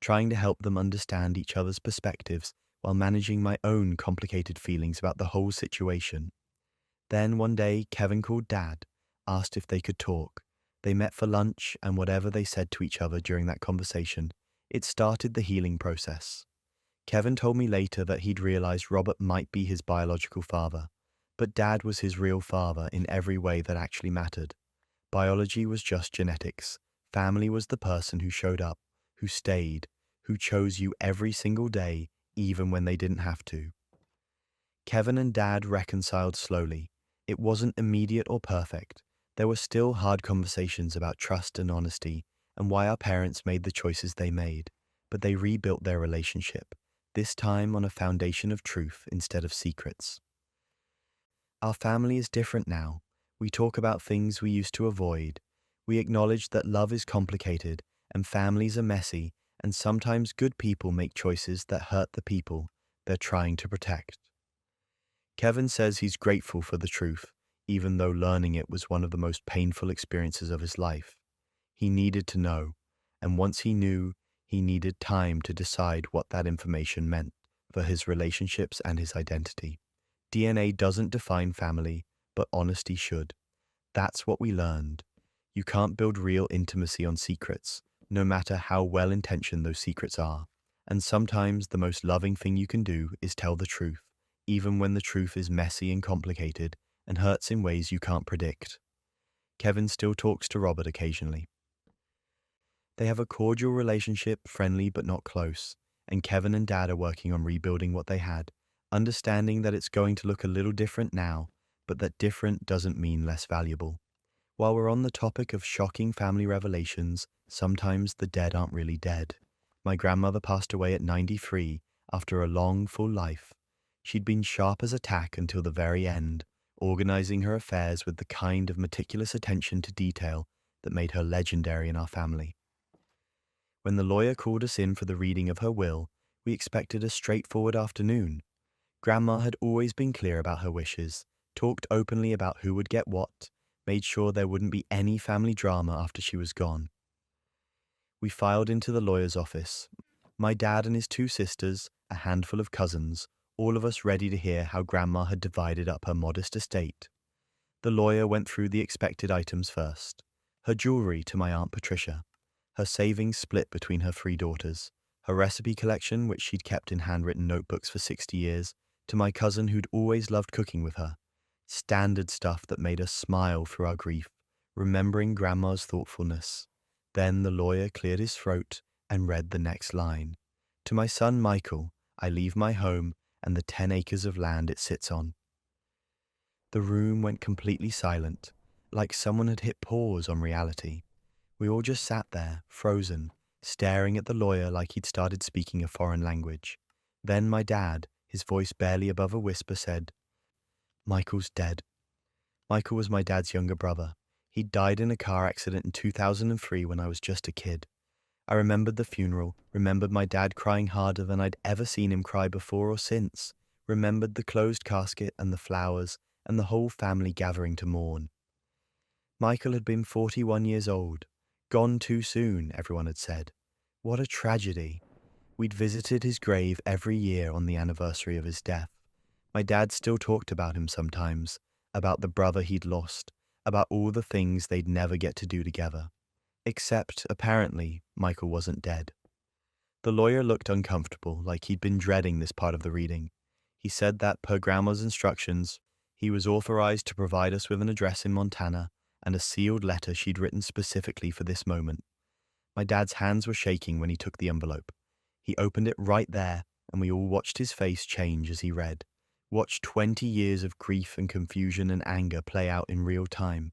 trying to help them understand each other's perspectives while managing my own complicated feelings about the whole situation. Then one day, Kevin called Dad, asked if they could talk. They met for lunch, and whatever they said to each other during that conversation, it started the healing process. Kevin told me later that he'd realized Robert might be his biological father, but Dad was his real father in every way that actually mattered. Biology was just genetics. Family was the person who showed up, who stayed, who chose you every single day, even when they didn't have to. Kevin and Dad reconciled slowly. It wasn't immediate or perfect. There were still hard conversations about trust and honesty and why our parents made the choices they made, but they rebuilt their relationship, this time on a foundation of truth instead of secrets. Our family is different now. We talk about things we used to avoid. We acknowledge that love is complicated and families are messy, and sometimes good people make choices that hurt the people they're trying to protect. Kevin says he's grateful for the truth, even though learning it was one of the most painful experiences of his life. He needed to know, and once he knew, he needed time to decide what that information meant for his relationships and his identity. DNA doesn't define family, but honesty should. That's what we learned. You can't build real intimacy on secrets, no matter how well-intentioned those secrets are. And sometimes the most loving thing you can do is tell the truth, even when the truth is messy and complicated and hurts in ways you can't predict. Kevin still talks to Robert occasionally. They have a cordial relationship, friendly but not close, and Kevin and Dad are working on rebuilding what they had, understanding that it's going to look a little different now, but that different doesn't mean less valuable. While we're on the topic of shocking family revelations, sometimes the dead aren't really dead. My grandmother passed away at 93 after a long, full life. She'd been sharp as a tack until the very end, organizing her affairs with the kind of meticulous attention to detail that made her legendary in our family. When the lawyer called us in for the reading of her will, we expected a straightforward afternoon. Grandma had always been clear about her wishes, talked openly about who would get what, made sure there wouldn't be any family drama after she was gone. We filed into the lawyer's office. My dad and his two sisters, a handful of cousins, all of us ready to hear how Grandma had divided up her modest estate. The lawyer went through the expected items first. Her jewelry to my Aunt Patricia, her savings split between her three daughters, her recipe collection, which she'd kept in handwritten notebooks for 60 years, to my cousin who'd always loved cooking with her. Standard stuff that made us smile through our grief, remembering Grandma's thoughtfulness. Then the lawyer cleared his throat and read the next line. To my son Michael, I leave my home and the 10 acres of land it sits on. The room went completely silent, like someone had hit pause on reality. We all just sat there, frozen, staring at the lawyer like he'd started speaking a foreign language. Then my dad, his voice barely above a whisper, said, "Michael's dead." Michael was my dad's younger brother. He'd died in a car accident in 2003 when I was just a kid. I remembered the funeral, remembered my dad crying harder than I'd ever seen him cry before or since, remembered the closed casket and the flowers and the whole family gathering to mourn. Michael had been 41 years old. Gone too soon, everyone had said. What a tragedy. We'd visited his grave every year on the anniversary of his death. My dad still talked about him sometimes, about the brother he'd lost, about all the things they'd never get to do together. Except, apparently, Michael wasn't dead. The lawyer looked uncomfortable, like he'd been dreading this part of the reading. He said that, per Grandma's instructions, he was authorized to provide us with an address in Montana and a sealed letter she'd written specifically for this moment. My dad's hands were shaking when he took the envelope. He opened it right there, and we all watched his face change as he read, watched 20 years of grief and confusion and anger play out in real time.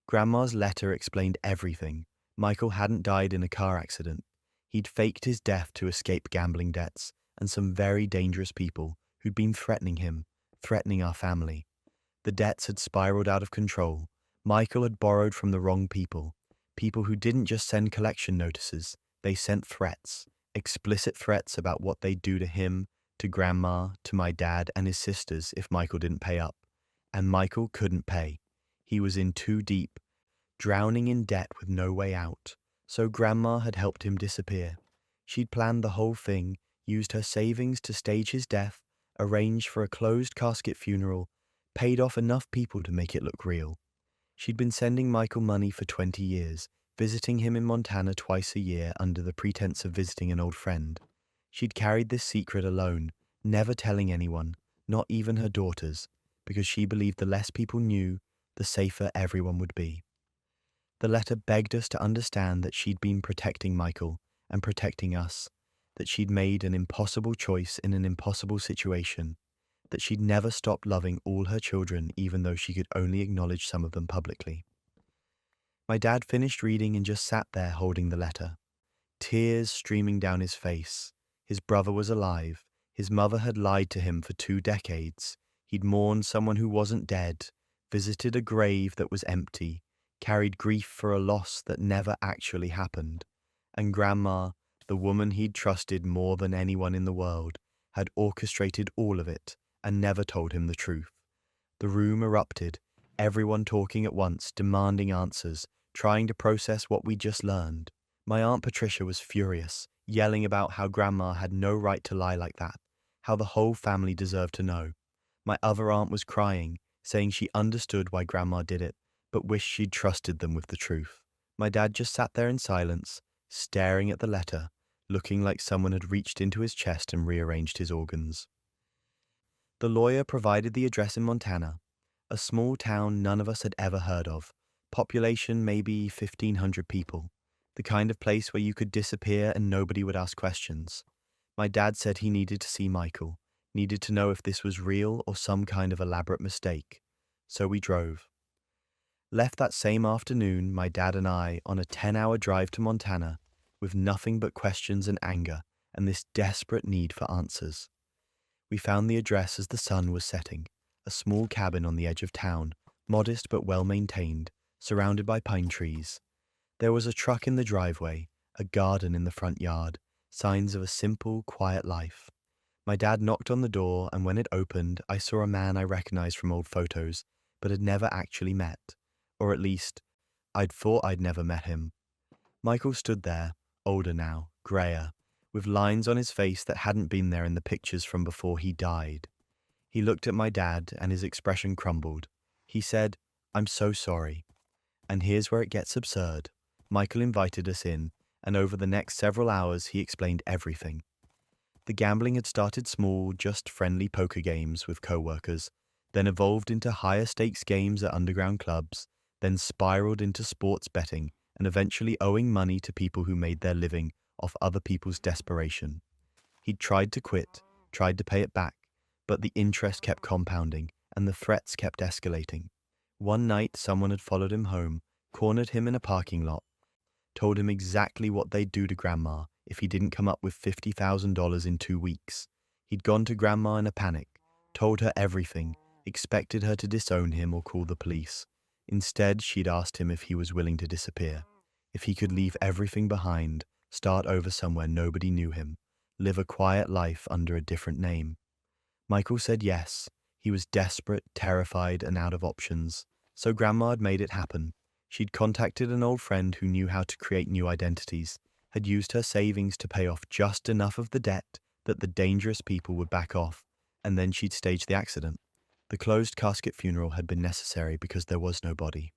Grandma's letter explained everything. Michael hadn't died in a car accident. He'd faked his death to escape gambling debts and some very dangerous people who'd been threatening him, threatening our family. The debts had spiraled out of control. Michael had borrowed from the wrong people, people who didn't just send collection notices, they sent threats, explicit threats about what they'd do to him, to Grandma, to my dad and his sisters if Michael didn't pay up. And Michael couldn't pay. He was in too deep, drowning in debt with no way out. So Grandma had helped him disappear. She'd planned the whole thing, used her savings to stage his death, arranged for a closed casket funeral, paid off enough people to make it look real. She'd been sending Michael money for 20 years, visiting him in Montana twice a year under the pretense of visiting an old friend. She'd carried this secret alone, never telling anyone, not even her daughters, because she believed the less people knew, the safer everyone would be. The letter begged us to understand that she'd been protecting Michael and protecting us, that she'd made an impossible choice in an impossible situation, that she'd never stopped loving all her children even though she could only acknowledge some of them publicly. My dad finished reading and just sat there holding the letter, tears streaming down his face. His brother was alive. His mother had lied to him for 2 decades. He'd mourned someone who wasn't dead, visited a grave that was empty, carried grief for a loss that never actually happened. And Grandma, the woman he'd trusted more than anyone in the world, had orchestrated all of it and never told him the truth. The room erupted, everyone talking at once, demanding answers, trying to process what we'd just learned. My Aunt Patricia was furious, yelling about how Grandma had no right to lie like that, how the whole family deserved to know. My other aunt was crying, saying she understood why Grandma did it, but wished she'd trusted them with the truth. My dad just sat there in silence, staring at the letter, looking like someone had reached into his chest and rearranged his organs. The lawyer provided the address in Montana, a small town none of us had ever heard of, population maybe 1,500 people, the kind of place where you could disappear and nobody would ask questions. My dad said he needed to see Michael, needed to know if this was real or some kind of elaborate mistake. So we drove. Left that same afternoon, my dad and I, on a 10-hour drive to Montana, with nothing but questions and anger and this desperate need for answers. We found the address as the sun was setting, a small cabin on the edge of town, modest but well-maintained, surrounded by pine trees. There was a truck in the driveway, a garden in the front yard, signs of a simple, quiet life. My dad knocked on the door, and when it opened, I saw a man I recognized from old photos, but had never actually met. Or at least, I'd thought I'd never met him. Michael stood there, older now, grayer, with lines on his face that hadn't been there in the pictures from before he died. He looked at my dad, and his expression crumbled. He said, "I'm so sorry." And here's where it gets absurd. Michael invited us in, and over the next several hours he explained everything. The gambling had started small, just friendly poker games with co-workers, then evolved into higher stakes games at underground clubs, then spiraled into sports betting, and eventually owing money to people who made their living off other people's desperation. He'd tried to quit, tried to pay it back, but the interest kept compounding, and the threats kept escalating. One night someone had followed him home, cornered him in a parking lot, told him exactly what they'd do to Grandma if he didn't come up with $50,000 in 2 weeks. He'd gone to Grandma in a panic, told her everything, expected her to disown him or call the police. Instead, she'd asked him if he was willing to disappear, if he could leave everything behind, start over somewhere nobody knew him, live a quiet life under a different name. Michael said yes. He was desperate, terrified, and out of options. So Grandma had made it happen. She'd contacted an old friend who knew how to create new identities, had used her savings to pay off just enough of the debt that the dangerous people would back off, and then she'd staged the accident. The closed casket funeral had been necessary because there was no body.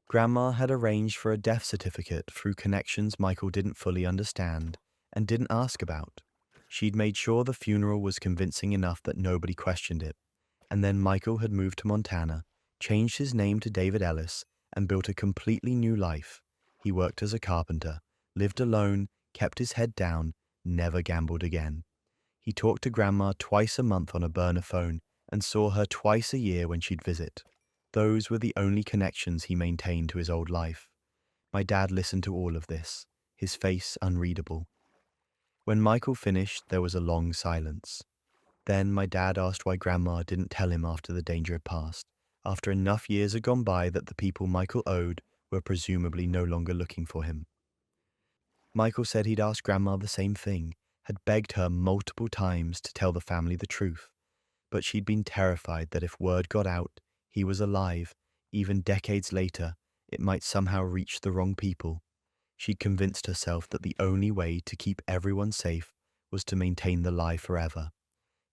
Grandma had arranged for a death certificate through connections Michael didn't fully understand and didn't ask about. She'd made sure the funeral was convincing enough that nobody questioned it. And then Michael had moved to Montana, changed his name to David Ellis, and built a completely new life. He worked as a carpenter, lived alone, kept his head down, never gambled again. He talked to Grandma twice a month on a burner phone and saw her twice a year when she'd visit. Those were the only connections he maintained to his old life. My dad listened to all of this, his face unreadable. When Michael finished, there was a long silence. Then my dad asked why Grandma didn't tell him after the danger had passed, after enough years had gone by that the people Michael owed were presumably no longer looking for him. Michael said he'd asked Grandma the same thing, had begged her multiple times to tell the family the truth, but she'd been terrified that if word got out, he was alive, even decades later, it might somehow reach the wrong people. She'd convinced herself that the only way to keep everyone safe was to maintain the lie forever.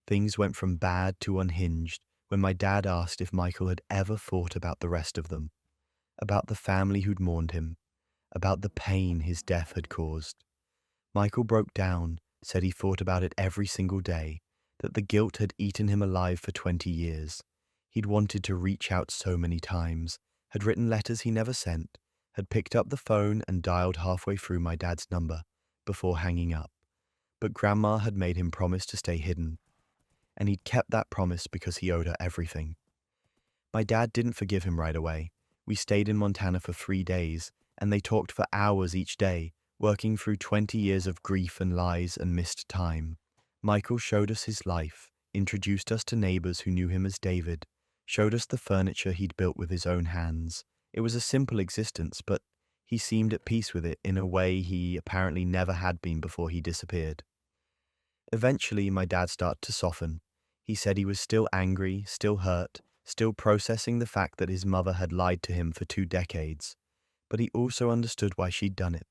Things went from bad to unhinged when my dad asked if Michael had ever thought about the rest of them, about the family who'd mourned him, about the pain his death had caused. Michael broke down, said he thought about it every single day, that the guilt had eaten him alive for 20 years. He'd wanted to reach out so many times, had written letters he never sent, had picked up the phone and dialed halfway through my dad's number before hanging up. But Grandma had made him promise to stay hidden, and he'd kept that promise because he owed her everything. My dad didn't forgive him right away. We stayed in Montana for 3 days, and they talked for hours each day, working through 20 years of grief and lies and missed time. Michael showed us his life, introduced us to neighbors who knew him as David, showed us the furniture he'd built with his own hands. It was a simple existence, but he seemed at peace with it in a way he apparently never had been before he disappeared. Eventually, my dad started to soften. He said he was still angry, still hurt, still processing the fact that his mother had lied to him for 2 decades. But he also understood why she'd done it.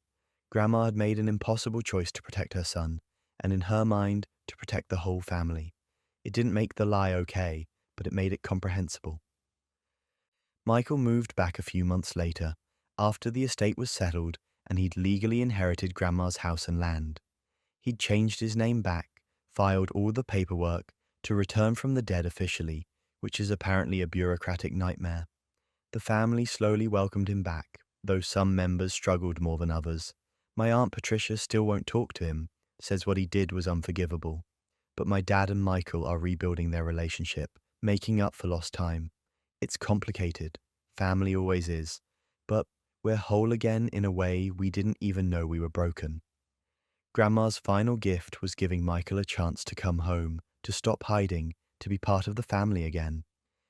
Grandma had made an impossible choice to protect her son, and in her mind, to protect the whole family. It didn't make the lie okay, but it made it comprehensible. Michael moved back a few months later, after the estate was settled and he'd legally inherited Grandma's house and land. He'd changed his name back, filed all the paperwork, to return from the dead officially, which is apparently a bureaucratic nightmare. The family slowly welcomed him back, though some members struggled more than others. My Aunt Patricia still won't talk to him, says what he did was unforgivable. But my dad and Michael are rebuilding their relationship, making up for lost time. It's complicated, family always is, but we're whole again in a way we didn't even know we were broken. Grandma's final gift was giving Michael a chance to come home, to stop hiding, to be part of the family again.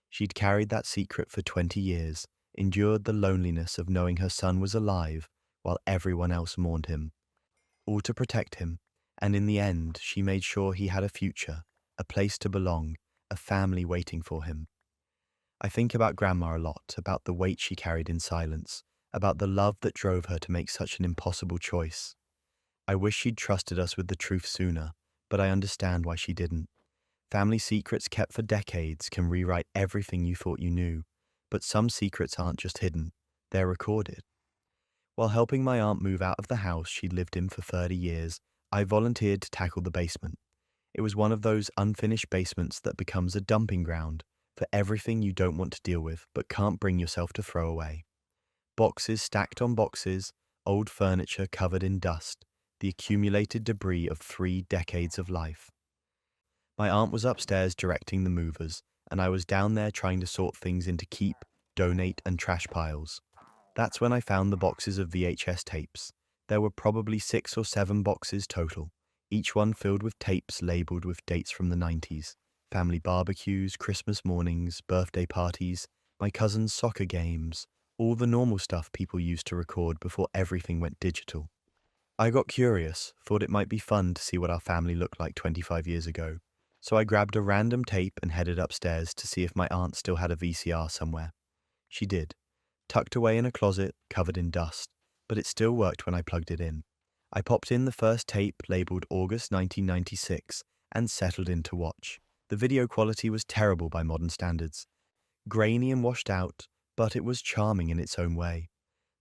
She'd carried that secret for 20 years, endured the loneliness of knowing her son was alive while everyone else mourned him, all to protect him, and in the end she made sure he had a future, a place to belong, a family waiting for him. I think about Grandma a lot, about the weight she carried in silence, about the love that drove her to make such an impossible choice. I wish she'd trusted us with the truth sooner, but I understand why she didn't. Family secrets kept for decades can rewrite everything you thought you knew, but some secrets aren't just hidden, they're recorded. While helping my aunt move out of the house she'd lived in for 30 years, I volunteered to tackle the basement. It was one of those unfinished basements that becomes a dumping ground for everything you don't want to deal with but can't bring yourself to throw away. Boxes stacked on boxes, old furniture covered in dust, the accumulated debris of 3 decades of life. My aunt was upstairs directing the movers, and I was down there trying to sort things into keep, donate, and trash piles. That's when I found the boxes of VHS tapes. There were probably 6 or 7 boxes total, each one filled with tapes labeled with dates from the 90s. Family barbecues, Christmas mornings, birthday parties, my cousin's soccer games, all the normal stuff people used to record before everything went digital. I got curious, thought it might be fun to see what our family looked like 25 years ago, so I grabbed a random tape and headed upstairs to see if my aunt still had a VCR somewhere. She did. tucked away in a closet covered in dust, but it still worked when I plugged it in. I popped in the first tape labeled August 1996 and settled in to watch. The video quality was terrible by modern standards, grainy and washed out, but it was charming in its own way.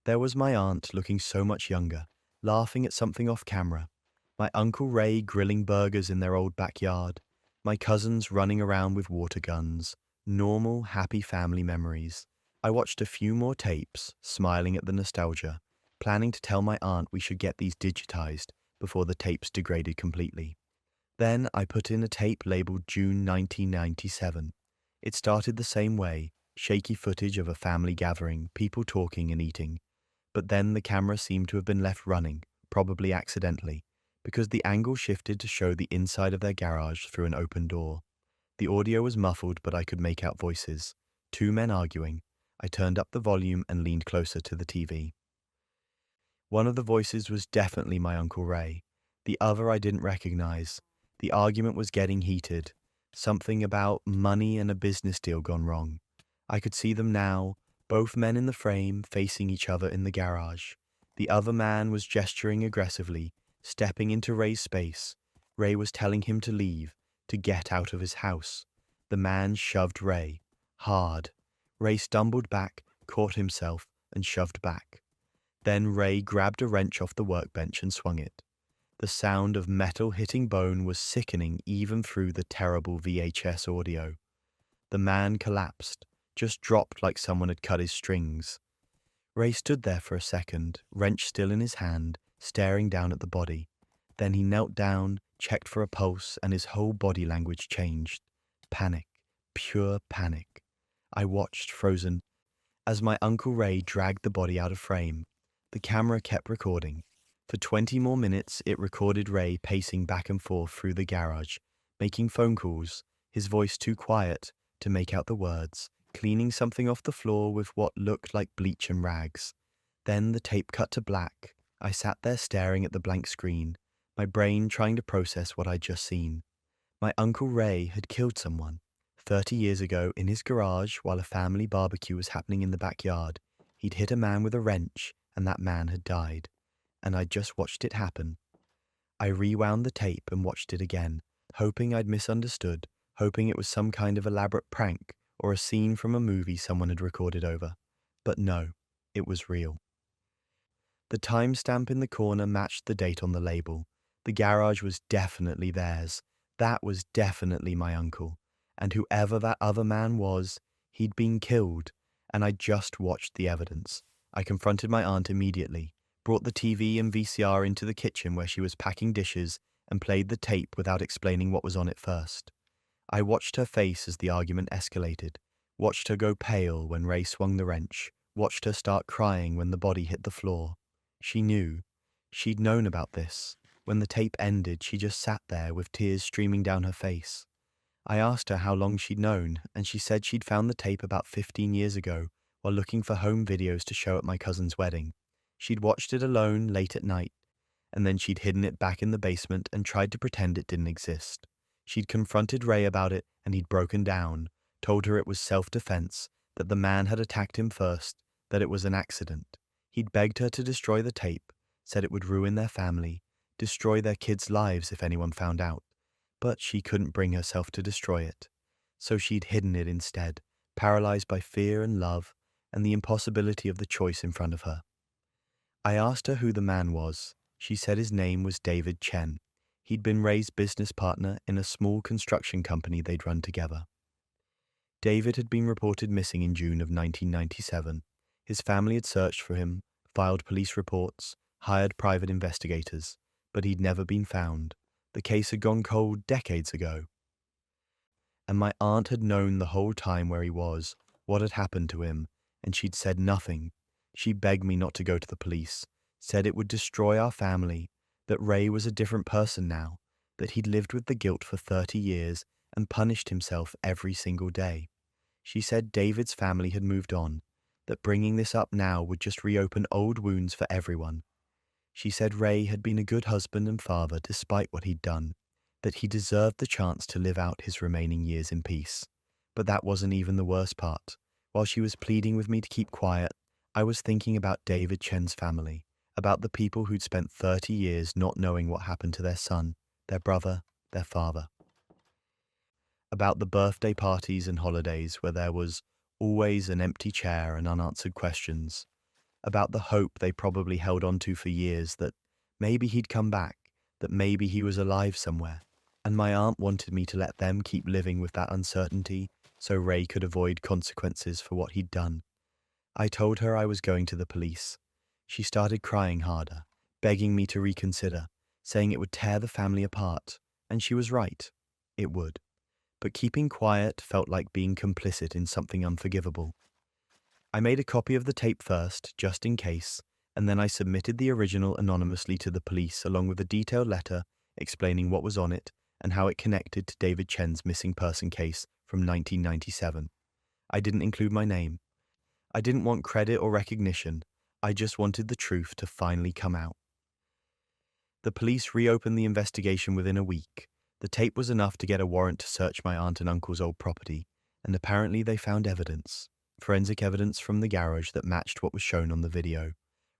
There was my aunt looking so much younger, laughing at something off camera, my Uncle Ray grilling burgers in their old backyard, my cousins running around with water guns, normal, happy family memories. I watched a few more tapes, smiling at the nostalgia, planning to tell my aunt we should get these digitized before the tapes degraded completely. Then I put in a tape labeled June 1997. It started the same way, shaky footage of a family gathering, people talking and eating. But then the camera seemed to have been left running, probably accidentally, because the angle shifted to show the inside of their garage through an open door. The audio was muffled, but I could make out voices. Two men arguing. I turned up the volume and leaned closer to the TV. One of the voices was definitely my Uncle Ray. The other I didn't recognize. The argument was getting heated. Something about money and a business deal gone wrong. I could see them now, both men in the frame facing each other in the garage. The other man was gesturing aggressively, stepping into Ray's space. Ray was telling him to leave, to get out of his house. The man shoved Ray. Hard. Ray stumbled back, caught himself, and shoved back. Then Ray grabbed a wrench off the workbench and swung it. The sound of metal hitting bone was sickening even through the terrible VHS audio. The man collapsed, just dropped like someone had cut his strings. Ray stood there for a second, wrench still in his hand, staring down at the body. Then he knelt down, checked for a pulse, and his whole body language changed. Panic. Pure panic. I watched, frozen, as my Uncle Ray dragged the body out of frame. The camera kept recording. For 20 more minutes, it recorded Ray pacing back and forth through the garage, making phone calls, his voice too quiet to make out the words, cleaning something off the floor with what looked like bleach and rags. Then the tape cut to black. I sat there staring at the blank screen, my brain trying to process what I'd just seen. My Uncle Ray had killed someone 30 years ago in his garage while a family barbecue was happening in the backyard. He'd hit a man with a wrench, and that man had died. And I'd just watched it happen. I rewound the tape and watched it again, hoping I'd misunderstood, hoping it was some kind of elaborate prank or a scene from a movie someone had recorded over. But no, it was real. The timestamp in the corner matched the date on the label. The garage was definitely theirs. That was definitely my uncle. And whoever that other man was, he'd been killed, and I'd just watched the evidence. I confronted my aunt immediately, brought the TV and VCR into the kitchen where she was packing dishes, and played the tape without explaining what was on it first. I watched her face as the argument escalated, watched her go pale when Ray swung the wrench, watched her start crying when the body hit the floor. She knew. She'd known about this. When the tape ended, she just sat there with tears streaming down her face. I asked her how long she'd known, and she said she'd found the tape about 15 years ago while looking for home videos to show at my cousin's wedding. She'd watched it alone late at night, and then she'd hidden it back in the basement and tried to pretend it didn't exist. She'd confronted Ray about it, and he'd broken down, told her it was self-defense, that the man had attacked him first, that it was an accident. He'd begged her to destroy the tape, said it would ruin their family, destroy their kids' lives if anyone found out. But she couldn't bring herself to destroy it. So she'd hidden it instead, paralyzed by fear and love, and the impossibility of the choice in front of her. I asked her who the man was. She said his name was David Chen. He'd been Ray's business partner in a small construction company they'd run together. David had been reported missing in June of 1997. His family had searched for him, filed police reports, hired private investigators, but he'd never been found. The case had gone cold decades ago. And my aunt had known the whole time where he was, what had happened to him, and she'd said nothing. She begged me not to go to the police, said it would destroy our family, that Ray was a different person now, that he'd lived with the guilt for 30 years and punished himself every single day. She said David's family had moved on, that bringing this up now would just reopen old wounds for everyone. She said Ray had been a good husband and father despite what he'd done, that he deserved the chance to live out his remaining years in peace. But that wasn't even the worst part. While she was pleading with me to keep quiet, I was thinking about David Chen's family, about the people who'd spent 30 years not knowing what happened to their son, their brother, their father, about the birthday parties and holidays where there was always an empty chair and unanswered questions, about the hope they probably held on to for years that maybe he'd come back, that maybe he was alive somewhere. And my aunt wanted me to let them keep living with that uncertainty so Ray could avoid consequences for what he'd done. I told her I was going to the police. She started crying harder, begging me to reconsider, saying it would tear the family apart. And she was right. It would. But keeping quiet felt like being complicit in something unforgivable. I made a copy of the tape first, just in case, and then I submitted the original anonymously to the police along with a detailed letter explaining what was on it and how it connected to David Chen's missing person case from 1997. I didn't include my name. I didn't want credit or recognition. I just wanted the truth to finally come out. The police reopened the investigation within a week. The tape was enough to get a warrant to search my aunt and uncle's old property, and apparently they found evidence. Forensic evidence from the garage that matched what was shown on the video.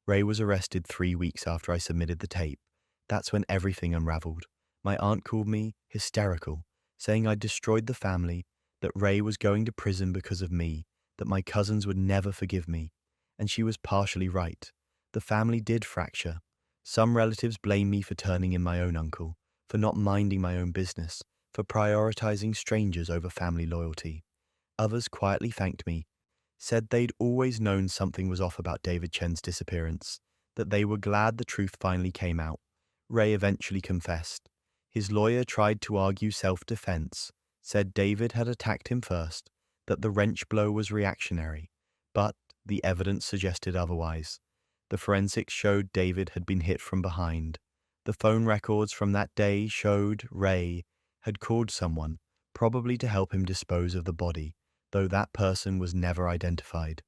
Ray was arrested 3 weeks after I submitted the tape. That's when everything unraveled. My aunt called me hysterical, saying I'd destroyed the family, that Ray was going to prison because of me, that my cousins would never forgive me. And she was partially right. The family did fracture. Some relatives blame me for turning in my own uncle, for not minding my own business, for prioritizing strangers over family loyalty. Others quietly thanked me, said they'd always known something was off about David Chen's disappearance, that they were glad the truth finally came out. Ray eventually confessed. His lawyer tried to argue self-defense, said David had attacked him first, that the wrench blow was reactionary, but the evidence suggested otherwise. The forensics showed David had been hit from behind. The phone records from that day showed Ray had called someone, probably to help him dispose of the body, though that person was never identified.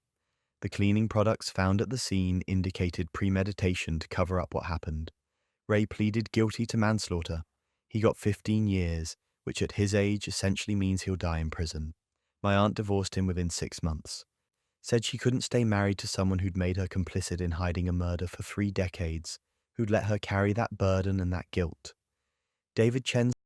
The cleaning products found at the scene indicated premeditation to cover up what happened. Ray pleaded guilty to manslaughter. He got 15 years, which at his age essentially means he'll die in prison. My aunt divorced him within 6 months. Said she couldn't stay married to someone who'd made her complicit in hiding a murder for 3 decades, who'd let her carry that burden and that guilt. David Chen's